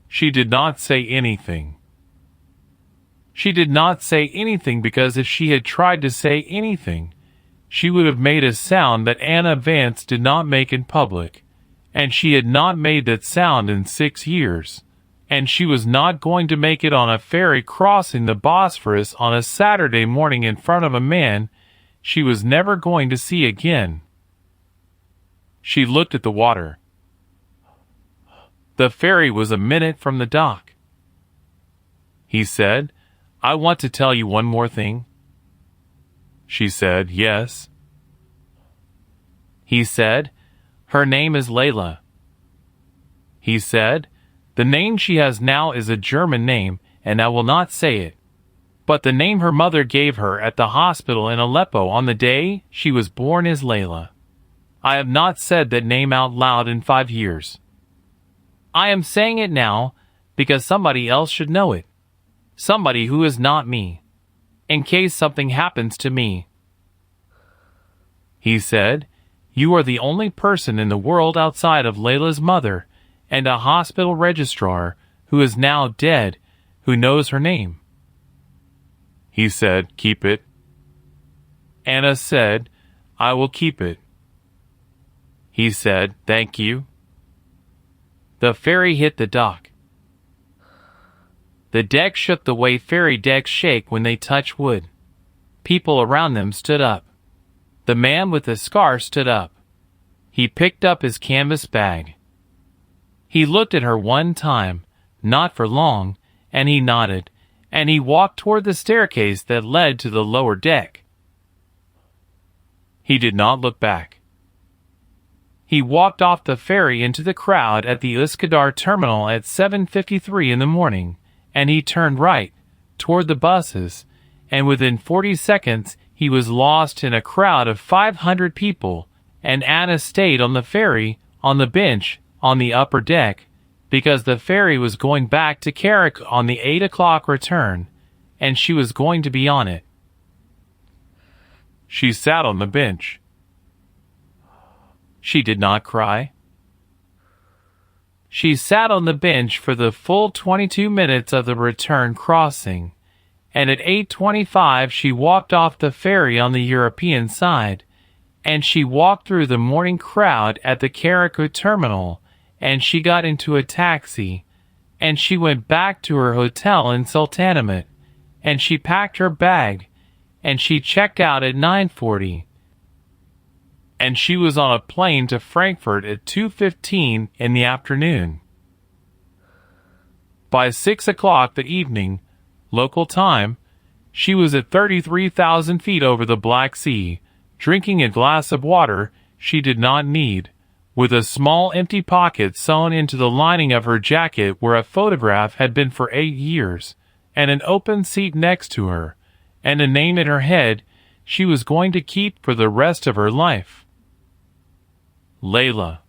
She did not say anything. She did not say anything because if she had tried to say anything, she would have made a sound that Anna Vance did not make in public, and she had not made that sound in 6 years, and she was not going to make it on a ferry crossing the Bosphorus on a Saturday morning in front of a man she was never going to see again. She looked at the water. The ferry was a minute from the dock. He said, "I want to tell you one more thing." She said, "Yes." He said, "Her name is Layla." He said, "The name she has now is a German name, and I will not say it. But the name her mother gave her at the hospital in Aleppo on the day she was born is Layla. I have not said that name out loud in 5 years. I am saying it now because somebody else should know it. Somebody who is not me. In case something happens to me. He said, "You are the only person in the world outside of Layla's mother and a hospital registrar who is now dead who knows her name." He said, "Keep it." Anna said, "I will keep it." He said, "Thank you." The ferry hit the dock. The deck shook the way ferry decks shake when they touch wood. People around them stood up. The man with the scar stood up. He picked up his canvas bag. He looked at her one time, not for long, and he nodded, and he walked toward the staircase that led to the lower deck. He did not look back. He walked off the ferry into the crowd at the Üsküdar terminal at 7:53 in the morning, and he turned right, toward the buses, and within 40 seconds he was lost in a crowd of 500 people, and Anna stayed on the ferry, on the bench, on the upper deck, because the ferry was going back to Carrick on the 8 o'clock return, and she was going to be on it. She sat on the bench. She did not cry. She sat on the bench for the full 22 minutes of the return crossing, and at 8:25 she walked off the ferry on the European side, and she walked through the morning crowd at the Carrick terminal, and she got into a taxi, and she went back to her hotel in Sultanahmet, and she packed her bag, and she checked out at 9:40. And she was on a plane to Frankfurt at 2:15 in the afternoon. By 6 o'clock that evening, local time, she was at 33,000 feet over the Black Sea, drinking a glass of water she did not need, with a small empty pocket sewn into the lining of her jacket where a photograph had been for 8 years, and an open seat next to her, and a name in her head she was going to keep for the rest of her life. Layla.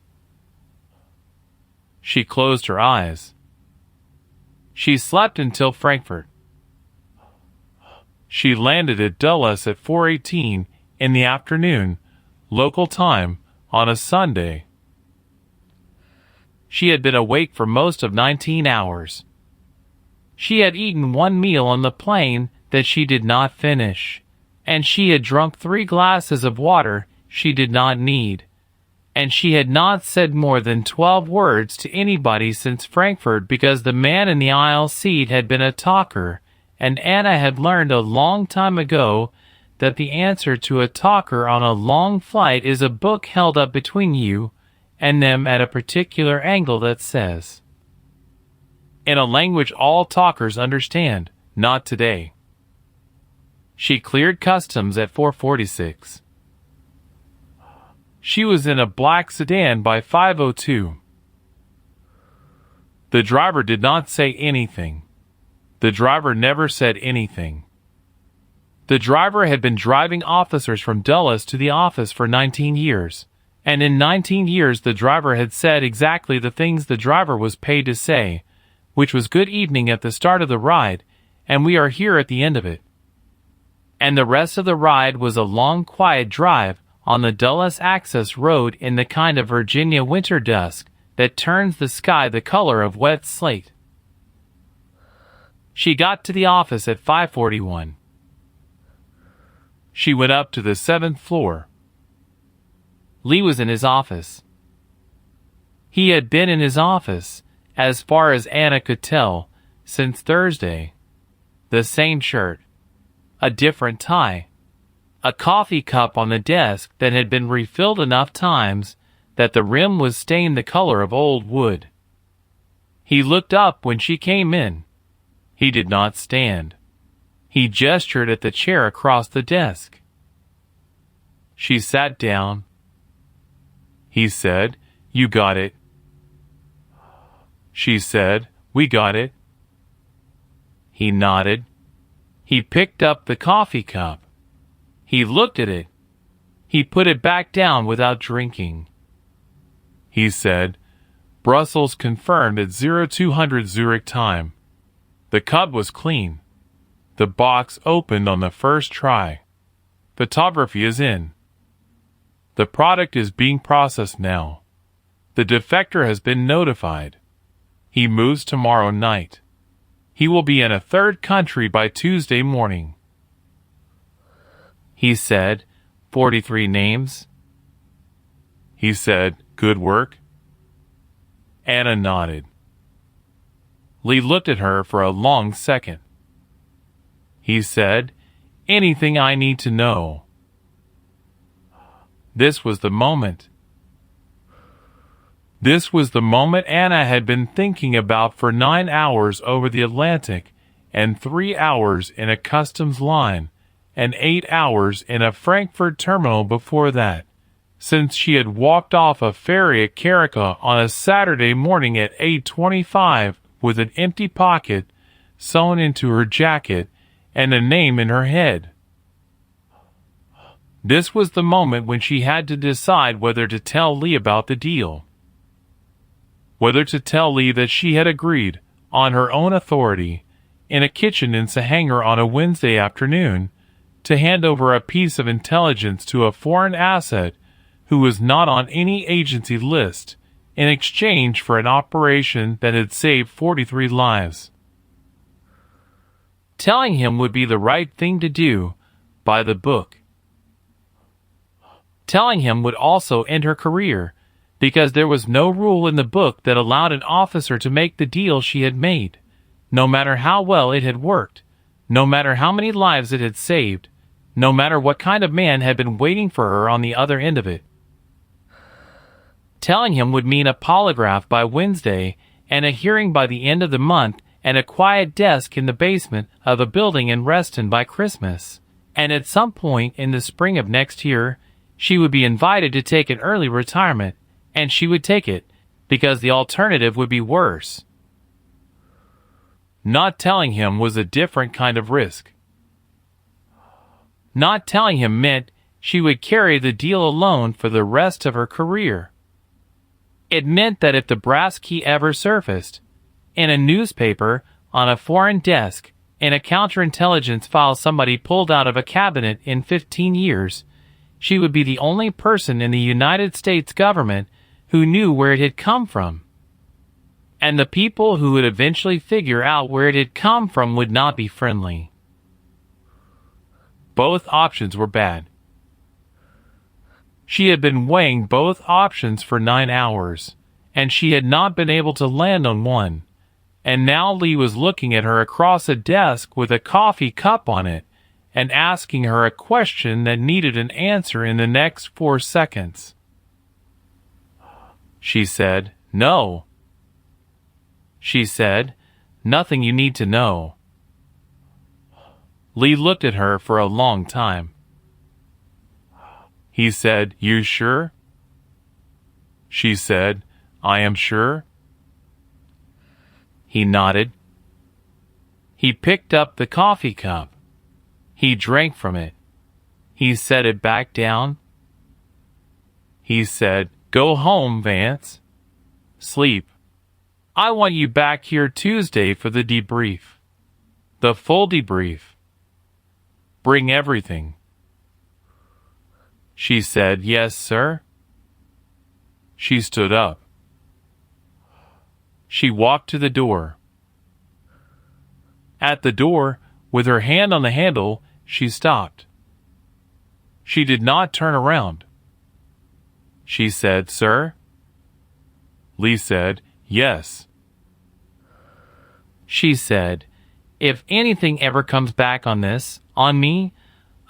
She closed her eyes. She slept until Frankfurt. She landed at Dulles at 4:18 in the afternoon, local time, on a Sunday. She had been awake for most of 19 hours. She had eaten one meal on the plane that she did not finish, and she had drunk 3 glasses of water she did not need, and she had not said more than 12 words to anybody since Frankfurt because the man in the aisle seat had been a talker, and Anna had learned a long time ago that the answer to a talker on a long flight is a book held up between you and them at a particular angle that says, in a language all talkers understand, not today. She cleared customs at 4:46. She was in a black sedan by 5:02. The driver did not say anything. The driver never said anything. The driver had been driving officers from Dulles to the office for 19 years, and in 19 years the driver had said exactly the things the driver was paid to say, which was good evening at the start of the ride, and we are here at the end of it. And the rest of the ride was a long quiet drive on the Dulles access road in the kind of Virginia winter dusk that turns the sky the color of wet slate. She got to the office at 5:41. She went up to the 7th floor. Lee was in his office. He had been in his office, as far as Anna could tell, since Thursday. The same shirt. A different tie. A coffee cup on the desk that had been refilled enough times that the rim was stained the color of old wood. He looked up when she came in. He did not stand. He gestured at the chair across the desk. She sat down. He said, "You got it." She said, "We got it." He nodded. He picked up the coffee cup. He looked at it. He put it back down without drinking. He said, "Brussels confirmed at 0200 Zurich time." The cup was clean. The box opened on the first try. Photography is in. The product is being processed now. The defector has been notified. He moves tomorrow night. He will be in a third country by Tuesday morning. He said, 43 names. He said, "Good work." Anna nodded. Lee looked at her for a long second. He said, "Anything I need to know?" This was the moment. This was the moment Anna had been thinking about for 9 hours over the Atlantic, and 3 hours in a customs line, and 8 hours in a Frankfurt terminal before that, since she had walked off a ferry at Carica on a Saturday morning at 8:25 with an empty pocket sewn into her jacket and a name in her head. This was the moment when she had to decide whether to tell Lee about the deal. Whether to tell Lee that she had agreed, on her own authority, in a kitchen in Sahanger on a Wednesday afternoon, to hand over a piece of intelligence to a foreign asset who was not on any agency list, in exchange for an operation that had saved 43 lives. Telling him would be the right thing to do, by the book. Telling him would also end her career, because there was no rule in the book that allowed an officer to make the deal she had made, no matter how well it had worked, no matter how many lives it had saved, no matter what kind of man had been waiting for her on the other end of it. Telling him would mean a polygraph by Wednesday and a hearing by the end of the month and a quiet desk in the basement of a building in Reston by Christmas. And at some point in the spring of next year, she would be invited to take an early retirement, and she would take it, because the alternative would be worse. Not telling him was a different kind of risk. Not telling him meant she would carry the deal alone for the rest of her career. It meant that if the brass key ever surfaced, in a newspaper, on a foreign desk, in a counterintelligence file somebody pulled out of a cabinet in 15 years, she would be the only person in the United States government who knew where it had come from. And the people who would eventually figure out where it had come from would not be friendly. Both options were bad. She had been weighing both options for 9 hours, and she had not been able to land on one. And now Lee was looking at her across a desk with a coffee cup on it, and asking her a question that needed an answer in the next 4 seconds. She said, "No." She said, "Nothing you need to know." Lee looked at her for a long time. He said, "You sure?" She said, "I am sure." He nodded. He picked up the coffee cup. He drank from it. He set it back down. He said, "Go home, Vance. Sleep. I want you back here Tuesday for the debrief. The full debrief. Bring everything." She said, "Yes, sir." She stood up. She walked to the door. At the door, with her hand on the handle, she stopped. She did not turn around. She said, "Sir?" Lee said, "Yes." She said, "If anything ever comes back on this, on me,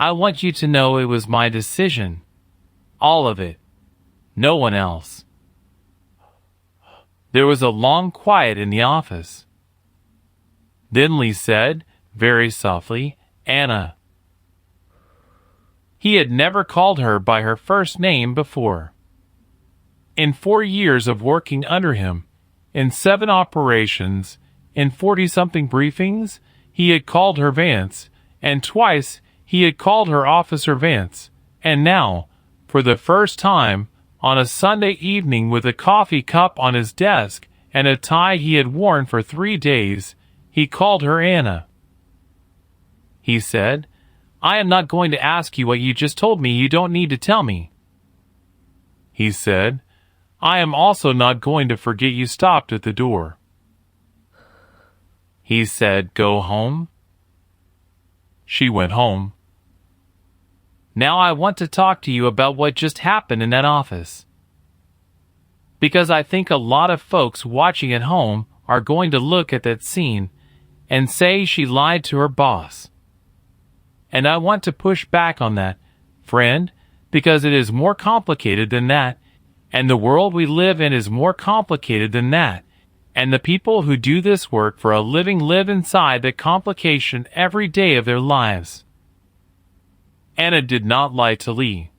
I want you to know it was my decision. All of it. No one else." There was a long quiet in the office. Then Lee said, very softly, "Anna." He had never called her by her first name before. In 4 years of working under him, in 7 operations, in 40-something briefings, he had called her Vance, and twice he had called her Officer Vance, and now, for the first time, on a Sunday evening with a coffee cup on his desk and a tie he had worn for 3 days, he called her Anna. He said, "I am not going to ask you what you just told me. You don't need to tell me." He said, "I am also not going to forget you stopped at the door." He said, "Go home." She went home. "Now I want to talk to you about what just happened in that office. Because I think a lot of folks watching at home are going to look at that scene and say she lied to her boss. And I want to push back on that, friend, because it is more complicated than that, and the world we live in is more complicated than that, and the people who do this work for a living live inside that complication every day of their lives." Anna did not lie to Lee.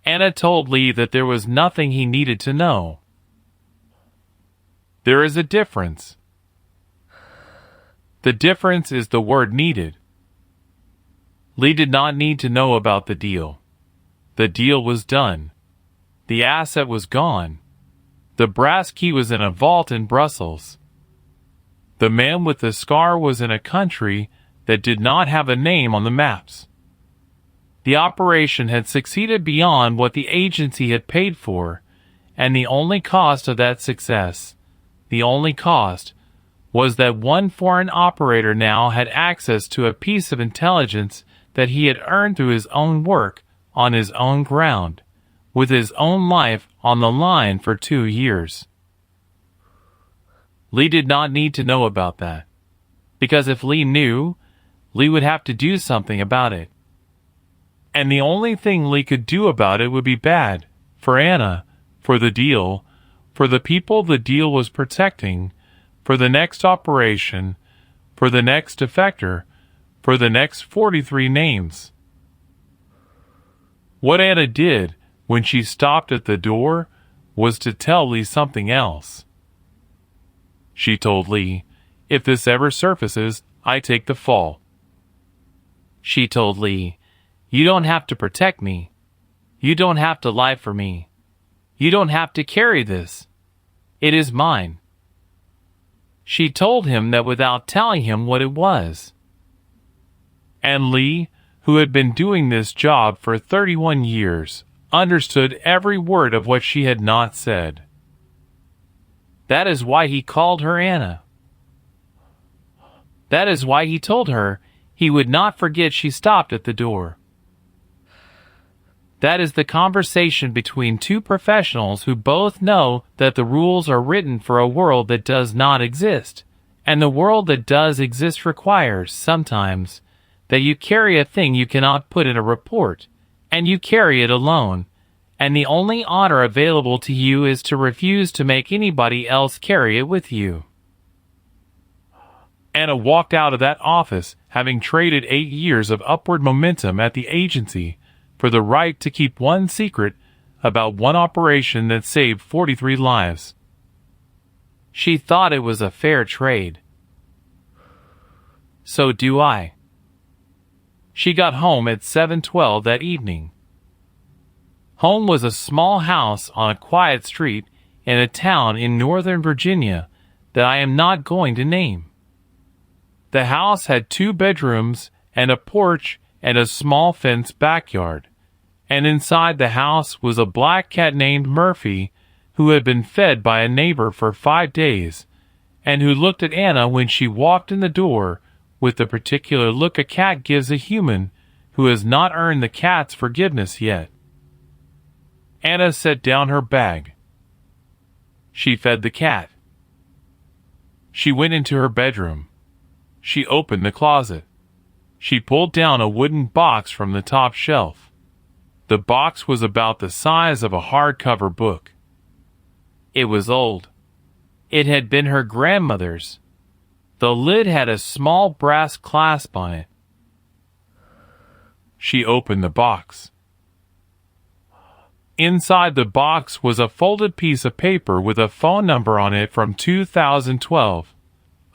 Anna told Lee that there was nothing he needed to know. There is a difference. The difference is the word needed. Lee did not need to know about the deal. The deal was done. The asset was gone. The brass key was in a vault in Brussels. The man with the scar was in a country that did not have a name on the maps. The operation had succeeded beyond what the agency had paid for, and the only cost of that success, the only cost, was that one foreign operator now had access to a piece of intelligence that he had earned through his own work on his own ground, with his own life on the line for 2 years. Lee did not need to know about that, because if Lee knew, Lee would have to do something about it. And the only thing Lee could do about it would be bad for Anna, for the deal, for the people the deal was protecting, for the next operation, for the next defector, for the next 43 names. What Anna did when she stopped at the door was to tell Lee something else. She told Lee, "If this ever surfaces, I take the fall." She told Lee, "You don't have to protect me. You don't have to lie for me. You don't have to carry this. It is mine." She told him that without telling him what it was. And Lee, who had been doing this job for 31 years, understood every word of what she had not said. That is why he called her Anna. That is why he told her he would not forget she stopped at the door. That is the conversation between two professionals who both know that the rules are written for a world that does not exist, and the world that does exist requires, sometimes, that you carry a thing you cannot put in a report, and you carry it alone, and the only honor available to you is to refuse to make anybody else carry it with you. Anna walked out of that office having traded 8 years of upward momentum at the agency for the right to keep one secret about one operation that saved 43 lives. She thought it was a fair trade. So do I. She got home at 7:12 that evening. Home was a small house on a quiet street in a town in Northern Virginia that I am not going to name. The house had 2 bedrooms and a porch and a small fenced backyard, and inside the house was a black cat named Murphy who had been fed by a neighbor for 5 days, and who looked at Anna when she walked in the door with the particular look a cat gives a human who has not earned the cat's forgiveness yet. Anna set down her bag. She fed the cat. She went into her bedroom. She opened the closet. She pulled down a wooden box from the top shelf. The box was about the size of a hardcover book. It was old. It had been her grandmother's. The lid had a small brass clasp on it. She opened the box. Inside the box was a folded piece of paper with a phone number on it from 2012,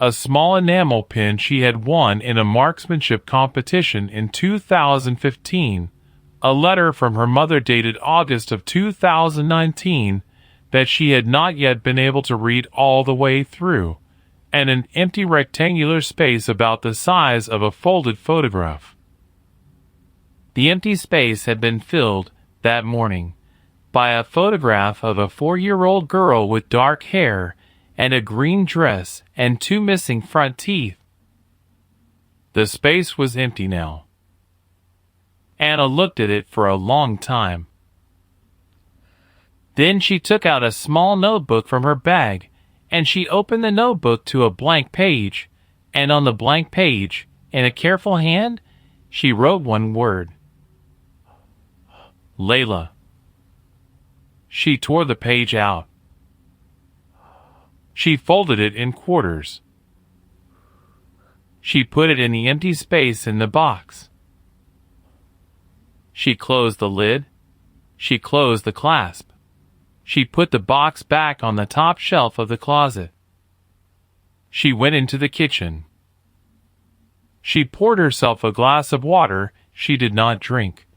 a small enamel pin she had won in a marksmanship competition in 2015, a letter from her mother dated August of 2019 that she had not yet been able to read all the way through, and an empty rectangular space about the size of a folded photograph. The empty space had been filled, that morning, by a photograph of a 4-year-old girl with dark hair and a green dress and 2 missing front teeth. The space was empty now. Anna looked at it for a long time. Then she took out a small notebook from her bag, and she opened the notebook to a blank page, and on the blank page, in a careful hand, she wrote one word. Layla. She tore the page out. She folded it in quarters. She put it in the empty space in the box. She closed the lid. She closed the clasp. She put the box back on the top shelf of the closet. She went into the kitchen. She poured herself a glass of water she did not drink,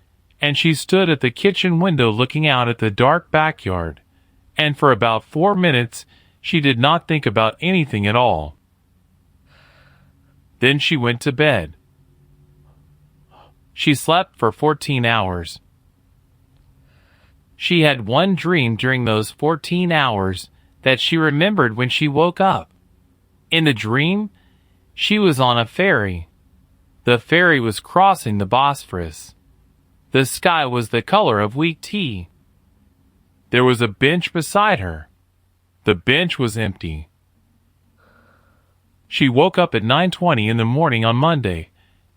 and she stood at the kitchen window looking out at the dark backyard, and for about 4 minutes she did not think about anything at all. Then she went to bed. She slept for 14 hours. She had one dream during those 14 hours that she remembered when she woke up. In the dream, she was on a ferry. The ferry was crossing the Bosphorus. The sky was the color of weak tea. There was a bench beside her. The bench was empty. She woke up at 9:20 in the morning on Monday,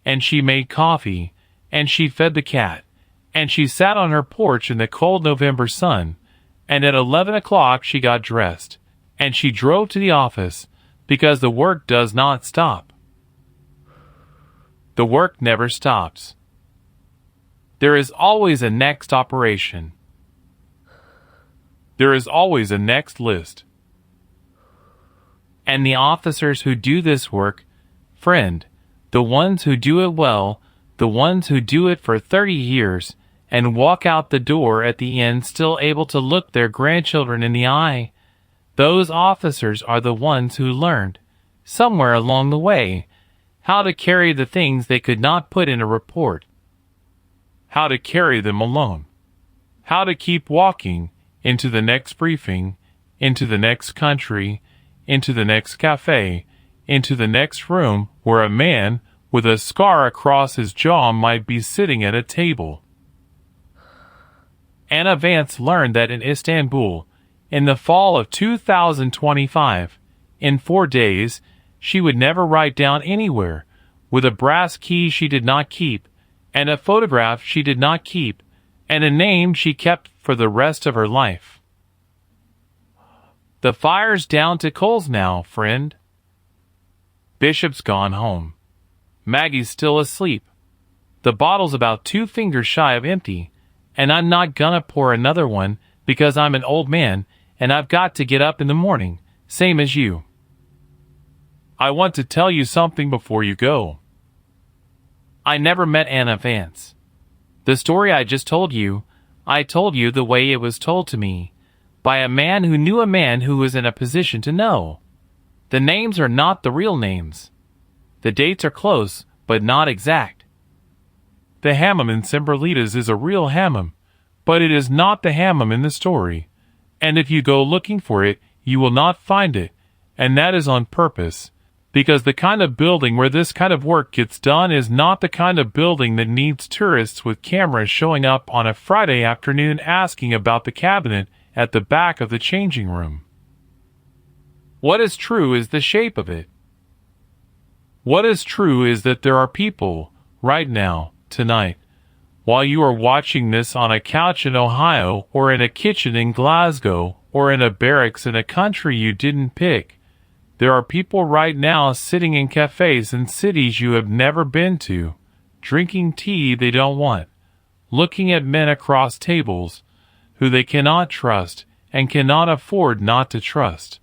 and she made coffee, and she fed the cat, and she sat on her porch in the cold November sun, and at 11 o'clock she got dressed, and she drove to the office, because the work does not stop. The work never stops. There is always a next operation. There is always a next list. And the officers who do this work, friend, the ones who do it well, the ones who do it for 30 years, and walk out the door at the end still able to look their grandchildren in the eye, those officers are the ones who learned, somewhere along the way, how to carry the things they could not put in a report, how to carry them alone, how to keep walking into the next briefing, into the next country, into the next cafe, into the next room where a man with a scar across his jaw might be sitting at a table. Anna Vance learned that in Istanbul, in the fall of 2025, in 4 days, she would never write down anywhere, with a brass key she did not keep, and a photograph she did not keep, and a name she kept for the rest of her life. The fire's down to coals now, friend. Bishop's gone home. Maggie's still asleep. The bottle's about 2 fingers shy of empty, and I'm not gonna pour another one because I'm an old man and I've got to get up in the morning, same as you. I want to tell you something before you go. I never met Anna Vance. The story I just told you, I told you the way it was told to me, by a man who knew a man who was in a position to know. The names are not the real names. The dates are close, but not exact. The hammam in Semperlitas is a real hammam, but it is not the hammam in the story, and if you go looking for it, you will not find it, and that is on purpose, because the kind of building where this kind of work gets done is not the kind of building that needs tourists with cameras showing up on a Friday afternoon asking about the cabinet at the back of the changing room. What is true is the shape of it. What is true is that there are people, right now, tonight, while you are watching this on a couch in Ohio, or in a kitchen in Glasgow, or in a barracks in a country you didn't pick, there are people right now sitting in cafes in cities you have never been to, drinking tea they don't want, looking at men across tables who they cannot trust and cannot afford not to trust.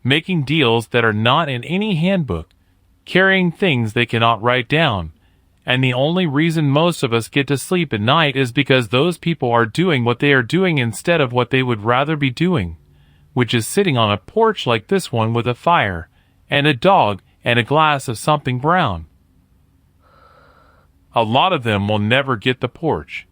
making deals that are not in any handbook, carrying things they cannot write down. And the only reason most of us get to sleep at night is because those people are doing what they are doing instead of what they would rather be doing, which is sitting on a porch like this one with a fire, and a dog, and a glass of something brown. A lot of them will never get the porch.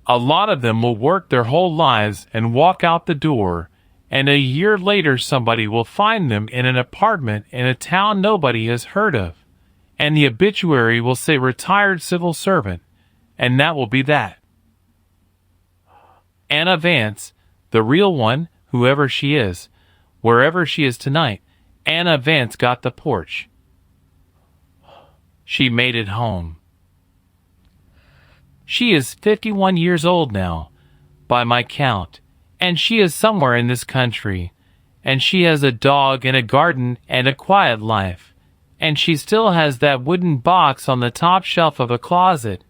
A lot of them will work their whole lives and walk out the door, and a year later somebody will find them in an apartment in a town nobody has heard of. And the obituary will say retired civil servant, and that will be that. Anna Vance, the real one, whoever she is, wherever she is tonight, Anna Vance got the porch. She made it home. She is 51 years old now, by my count, and she is somewhere in this country, and she has a dog and a garden and a quiet life. And she still has that wooden box on the top shelf of a closet,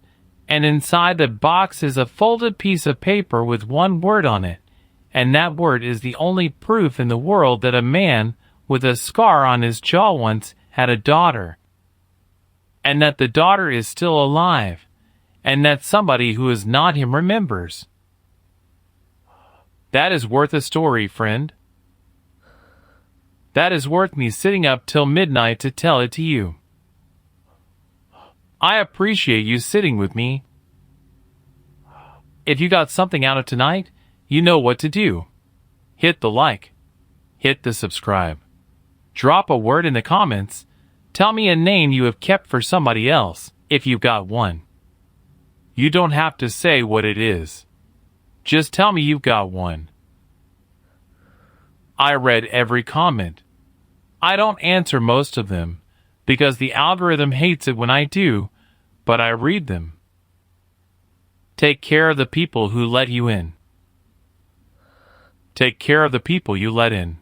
and inside the box is a folded piece of paper with one word on it, and that word is the only proof in the world that a man with a scar on his jaw once had a daughter, and that the daughter is still alive, and that somebody who is not him remembers. That is worth a story, friend. That is worth me sitting up till midnight to tell it to you. I appreciate you sitting with me. If you got something out of tonight, you know what to do. Hit the like. Hit the subscribe. Drop a word in the comments. Tell me a name you have kept for somebody else, if you've got one. You don't have to say what it is. Just tell me you've got one. I read every comment. I don't answer most of them, because the algorithm hates it when I do, but I read them. Take care of the people who let you in. Take care of the people you let in.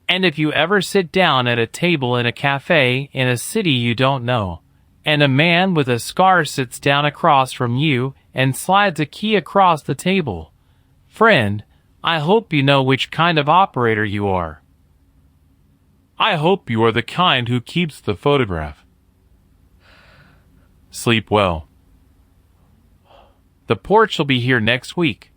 And if you ever sit down at a table in a cafe in a city you don't know, and a man with a scar sits down across from you and slides a key across the table, friend, I hope you know which kind of operator you are. I hope you are the kind who keeps the photograph. Sleep well. The porch will be here next week.